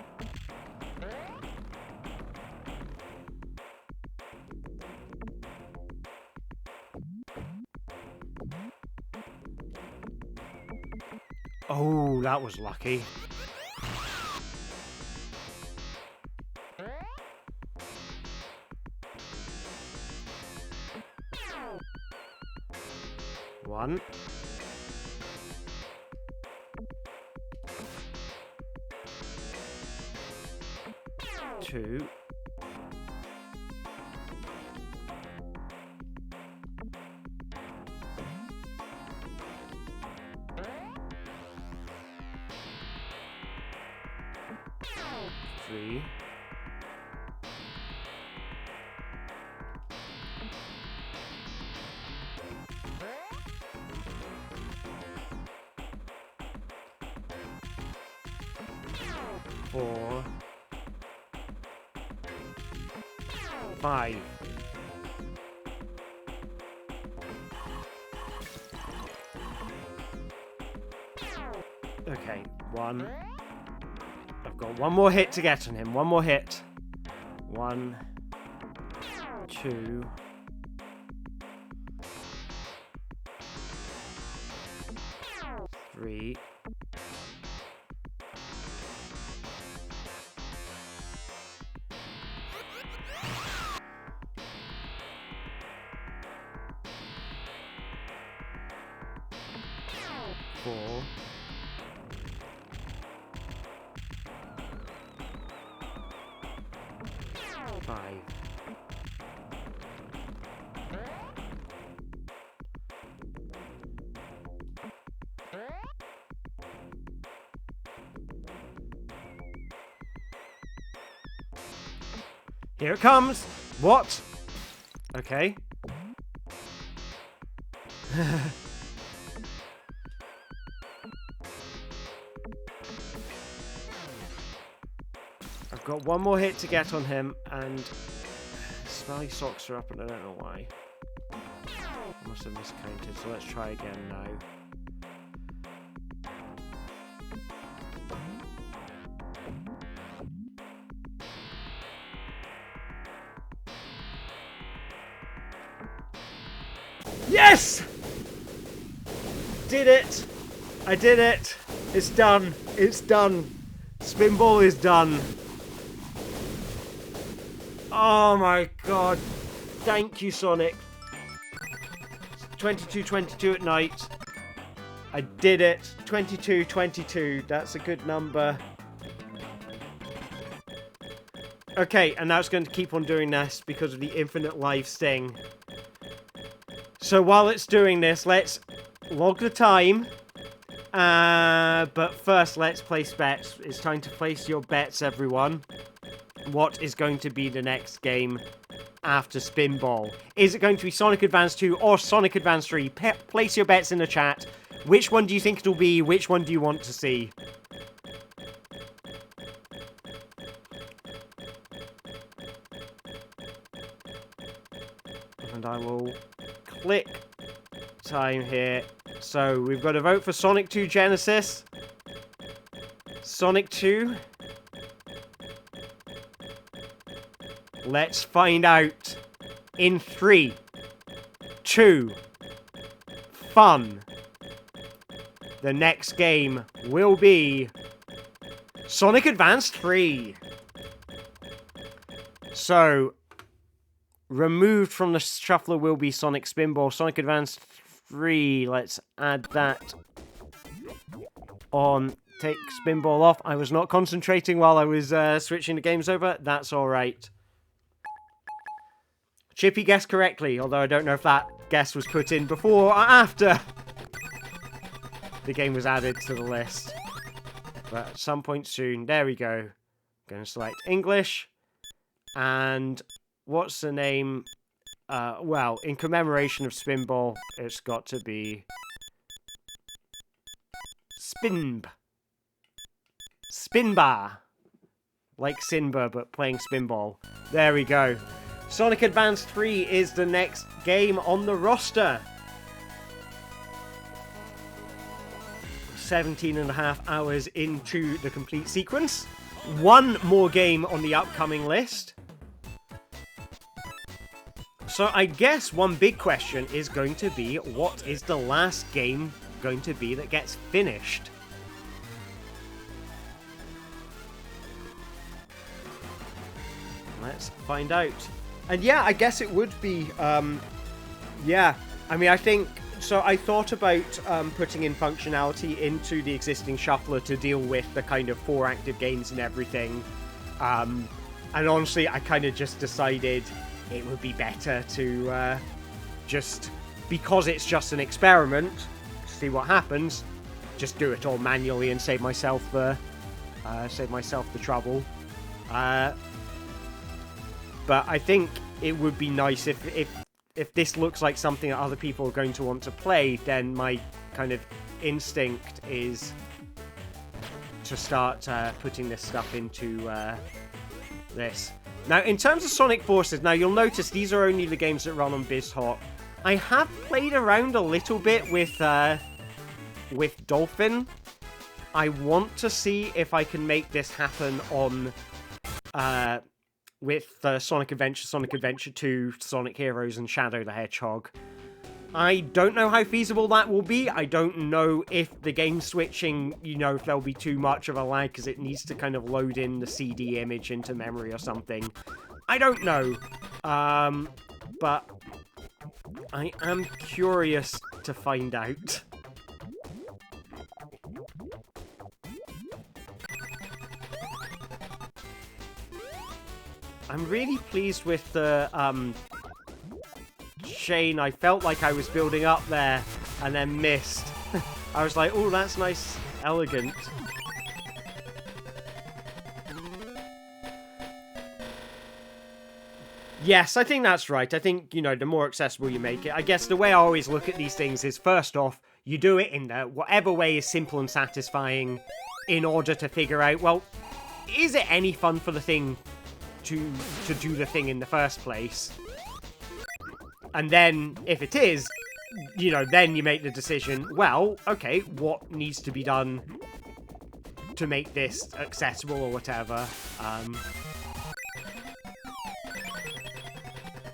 Oh, that was lucky. One. 2. 3. 4. 5. Okay, 1. I've got one more hit to get on him. One more hit. 1, 2. 3. be... Four. Five. Here it comes! What? Okay. I've got one more hit to get on him, and Smelly Socks are up, and I don't know why. I must have miscounted, so let's try again now. Yes! Did it! I did it! It's done! It's done! Spinball is done! Oh my god! Thank you, Sonic! 22:22 at night. I did it! 22:22. That's a good number. Okay, and now it's going to keep on doing this because of the infinite life sting. So while it's doing this, let's log the time. But first, let's place bets. It's time to place your bets, everyone. What is going to be the next game after Spinball? Is it going to be Sonic Advance 2 or Sonic Advance 3? Place your bets in the chat. Which one do you think it'll be? Which one do you want to see? And I will click time here. So we've got to vote for Sonic 2 Genesis. Sonic 2. Let's find out in 3, 2, fun. The next game will be Sonic Advance 3. So, removed from the shuffler will be Sonic Spinball. Sonic Advance 3, let's add that on. Take Spinball off. I was not concentrating while I was switching the games over. That's alright. Chippy guessed correctly, although I don't know if that guess was put in before or after the game was added to the list. But at some point soon. There we go. Going to select English. And what's the name? Well, in commemoration of Spinball, it's got to be Spinb. Spinbar. Like Sinba, but playing Spinball. There we go. Sonic Advance 3 is the next game on the roster. 17.5 hours into the complete sequence. One more game on the upcoming list. So I guess one big question is going to be, what is the last game going to be that gets finished? Let's find out. And yeah, I guess it would be, yeah. I mean, I think, so I thought about putting in functionality into the existing shuffler to deal with the kind of 4 active games and everything. And honestly, I kind of just decided it would be better to just, because it's just an experiment, see what happens, just do it all manually and save myself the trouble. But I think it would be nice if this looks like something that other people are going to want to play, then my kind of instinct is to start putting this stuff into this. Now, in terms of Sonic Forces, now you'll notice these are only the games that run on BizHot. I have played around a little bit with Dolphin. I want to see if I can make this happen on with Sonic Adventure 2, Sonic Heroes, and Shadow the Hedgehog. I don't know how feasible that will be. I don't know if the game switching, you know, if there'll be too much of a lag because it needs to kind of load in the CD image into memory or something. I don't know. But I am curious to find out. I'm really pleased with the chain. I felt like I was building up there and then missed. I was like, oh, that's nice, elegant. Yes, I think that's right. I think, you know, the more accessible you make it. I guess the way I always look at these things is, first off, you do it in whatever way is simple and satisfying in order to figure out, well, is it any fun for the thing to do the thing in the first place? And then, if it is, you know, then you make the decision, well, okay, what needs to be done to make this accessible or whatever.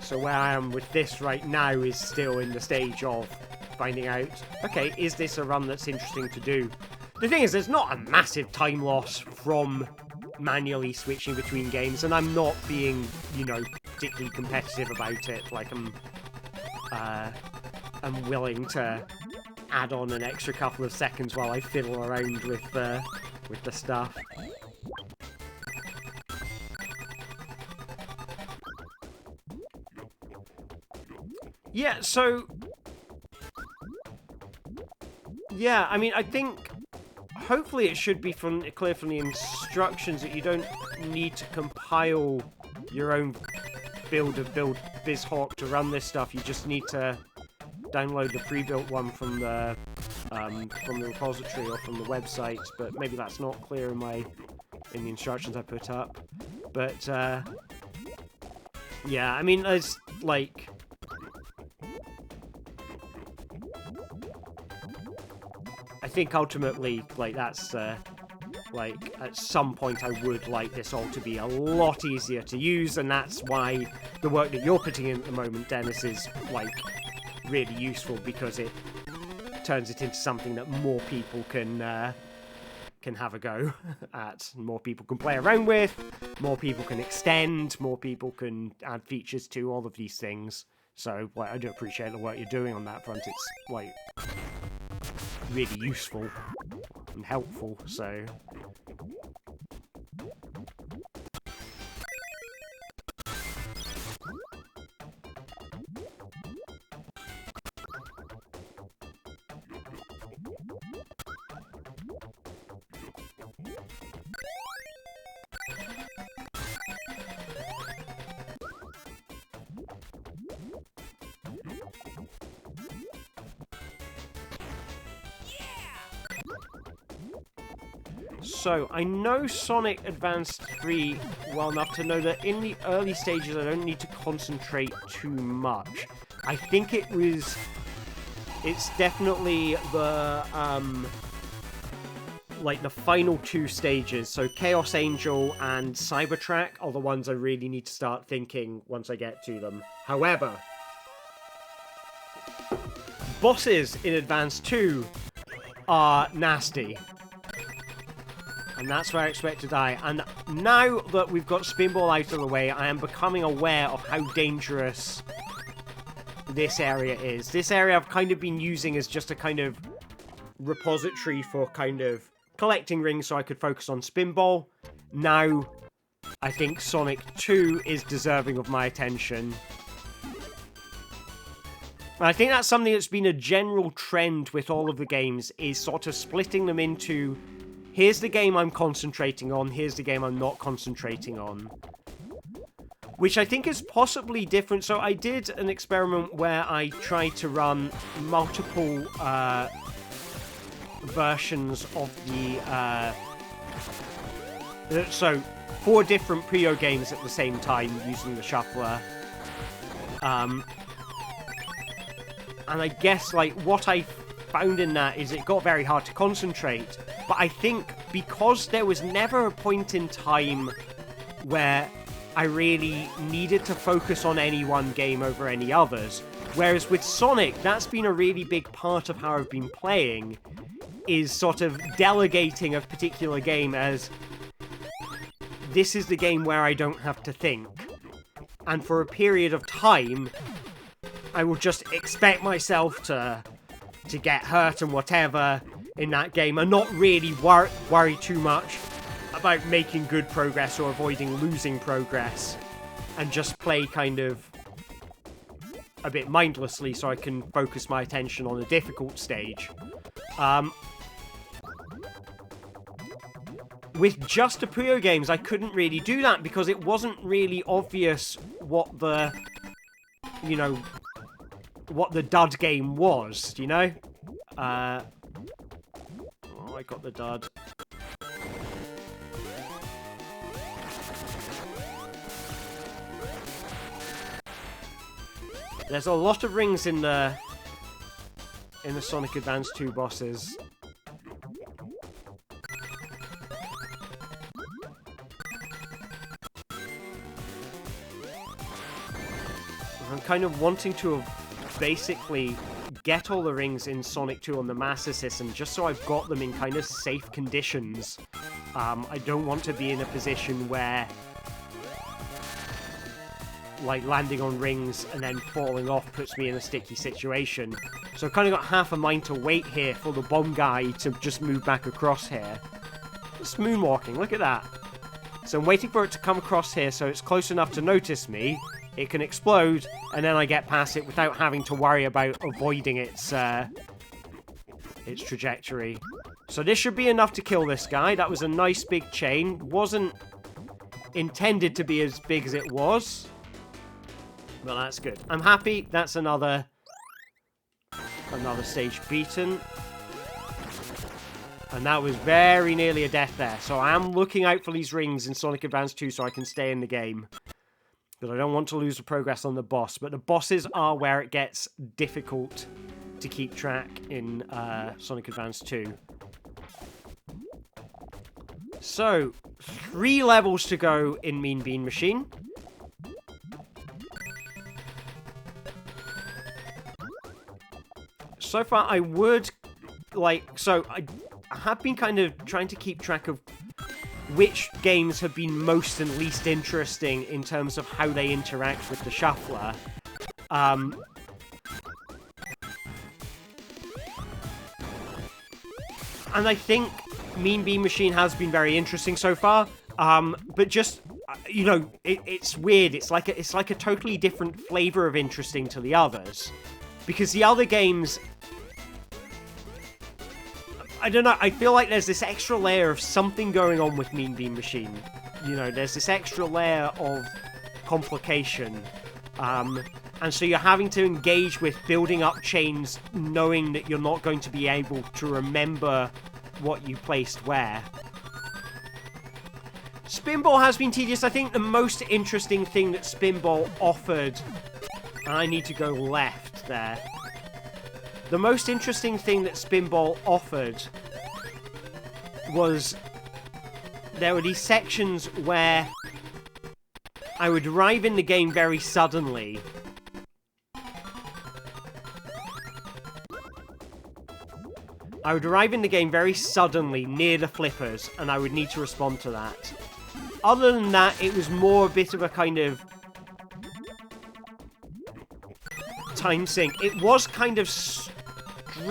So where I am with this right now is still in the stage of finding out, okay, is this a run that's interesting to do? The thing is, there's not a massive time loss from manually switching between games, and I'm not being, you know, particularly competitive about it. Like, I'm willing to add on an extra couple of seconds while I fiddle around with the stuff. Yeah, so... yeah, I mean, I think... hopefully it should be clear from the instructions that you don't need to compile your own build of BizHawk to run this stuff. You just need to download the pre-built one from the repository or from the website, but maybe that's not clear in the instructions I put up. But, yeah, I mean, there's, like... I think ultimately, like, that's, like, at some point I would like this all to be a lot easier to use, and that's why the work that you're putting in at the moment, Dennis, is, like, really useful, because it turns it into something that more people can have a go at, more people can play around with, more people can extend, more people can add features to, all of these things. So, like, I do appreciate the work you're doing on that front. It's, like, really useful and helpful, so... So, I know Sonic Advance 3 well enough to know that in the early stages I don't need to concentrate too much. I think it's definitely the, like the final two stages, so Chaos Angel and Cybertrack are the ones I really need to start thinking once I get to them. However, bosses in Advance 2 are nasty. And that's where I expect to die. And now that we've got Spinball out of the way, I am becoming aware of how dangerous this area is. This area I've kind of been using as just a kind of repository for kind of collecting rings so I could focus on Spinball. Now, I think Sonic 2 is deserving of my attention. And I think that's something that's been a general trend with all of the games, is sort of splitting them into... here's the game I'm concentrating on, here's the game I'm not concentrating on. Which I think is possibly different. So I did an experiment where I tried to run multiple versions of the... so, 4 different Puyo games at the same time using the shuffler. And I guess, like, what I found in that is it got very hard to concentrate. But I think because there was never a point in time where I really needed to focus on any one game over any others, Whereas with Sonic, that's been a really big part of how I've been playing, is sort of delegating a particular game as, this is the game where I don't have to think. And for a period of time, I will just expect myself to get hurt and whatever in that game, and not really worry too much about making good progress or avoiding losing progress, and just play kind of a bit mindlessly so I can focus my attention on a difficult stage. With just the Puyo games, I couldn't really do that because it wasn't really obvious what the, you know, what the dud game was, you know? Oh, I got the dud. There's a lot of rings in the Sonic Advance 2 bosses. I'm kind of wanting to basically get all the rings in Sonic 2 on the Master System, just so I've got them in kind of safe conditions. I don't want to be in a position where, like, landing on rings and then falling off puts me in a sticky situation. So I've kind of got half a mind to wait here for the bomb guy to just move back across here. It's moonwalking, look at that. So I'm waiting for it to come across here so it's close enough to notice me. It can explode, and then I get past it without having to worry about avoiding its trajectory. So this should be enough to kill this guy. That was a nice big chain. Wasn't intended to be as big as it was. Well, that's good. I'm happy. That's another stage beaten. And that was very nearly a death there. So I am looking out for these rings in Sonic Advance 2 so I can stay in the game. Because I don't want to lose the progress on the boss. But the bosses are where it gets difficult to keep track in Sonic Advance 2. So, 3 levels to go in Mean Bean Machine. So far, I would, like, so I have been kind of trying to keep track of which games have been most and least interesting in terms of how they interact with the shuffler. And I think Mean Bean Machine has been very interesting so far, but just, you know, it's weird. It's like a totally different flavor of interesting to the others. Because the other games, I don't know, I feel like there's this extra layer of something going on with Mean Bean Machine. You know, there's this extra layer of complication. And so you're having to engage with building up chains, knowing that you're not going to be able to remember what you placed where. Spinball has been tedious. I think the most interesting thing that Spinball offered, and I need to go left there. The most interesting thing that Spinball offered was there were these sections where I would arrive in the game very suddenly. I would arrive in the game very suddenly near the flippers, and I would need to respond to that. Other than that, it was more a bit of a kind of time sink. It was kind of strange.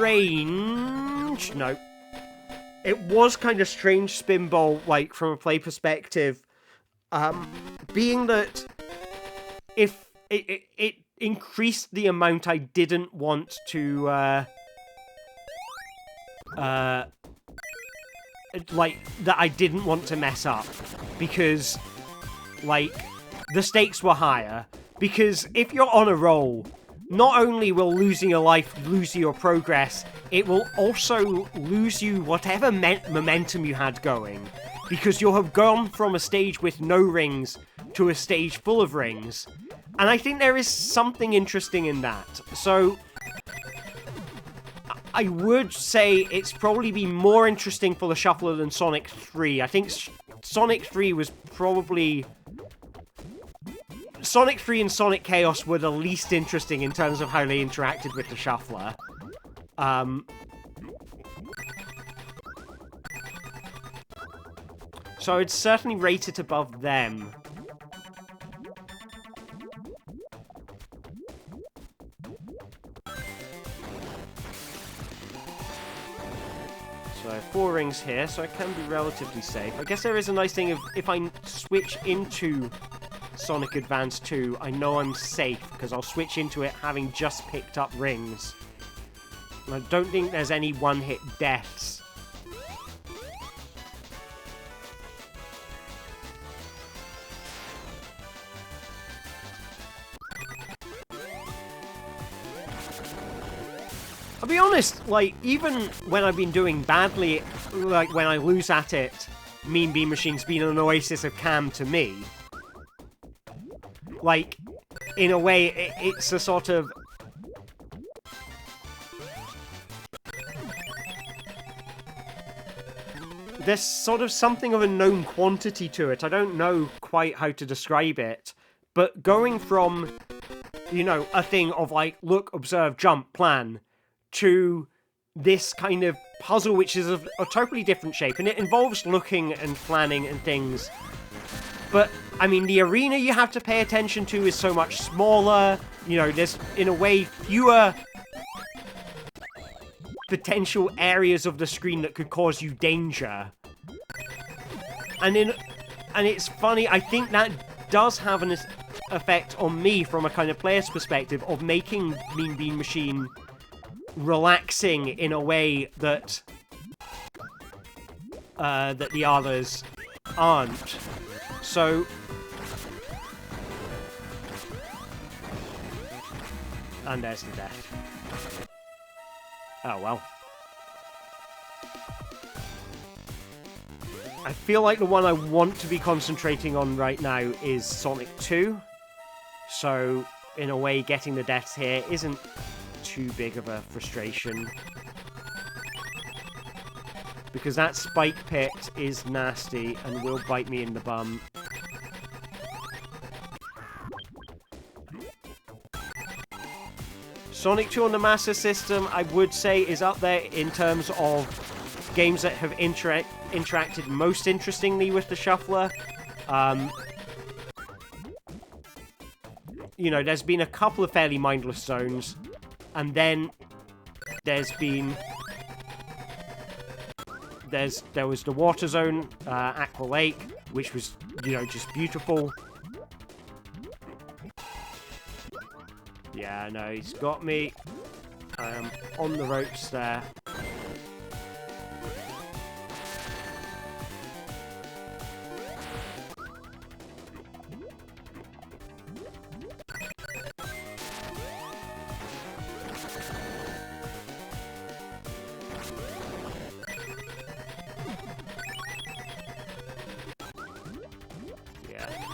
No. It was kind of strange, Spinball, like, from a play perspective. Being that if it increased the amount I didn't want to, like, that I didn't want to mess up. Because, like, the stakes were higher. Because if you're on a roll, not only will losing your life lose your progress, it will also lose you whatever momentum you had going. Because you'll have gone from a stage with no rings to a stage full of rings. And I think there is something interesting in that. So I would say it's probably been more interesting for the shuffler than Sonic 3. I think Sonic 3 was probably Sonic 3 and Sonic Chaos were the least interesting in terms of how they interacted with the shuffler. So I'd certainly rate it above them. So 4 rings here, so I can be relatively safe. I guess there is a nice thing of if I switch into Sonic Advance 2, I know I'm safe, because I'll switch into it having just picked up rings. And I don't think there's any one-hit deaths. I'll be honest, like, even when I've been doing badly, like, when I lose at it, Mean Bean Machine's been an oasis of calm to me. Like, in a way, it's a sort of... There's sort of something of a known quantity to it. I don't know quite how to describe it. But going from, you know, a thing of, like, look, observe, jump, plan... to this kind of puzzle which is of a totally different shape, and it involves looking and planning and things. But, I mean, the arena you have to pay attention to is so much smaller, you know, there's, in a way, fewer potential areas of the screen that could cause you danger. And it's funny, I think that does have an effect on me from a kind of player's perspective of making Mean Bean Machine relaxing in a way that that the others aren't. So and there's the death. Oh well. I feel like the one I want to be concentrating on right now is Sonic 2. So in a way, getting the deaths here isn't too big of a frustration, because that spike pit is nasty and will bite me in the bum. Sonic 2 on the Master System, I would say, is up there in terms of games that have interacted most interestingly with the shuffler. You know, there's been a couple of fairly mindless zones. And then there's been... There was the water zone, Aqua Lake, which was, you know, just beautiful. Yeah, no, he's got me. I am on the ropes there.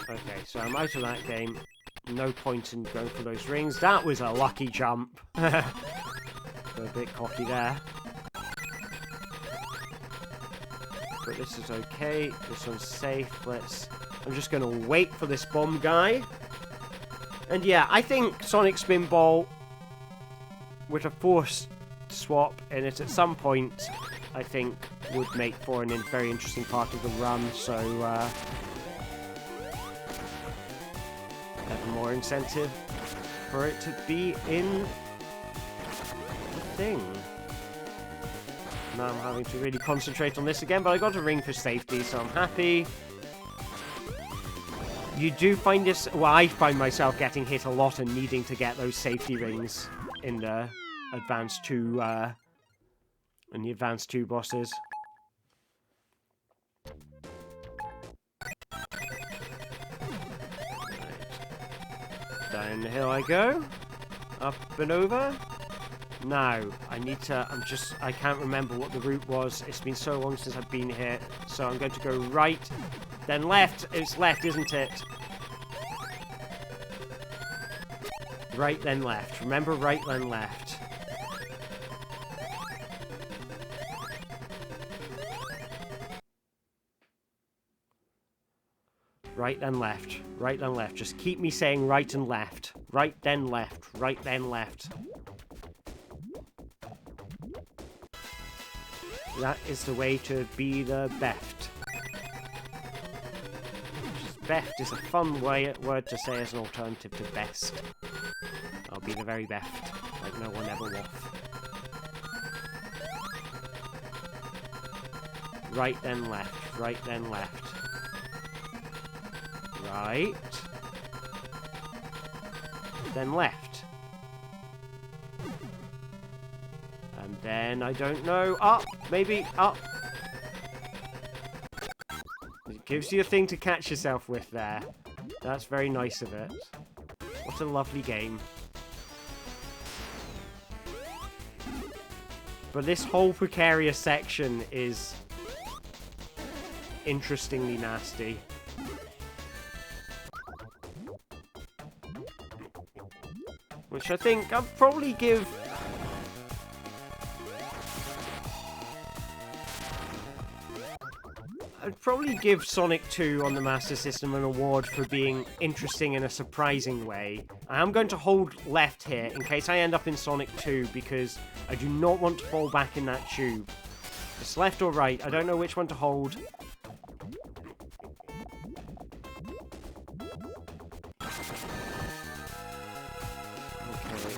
Okay, so I'm out of that game. No point in going for those rings. That was a lucky jump. A bit cocky there. But this is okay. This one's safe. I'm just going to wait for this bomb guy. And yeah, I think Sonic Spinball, with a force swap in it at some point, I think would make for a very interesting part of the run. So, have more incentive for it to be in the thing. Now I'm having to really concentrate on this again, but I got a ring for safety, so I'm happy. You do find this... Well, I find myself getting hit a lot and needing to get those safety rings in the Advance 2, in the Advance 2 bosses. Down the hill I go. Up and over. Now, I need to... I can't remember what the route was. It's been so long since I've been here. So I'm going to go right, then left. It's left, isn't it? Right, then left. Remember, right, then left. Right then left. Right then left. Just keep me saying right and left. Right then left. Right then left. That is the way to be the best. Best is a fun word to say as an alternative to best. I'll be the very best, like no one ever was. Right then left. Right then left. Right. Then left. And then, I don't know, up! Maybe up! It gives you a thing to catch yourself with there. That's very nice of it. What a lovely game. But this whole precarious section is interestingly nasty. Which I think I'll probably give... I'd probably give Sonic 2 on the Master System an award for being interesting in a surprising way. I am going to hold left here in case I end up in Sonic 2 because I do not want to fall back in that tube. It's left or right, I don't know which one to hold. Okay.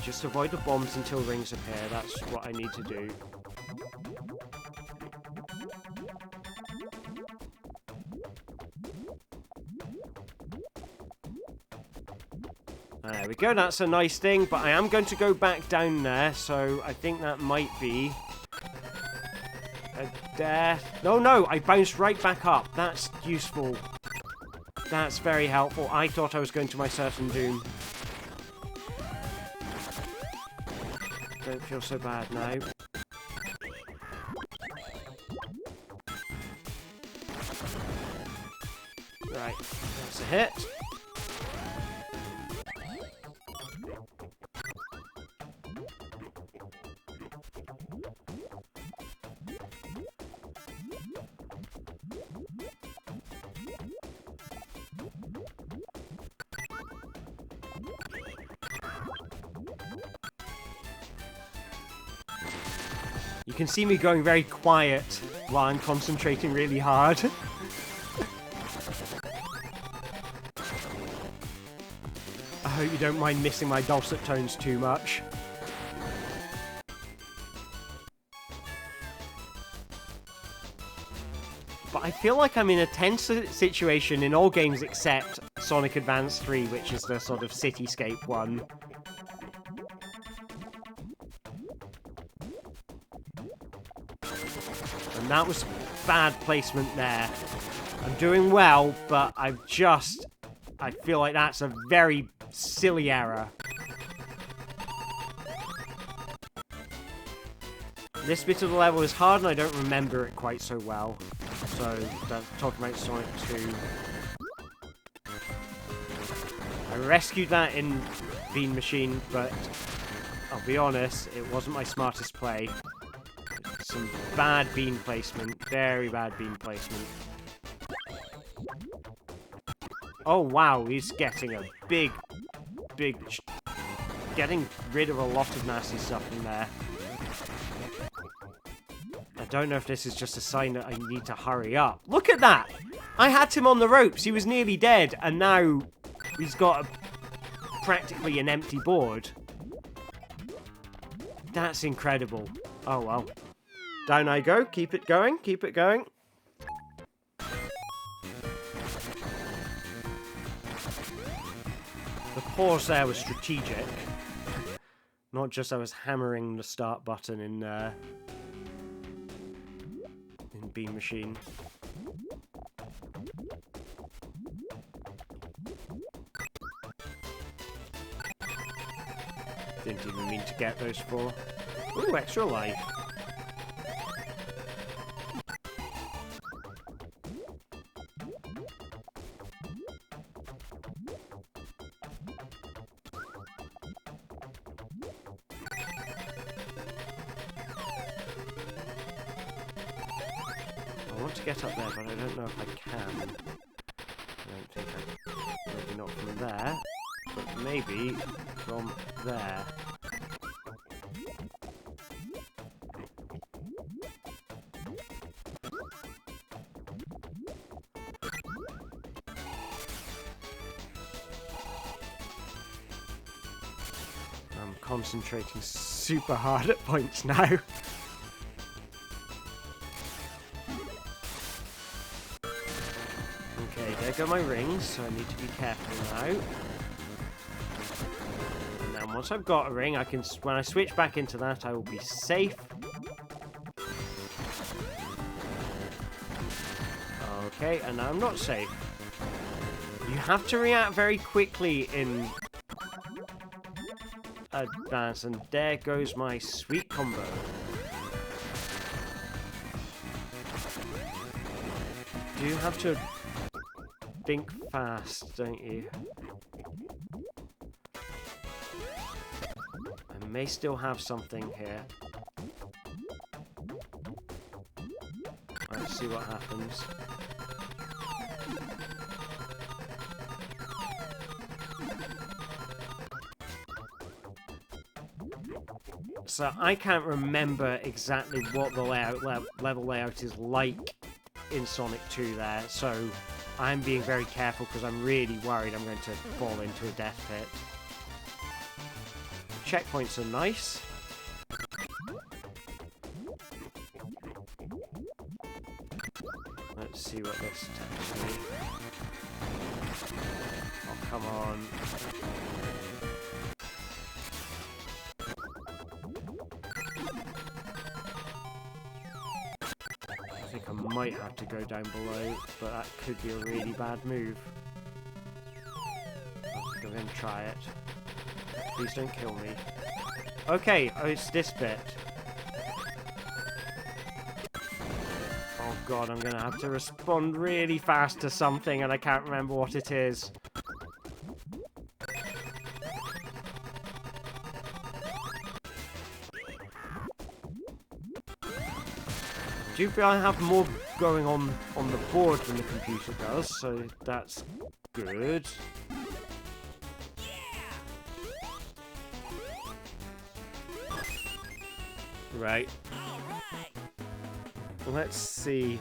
Just avoid the bombs until rings appear, that's what I need to do. There we go, that's a nice thing, but I am going to go back down there, so I think that might be a death. No, I bounced right back up. That's useful. That's very helpful. I thought I was going to my certain doom. Don't feel so bad now. Right, that's a hit. You can see me going very quiet while I'm concentrating really hard. I hope you don't mind missing my dulcet tones too much. But I feel like I'm in a tense situation in all games except Sonic Advance 3, which is the sort of cityscape one. And that was bad placement there. I'm doing well, but I feel like that's a very silly error. This bit of the level is hard and I don't remember it quite so well. So, that's talking about Sonic 2. I rescued that in Bean Machine, but I'll be honest, it wasn't my smartest play. Some bad bean placement. Very bad bean placement. Oh wow, he's getting a big... getting rid of a lot of nasty stuff in there. I don't know if this is just a sign that I need to hurry up. Look at that! I had him on the ropes, he was nearly dead, and now he's got practically an empty board. That's incredible. Oh well. Down I go. Keep it going. Keep it going. The pause there was strategic. Not just I was hammering the start button in Bean Machine. Didn't even mean to get those four. Ooh, extra life. I want to get up there, but I don't know if I can. don't think maybe not from there, but maybe from there. I'm concentrating super hard at points now. Okay, there go my rings, so I need to be careful now. And then once I've got a ring, I can, when I switch back into that, I will be safe. Okay, and now I'm not safe. You have to react very quickly in advance, and there goes my sweet combo. You have to think fast, don't you? I may still have something here. Let's see what happens. So I can't remember exactly what the level layout is like in Sonic 2 there, so I'm being very careful because I'm really worried I'm going to fall into a death pit. Checkpoints are nice. Let's see what this is actually. Oh, come on. I think I might have to go down below, but that could be a really bad move. Let's go ahead and try it. Please don't kill me. Okay, oh, it's this bit. Oh god, I'm gonna have to respond really fast to something and I can't remember what it is. I do feel I have more going on the board than the computer does, so that's good. Right. Let's see.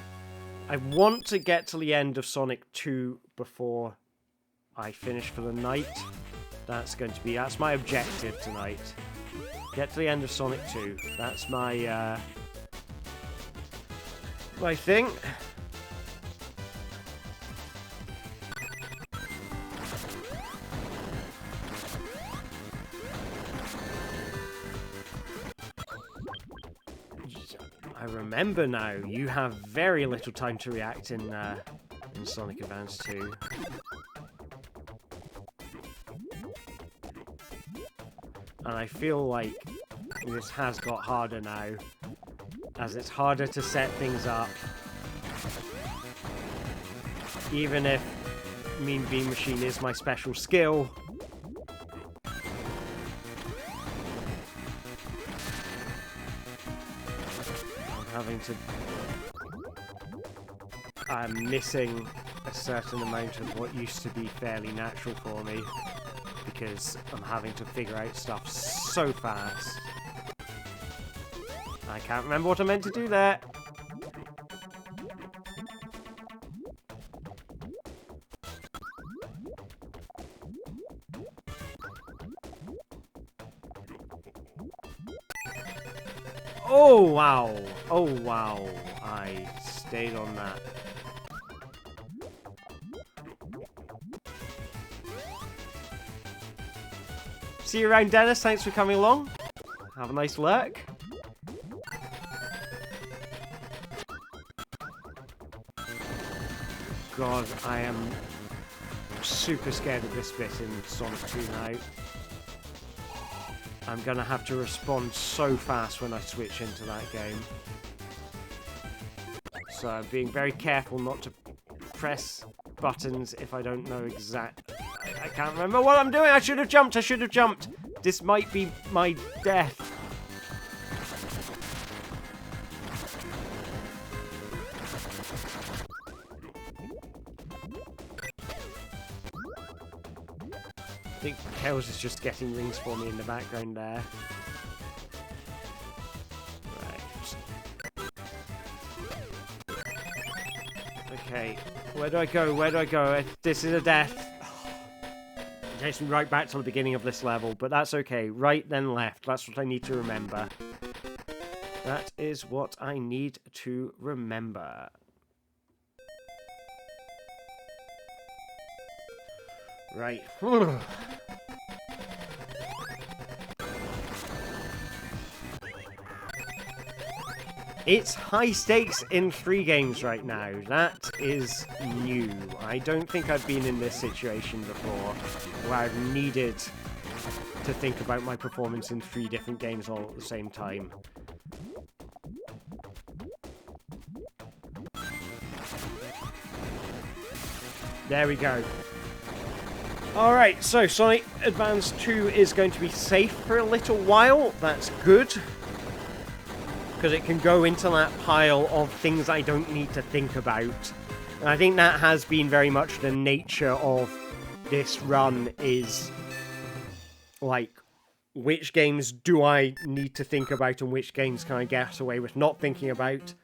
I want to get to the end of Sonic 2 before I finish for the night. That's my objective tonight. Get to the end of Sonic 2. That's my thing. I remember now, you have very little time to react in Sonic Advance 2. And I feel like this has got harder now, as it's harder to set things up. Even if Mean Bean Machine is my special skill, I'm missing a certain amount of what used to be fairly natural for me because I'm having to figure out stuff so fast. I can't remember what I meant to do there. Oh wow! Oh wow! I stayed on that. See you around, Dennis. Thanks for coming along. Have a nice lurk. God, I am super scared of this bit in Sonic 2 now. I'm gonna have to respond so fast when I switch into that game. So I'm being very careful not to press buttons if I don't know I can't remember what I'm doing. I should have jumped. This might be my death. think Tails is just getting rings for me in the background there. Right. Okay, where do I go? Where do I go? This is a death. It takes me right back to the beginning of this level, but that's okay. Right, then left. That's what I need to remember. That is what I need to remember. Right. It's high stakes in 3 games right now. That is new. I don't think I've been in this situation before, where I've needed to think about my performance in 3 different games all at the same time. There we go. Alright, so Sonic Advance 2 is going to be safe for a little while. That's good. Because it can go into that pile of things I don't need to think about. And I think that has been very much the nature of this run, is like, which games do I need to think about and which games can I get away with not thinking about.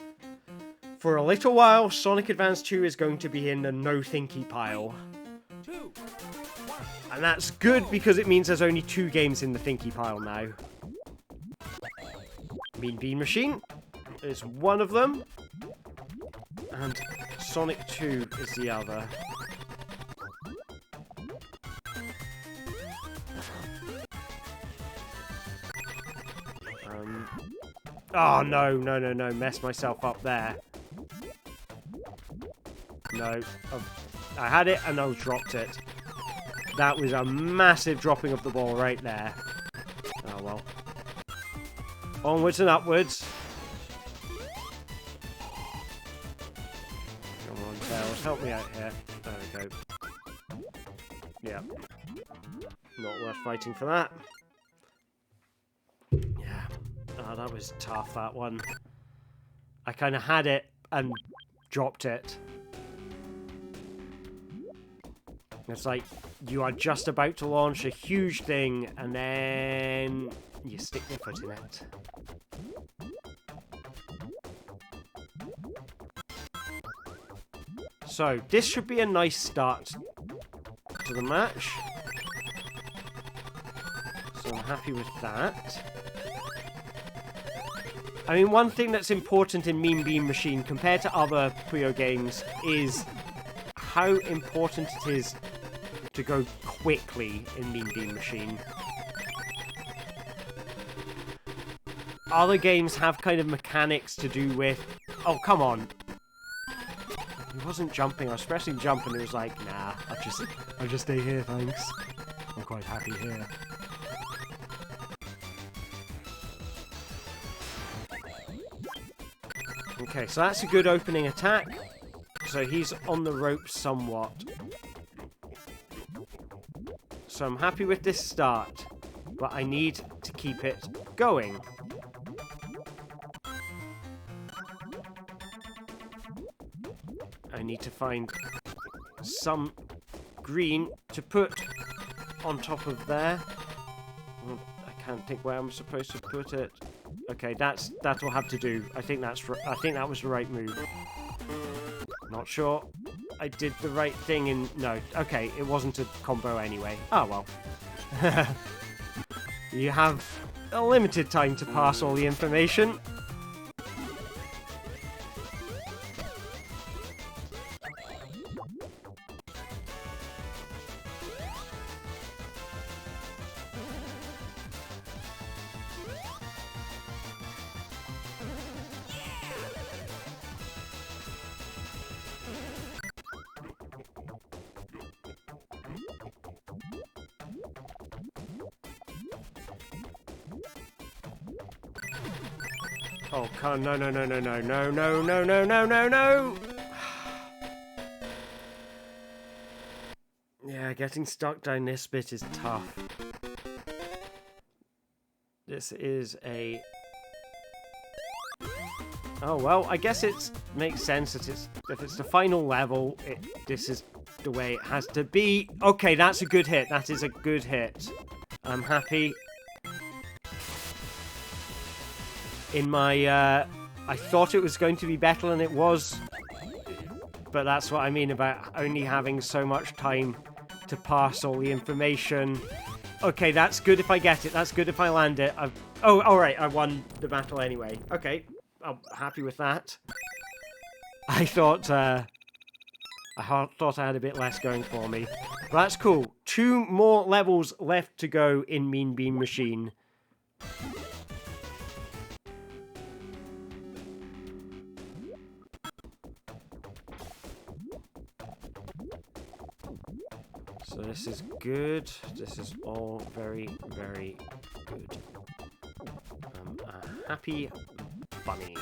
For a little while, Sonic Advance 2 is going to be in the no-thinky pile. And that's good because it means there's only 2 games in the thinky pile now. Mean Bean Machine is one of them, and Sonic 2 is the other. Oh, no, no, no, no, messed myself up there. No, I had it and I dropped it. That was a massive dropping of the ball right there. Oh, well. Onwards and upwards. Come on, Tails, help me out here. There we go. Yeah. Not worth fighting for that. Yeah. Oh, that was tough, that one. I kind of had it and dropped it. It's like, you are just about to launch a huge thing, and then you stick your foot in it. So, this should be a nice start to the match. So I'm happy with that. I mean, one thing that's important in Mean Bean Machine compared to other Puyo games is how important it is to go quickly in Mean Bean Machine. Other games have kind of mechanics to do with... Oh, come on. He wasn't jumping. I was pressing jump and it was like, nah, I'll just stay here, thanks. I'm quite happy here. Okay, so that's a good opening attack. So he's on the rope somewhat. So I'm happy with this start, but I need to keep it going. I need to find some green to put on top of there. I can't think where I'm supposed to put it. Okay, that'll have to do. I think that was the right move. Not sure I did the right thing in... No, okay, it wasn't a combo anyway. Oh, well. You have a limited time to pass all the information. Oh, no, no, no, no, no, no, no, no, no, no, no, no! Yeah, getting stuck down this bit is tough. This is a... Oh, well, I guess it makes sense that if it's the final level, this is the way it has to be. Okay, that's a good hit. That is a good hit. I'm happy. In my, I thought it was going to be better than it was. But that's what I mean about only having so much time to pass all the information. Okay, that's good if I get it. That's good if I land it. Oh, alright, I won the battle anyway. Okay, I'm happy with that. I thought I had a bit less going for me. But that's cool. 2 more levels left to go in Mean Bean Machine. So this is good. This is all very, very good. I'm a happy bunny.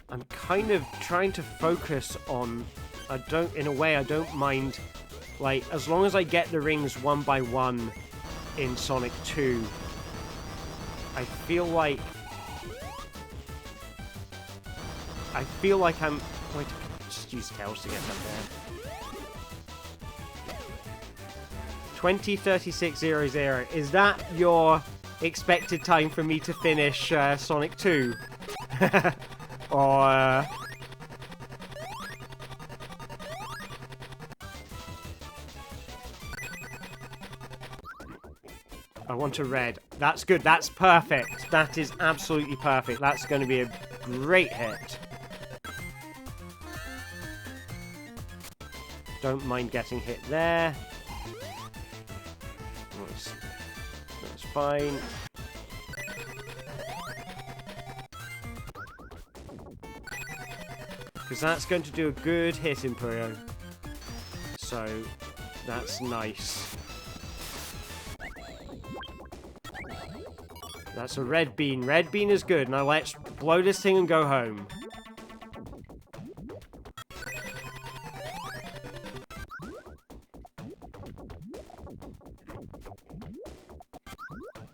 I'm kind of trying to focus on... in a way, I don't mind... Like, as long as I get the rings one by one in Sonic 2, I feel like I'm... Wait, just use Tails to get up there. 20:36:00. Is that your expected time for me to finish Sonic 2? Or... I want a red. That's good. That's perfect. That is absolutely perfect. That's going to be a great hit. Don't mind getting hit there. That's fine. Because that's going to do a good hit, Imperio. So, that's nice. That's a red bean. Red bean is good. Now let's blow this thing and go home.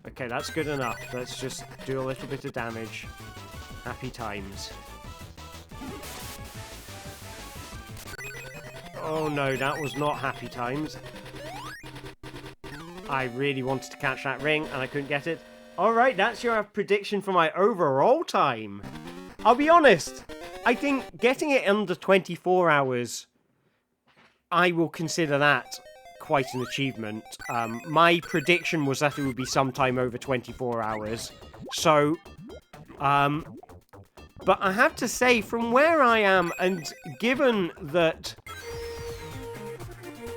Okay, that's good enough. Let's just do a little bit of damage. Happy times. Oh no, that was not happy times. I really wanted to catch that ring and I couldn't get it. Alright, that's your prediction for my overall time. I'll be honest, I think getting it under 24 hours, I will consider that quite an achievement. My prediction was that it would be sometime over 24 hours. So, but I have to say, from where I am, and given that,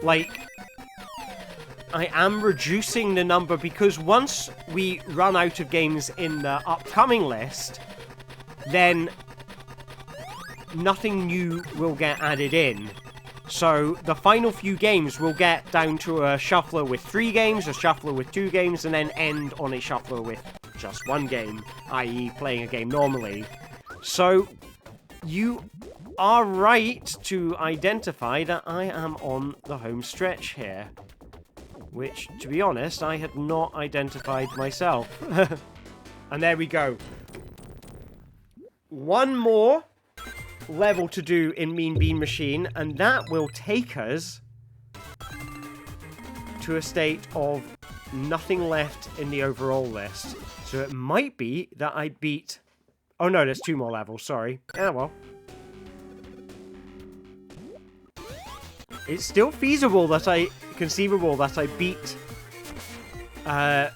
like, I am reducing the number because once we run out of games in the upcoming list, then nothing new will get added in. So the final few games will get down to a shuffler with 3 games, a shuffler with 2 games, and then end on a shuffler with just 1 game, i.e. playing a game normally. So you are right to identify that I am on the home stretch here. Which, to be honest, I had not identified myself. And there we go. 1 more level to do in Mean Bean Machine, and that will take us to a state of nothing left in the overall list. So it might be that I beat... Oh no, there's 2 more levels, sorry. Ah, well. It's still feasible that conceivable that I beat... that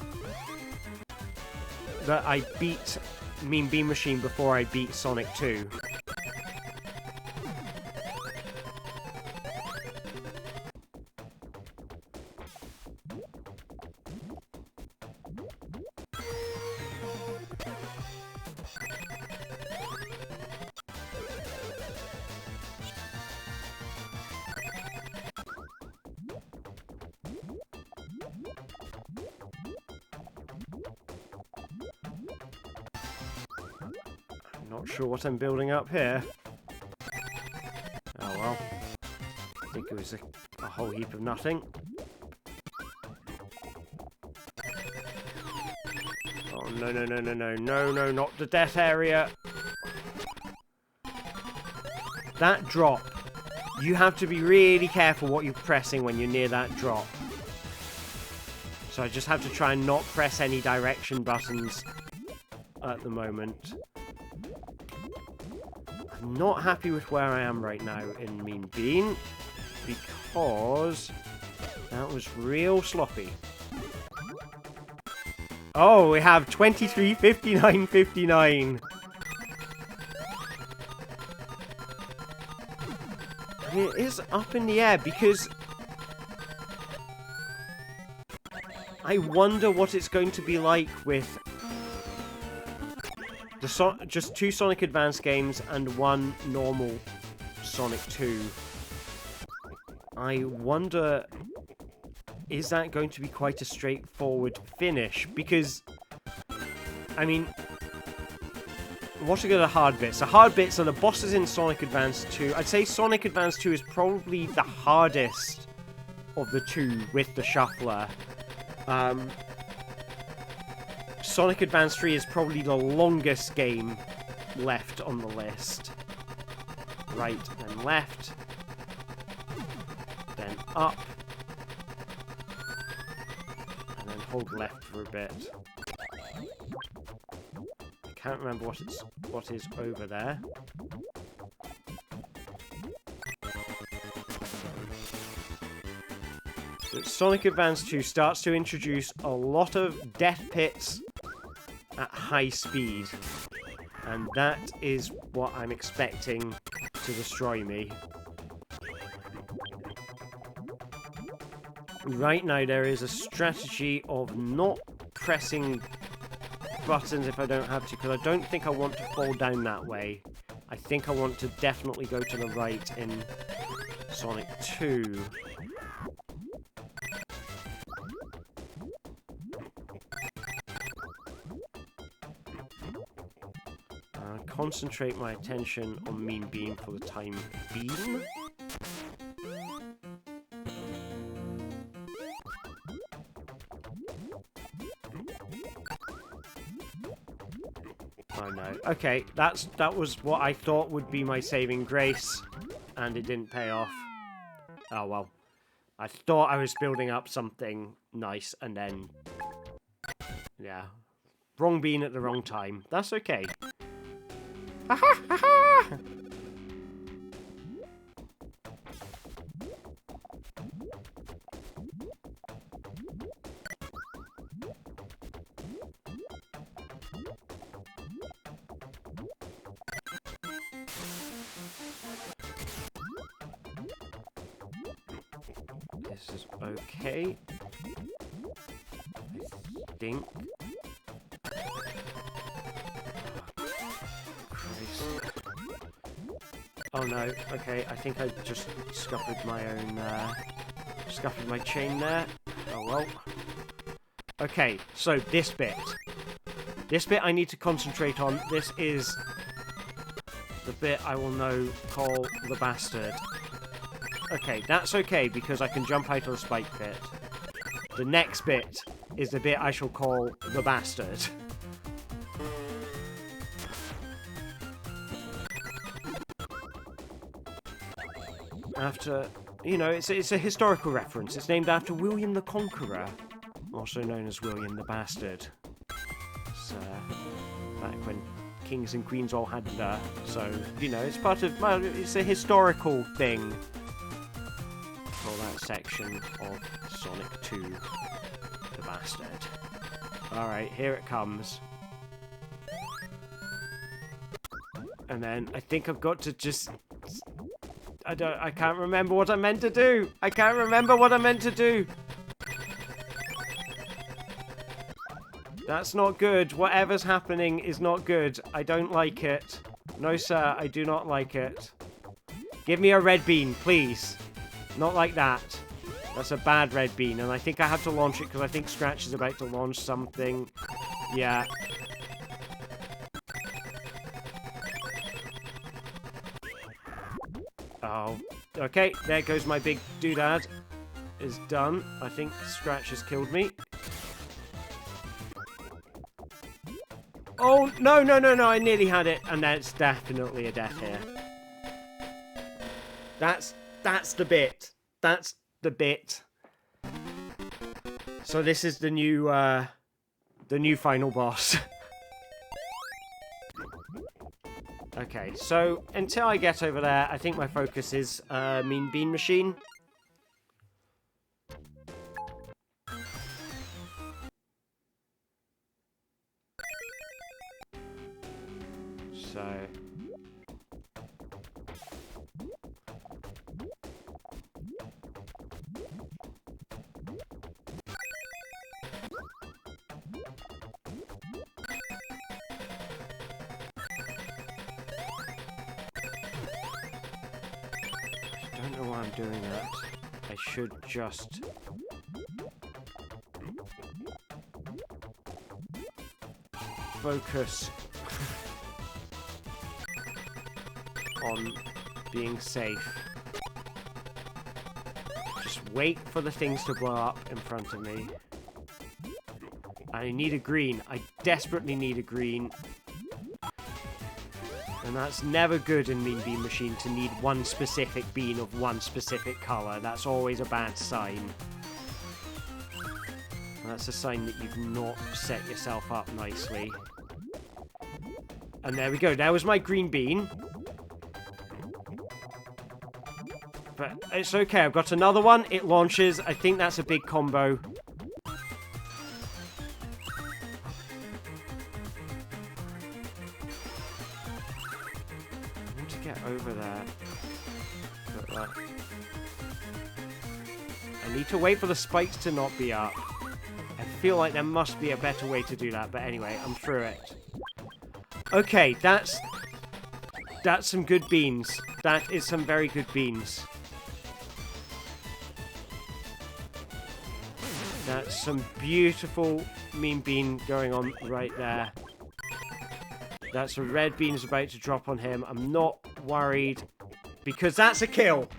I beat Mean Bean Machine before I beat Sonic 2. Not sure what I'm building up here. Oh well. think it was a whole heap of nothing. Oh, no, no, no, no, no, no, no, not the death area. That drop. You have to be really careful what you're pressing when you're near that drop. So I just have to try and not press any direction buttons at the moment. I'm not happy with where I am right now in Mean Bean, because that was real sloppy. Oh, we have 23, 59, 59. And it is up in the air because I wonder what it's going to be like with the just 2 Sonic Advance games and 1 normal Sonic 2. I wonder, is that going to be quite a straightforward finish? Because, I mean, what are the hard bits? The hard bits are the bosses in Sonic Advance 2. I'd say Sonic Advance 2 is probably the hardest of the 2 with the shuffler. Sonic Advance 3 is probably the longest game left on the list. Right, then left. Then up. And then hold left for a bit. I can't remember what is over there. But Sonic Advance 2 starts to introduce a lot of death pits at high speed. And that is what I'm expecting to destroy me. Right now there is a strategy of not pressing buttons if I don't have to, because I don't think I want to fall down that way. I think I want to definitely go to the right in Sonic 2. Concentrate my attention on Mean Bean for the time being. Oh no. Okay, that was what I thought would be my saving grace, and it didn't pay off. Oh well. I thought I was building up something nice, and then... yeah. Wrong bean at the wrong time. That's okay. Ha ha ha ha! This is okay. I think. Oh no, okay, I think I just scuppered my own, scuppered my chain there. Oh well. Okay, so this bit. This bit I need to concentrate on. This is the bit I will now call the bastard. Okay, that's okay, because I can jump out of the spike pit. The next bit is the bit I shall call the bastard. After, you know, it's a historical reference. It's named after William the Conqueror, also known as William the Bastard. It's back when kings and queens all had that. So, you know, it's part of, well, it's a historical thing for that section of Sonic 2, the Bastard. Alright, here it comes. And then I think I've got to just... I can't remember what I meant to do. I can't remember what I meant to do. That's not good. Whatever's happening is not good. I don't like it. No, sir, I do not like it. Give me a red bean, please. Not like that. That's a bad red bean, and I think I have to launch it because I think Scratch is about to launch something. Yeah. Oh, Okay, there goes my big doodad. Is done. I think Scratch has killed me. Oh, no, no, no, no, I nearly had it. And that's definitely a death here. That's the bit. That's the bit. So this is the new final boss. Okay, so until I get over there, I think my focus is Mean Bean Machine. So... I don't know why I'm doing that. I should just... focus on being safe. Just wait for the things to blow up in front of me. I need a green. I desperately need a green. And that's never good in Mean Bean Machine to need one specific bean of one specific colour. That's always a bad sign. That's a sign that you've not set yourself up nicely. And there we go. There was my green bean. But it's okay. I've got another one. It launches. I think that's a big combo. I want to get over there. But, I need to wait for the spikes to not be up. I feel like there must be a better way to do that. But anyway, I'm through it. Okay, that's some good beans. That is some very good beans. That's some beautiful Mean Bean going on right there. That's a red bean is about to drop on him. I'm not worried because that's a kill.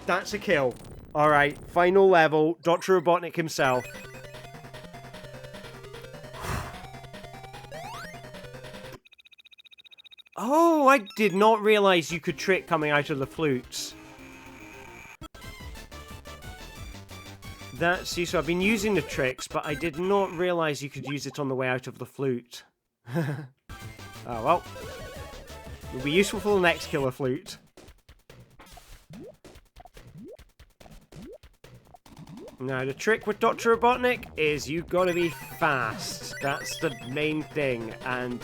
That's a kill. All right, final level. Dr. Robotnik himself. Oh, I did not realize you could trick coming out of the flutes. See, so I've been using the tricks, but I did not realize you could use it on the way out of the flute. Oh, well. It'll be useful for the next killer flute. Now, the trick with Dr. Robotnik is you've got to be fast. That's the main thing. And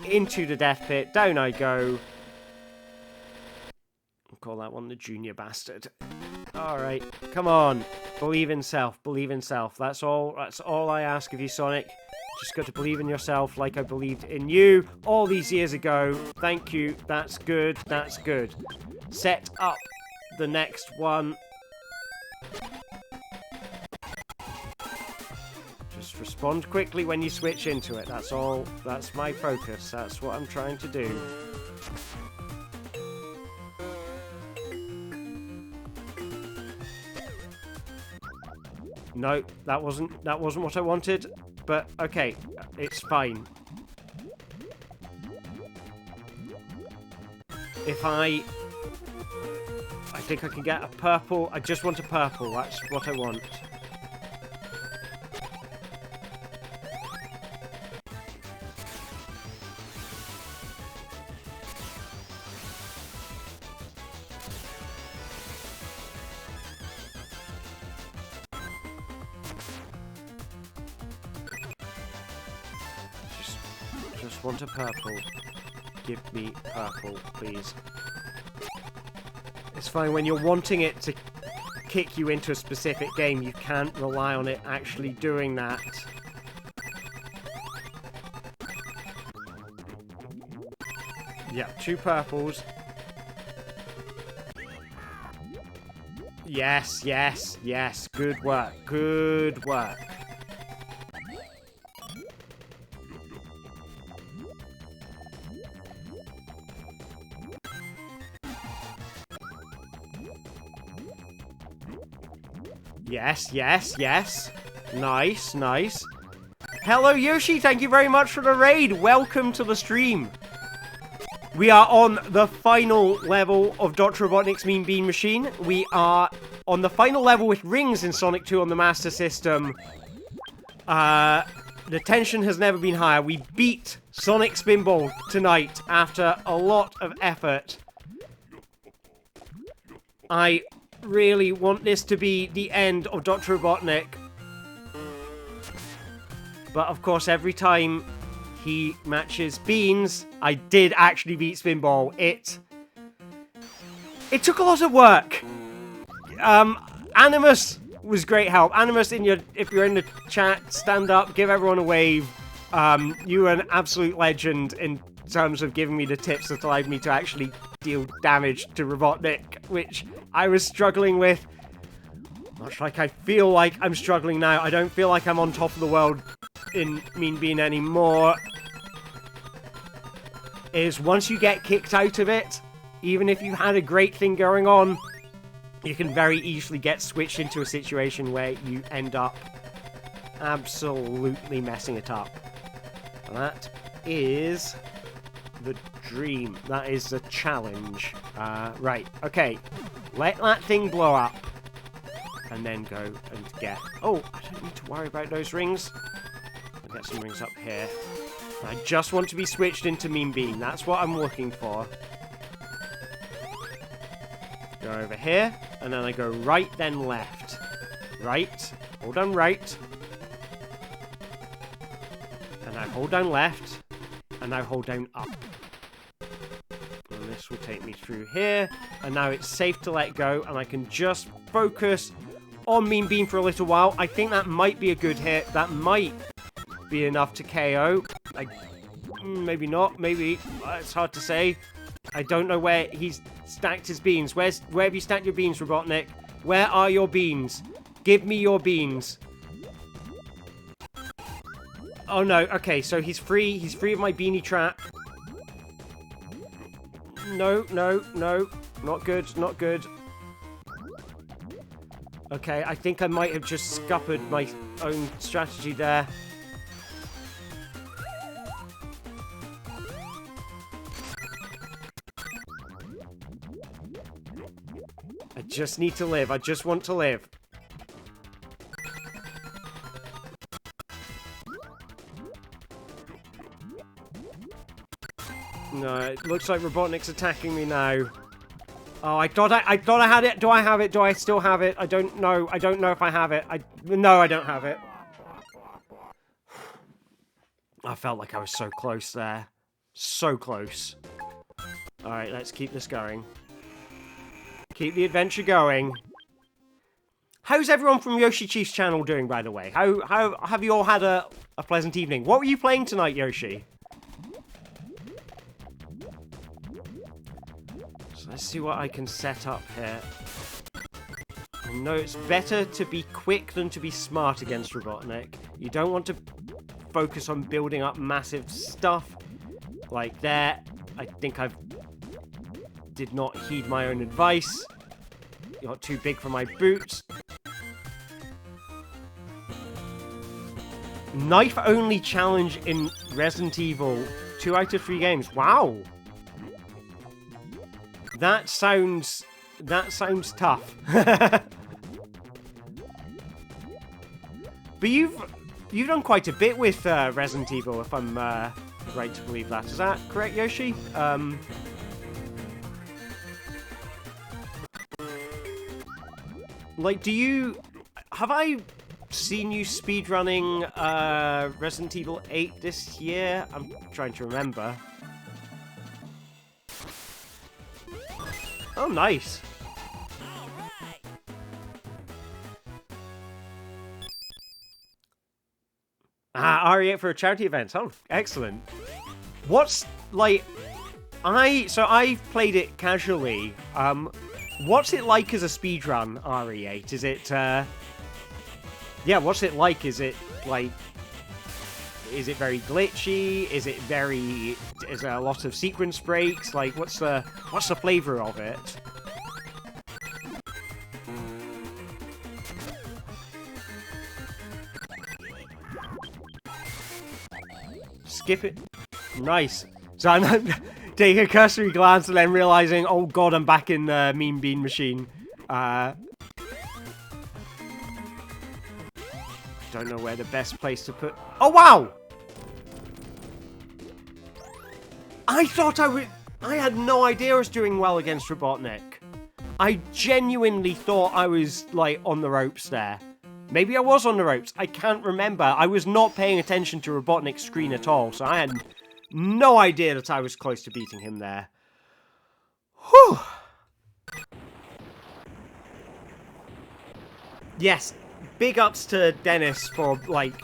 into the death pit. Down I go. I'll call that one the junior bastard. Alright, come on. Believe in self. Believe in self. That's all I ask of you, Sonic. Just got to believe in yourself like I believed in you all these years ago. Thank you. That's good. That's good. Set up the next one. Just respond quickly when you switch into it. That's all. That's my focus. That's what I'm trying to do. No, that wasn't what I wanted, but okay, it's fine. If I think I can get a purple. I just want a purple. That's what I want. Just want a purple. Give me purple, please. It's fine when you're wanting it to kick you into a specific game, you can't rely on it actually doing that. Yeah, 2 purples. Yes, yes, yes. Good work. Good work. Yes, yes, yes. Nice, nice. Hello, Yoshi. Thank you very much for the raid. Welcome to the stream. We are on the final level of Dr. Robotnik's Mean Bean Machine. We are on the final level with rings in Sonic 2 on the Master System. The tension has never been higher. We beat Sonic Spinball tonight after a lot of effort. I really want this to be the end of Dr. Robotnik. But of course, every time he matches Beans, I did actually beat Spinball. It took a lot of work. Animus was great help. Animus, if you're in the chat, stand up, give everyone a wave. You were an absolute legend in terms of giving me the tips that allowed me to actually deal damage to Robotnik, which I was struggling with. Much like I feel like I'm struggling now. I don't feel like I'm on top of the world in Mean Bean anymore. Is once you get kicked out of it, even if you had a great thing going on, you can very easily get switched into a situation where you end up absolutely messing it up. And that is the dream. That is the challenge. Right, okay. Let that thing blow up. And then go and get... Oh, I don't need to worry about those rings. I'll get some rings up here. I just want to be switched into Mean Bean. That's what I'm looking for. Go over here. And then I go right, then left. Right. Hold down right. And I hold down left. And now hold down up. And this will take me through here. And now it's safe to let go. And I can just focus on Mean Bean for a little while. I think that might be a good hit. That might be enough to KO. Maybe not. Maybe. It's hard to say. I don't know where he's stacked his beans. Where have you stacked your beans, Robotnik? Where are your beans? Give me your beans. Oh no. Okay, so he's free. He's free of my beanie trap. No, no, no. Not good. Not good. Okay, I think I might have just scuppered my own strategy there. I just need to live. I just want to live. No, it looks like Robotnik's attacking me now. Oh, I thought I had it. Do I have it? Do I still have it? I don't know. I don't know if I have it. No, I don't have it. I felt like I was so close there. So close. Alright, let's keep this going. Keep the adventure going. How's everyone from Yoshi Chief's channel doing, by the way? How have you all had a pleasant evening? What were you playing tonight, Yoshi? Let's see what I can set up here. I know it's better to be quick than to be smart against Robotnik. You don't want to focus on building up massive stuff like that. I think did not heed my own advice. You got too big for my boots. Knife-only challenge in Resident Evil. 2 out of 3 games. Wow! That sounds tough. But you've done quite a bit with Resident Evil, if I'm right to believe that. Is that correct, Yoshi? Like, have I seen you speedrunning Resident Evil 8 this year? I'm trying to remember. Oh, nice. Ah, RE8 for a charity event. Oh, excellent. What's, like... I've played it casually. What's it like as a speedrun, RE8? Is it, yeah, what's it like? Is it, like... Is it very glitchy? Is there a lot of sequence breaks? Like, what's the flavor of it? skip it. Nice. So I'm taking a cursory glance and then realizing, oh god, I'm back in the Mean Bean Machine. Don't know where the best place to put... Oh, wow! I thought I had no idea I was doing well against Robotnik. I genuinely thought I was, like, on the ropes there. Maybe I was on the ropes. I can't remember. I was not paying attention to Robotnik's screen at all, so I had no idea that I was close to beating him there. Whew! Yes, big ups to Dennis for, like,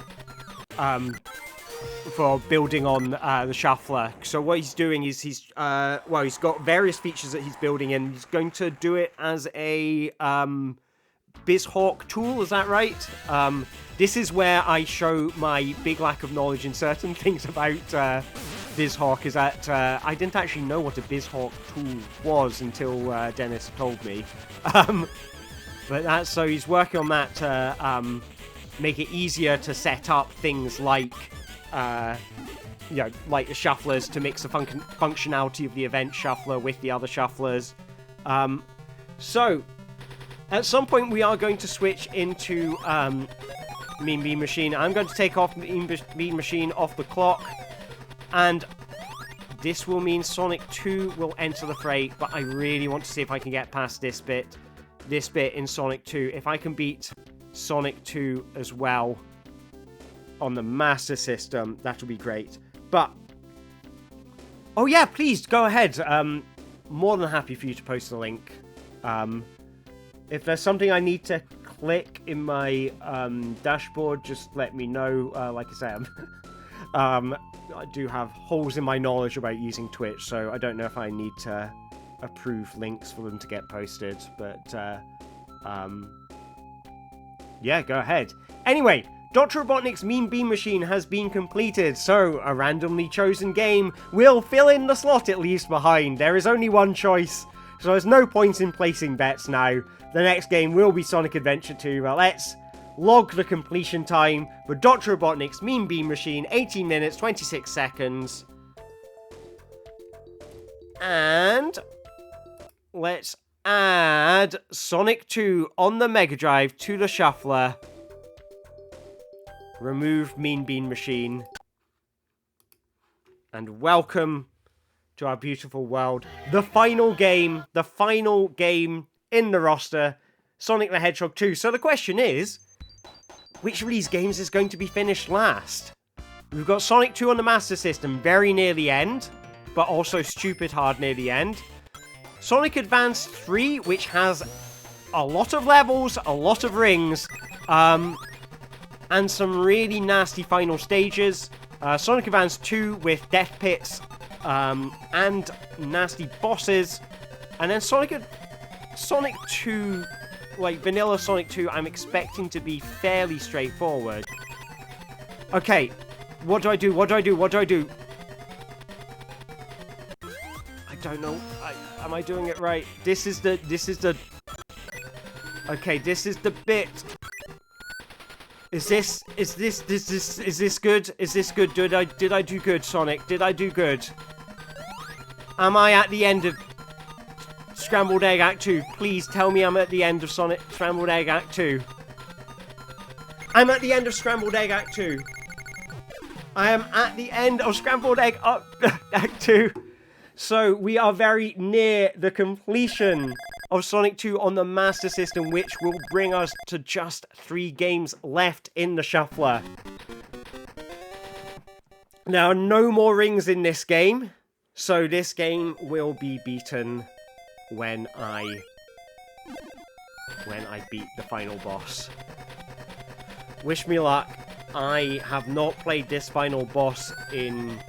for building on the shuffler. So what he's doing is he's got various features that he's building in. He's going to do it as a BizHawk tool, is that right? This is where I show my big lack of knowledge in certain things about BizHawk, is that I didn't actually know what a BizHawk tool was until Dennis told me. But that's, so he's working on that to make it easier to set up things like, you know, like the shufflers, to mix the functionality of the event shuffler with the other shufflers. So, at some point we are going to switch into Mean Bean Machine. I'm going to take off Mean Bean Machine off the clock, and this will mean Sonic 2 will enter the fray, but I really want to see if I can get past this bit in Sonic 2. If I can beat Sonic 2 as well on the Master System, that will be great. But, oh yeah, please, go ahead. More than happy for you to post the link. If there's something I need to click in my dashboard, just let me know. Like I said, I do have holes in my knowledge about using Twitch, so I don't know if I need to approve links for them to get posted, but yeah, go ahead. Anyway, Dr. Robotnik's Mean Bean Machine has been completed, so a randomly chosen game will fill in the slot it leaves behind. There is only one choice, so there's no point in placing bets now. The next game will be Sonic Adventure 2, but let's log the completion time for Dr. Robotnik's Mean Bean Machine, 18 minutes, 26 seconds. And let's add Sonic 2 on the Mega Drive to the shuffler. Remove Mean Bean Machine. And welcome to our beautiful world. The final game in the roster, Sonic the Hedgehog 2. So the question is, which of these games is going to be finished last? We've got Sonic 2 on the Master System, very near the end, but also stupid hard near the end. Sonic Advance 3, which has a lot of levels, a lot of rings, and some really nasty final stages. Sonic Advance 2 with death pits, and nasty bosses. And then Sonic 2, like vanilla Sonic 2, I'm expecting to be fairly straightforward. Okay, what do I do? What do I do? What do I do? I don't know. Am I doing it right? This is the... Okay, this is the bit. Is this good? Is this good? Did I do good, Sonic? Did I do good? Am I at the end of Scrambled Egg Act 2? Please tell me I'm at the end of Sonic Scrambled Egg Act 2. I'm at the end of Scrambled Egg Act 2. I am at the end of Scrambled Egg Act 2. So we are very near the completion of Sonic 2 on the Master System, which will bring us to just 3 games left in the shuffler. Now, no more rings in this game, so this game will be beaten when I beat the final boss. Wish me luck. I have not played this final boss in...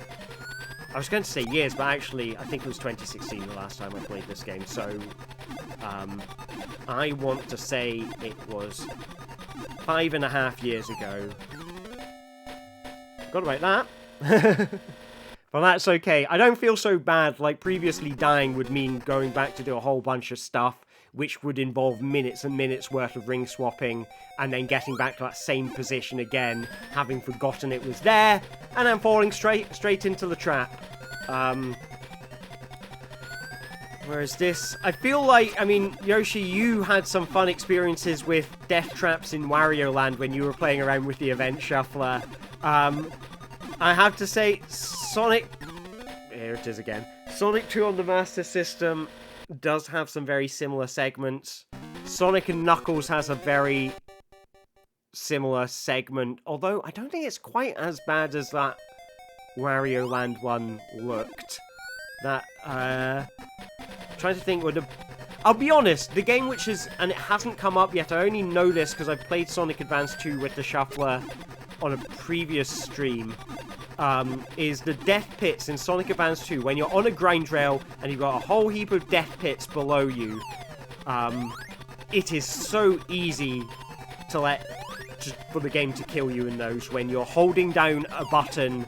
I was going to say years, but actually, I think it was 2016 the last time I played this game, so I want to say it was 5.5 years ago. Forgot about that. But that's okay. I don't feel so bad, like previously dying would mean going back to do a whole bunch of stuff, which would involve minutes and minutes worth of ring swapping, and then getting back to that same position again, having forgotten it was there, and then falling straight into the trap. Whereas this, I feel like, I mean, Yoshi, you had some fun experiences with death traps in Wario Land when you were playing around with the Event Shuffler. I have to say, Sonic... Here it is again. Sonic 2 on the Master System does have some very similar segments. Sonic and Knuckles has a very similar segment, although I don't think it's quite as bad as that Wario Land one looked. That, trying to think what I'll be honest, the game which is, and it hasn't come up yet, I only know this because I've played Sonic Advance 2 with the Shuffler on a previous stream, is the death pits in Sonic Advance 2. When you're on a grind rail and you've got a whole heap of death pits below you, it is so easy to for the game to kill you in those when you're holding down a button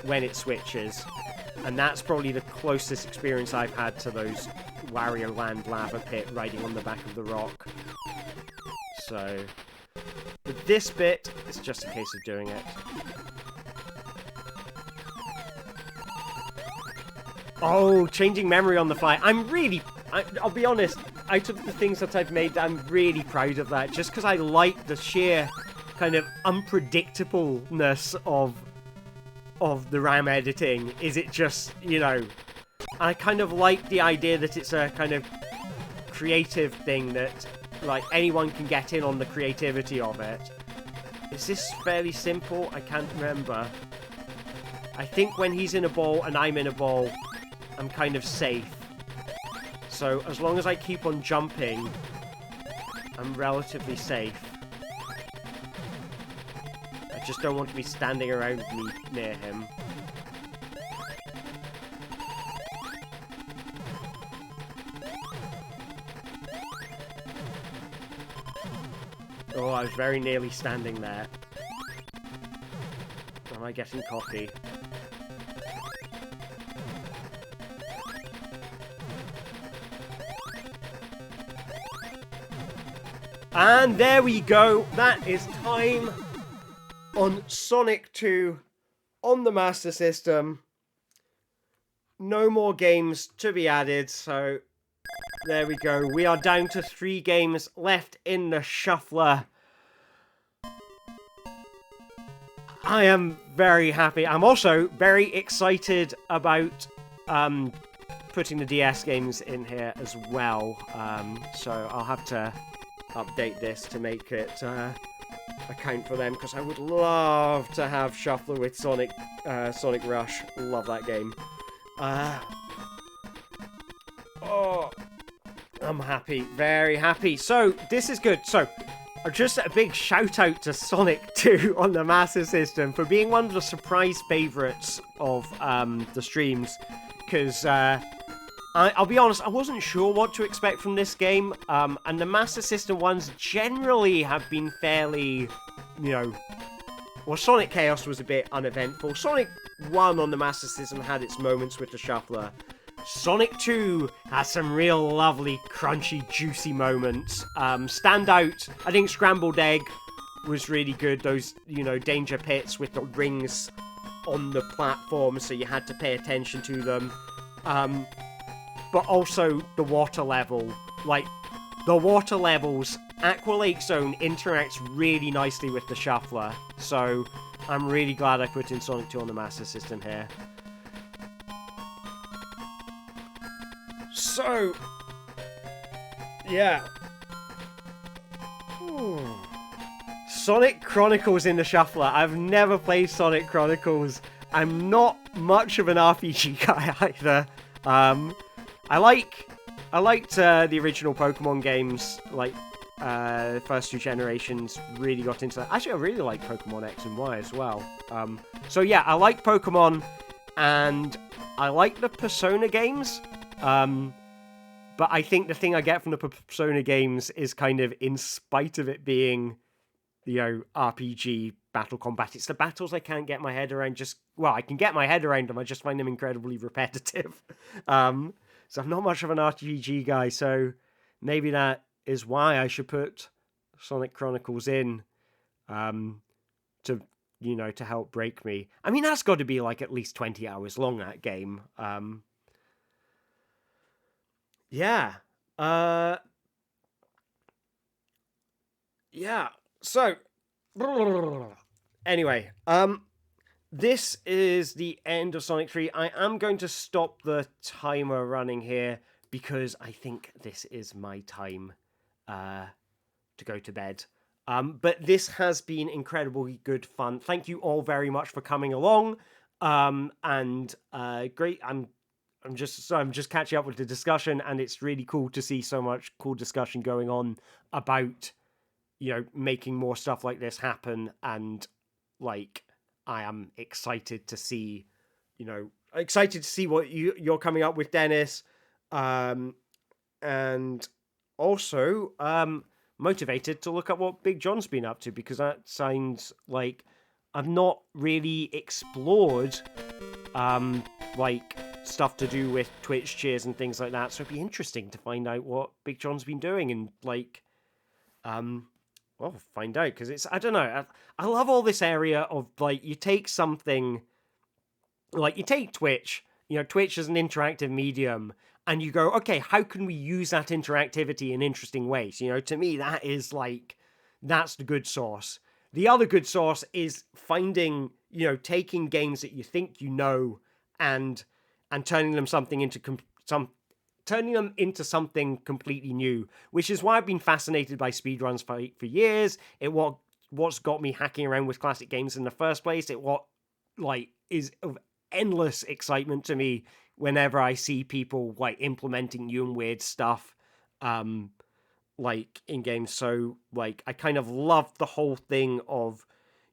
when it switches. And that's probably the closest experience I've had to those Wario Land lava pit riding on the back of the rock. So, with this bit, it's just a case of doing it. Oh, changing memory on the fly. I'll be honest, out of the things that I've made, I'm really proud of that. Just because I like the sheer kind of unpredictableness of the RAM editing. Is it just, you know, I kind of like the idea that it's a kind of creative thing that, like, anyone can get in on the creativity of it. Is this fairly simple? I can't remember. I think when he's in a ball and I'm in a ball, I'm kind of safe. So as long as I keep on jumping, I'm relatively safe. I just don't want to be standing around near him. Oh, I was very nearly standing there. Am I getting coffee? And there we go. That is time on Sonic 2 on the Master System. No more games to be added, so there we go. We are down to 3 games left in the Shuffler. I am very happy. I'm also very excited about putting the DS games in here as well. So I'll have to update this to make it account for them, because I would love to have Shuffler with Sonic Rush. Love that game. Oh, I'm happy, very happy. So this is good. So just a big shout out to Sonic 2 on the Master System for being one of the surprise favourites of the streams, because I'll be honest, I wasn't sure what to expect from this game, and the Master System ones generally have been fairly, you know, well, Sonic Chaos was a bit uneventful. Sonic 1 on the Master System had its moments with the Shuffler. Sonic 2 has some real lovely, crunchy, juicy moments. Standout, I think Scrambled Egg was really good. Those, you know, danger pits with the rings on the platform, so you had to pay attention to them. But also the water level. Like, the water levels, Aqua Lake Zone interacts really nicely with the Shuffler. So, I'm really glad I put in Sonic 2 on the Master System here. So, yeah. Sonic Chronicles in the Shuffler. I've never played Sonic Chronicles. I'm not much of an RPG guy either. I liked the original Pokemon games, like first 2 generations. Really got into that. Actually, I really like Pokemon X and Y as well. So yeah, I like Pokemon, and I like the Persona games. But I think the thing I get from the Persona games is kind of, in spite of it being, you know, RPG battle combat, it's the battles I can't get my head around. I can get my head around them, I just find them incredibly repetitive. So I'm not much of an RPG guy, so maybe that is why I should put Sonic Chronicles in, to, you know, to help break me. I mean, that's got to be like at least 20 hours long, that game. Yeah. Yeah. So, anyway, this is the end of Sonic 3. I am going to stop the timer running here because I think this is my time to go to bed. But this has been incredibly good fun. Thank you all very much for coming along. And great. I'm just catching up with the discussion, and it's really cool to see so much cool discussion going on about, you know, making more stuff like this happen. And like, I am excited to see, you know, what you're coming up with, Dennis. And also motivated to look at what Big John's been up to, because that sounds like I've not really explored like stuff to do with Twitch cheers and things like that. So it'd be interesting to find out what Big John's been doing, and like well, find out, because it's, I don't know, I love all this area of like, you take something like, you take Twitch, you know, Twitch is an interactive medium, and you go, okay, how can we use that interactivity in interesting ways? You know, to me, that is like, that's the good sauce. The other good sauce is finding, you know, taking games that you think you know and turning them into something completely new, which is why I've been fascinated by speedruns for years. What's got me hacking around with classic games in the first place. Is of endless excitement to me whenever I see people like implementing new and weird stuff like in games. So like, I kind of love the whole thing of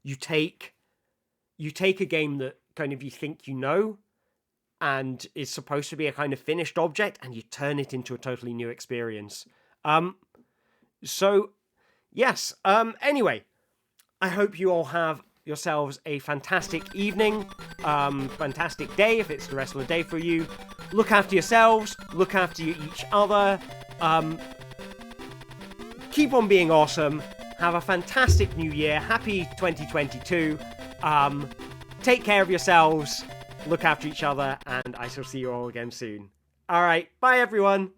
you take a game that kind of you think you know and is supposed to be a kind of finished object, and you turn it into a totally new experience. So yes, anyway, I hope you all have yourselves a fantastic evening, fantastic day if it's the rest of the day for you. Look after yourselves, look after each other, keep on being awesome, have a fantastic new year, happy 2022, take care of yourselves, look after each other, and I shall see you all again soon. Alright, bye everyone!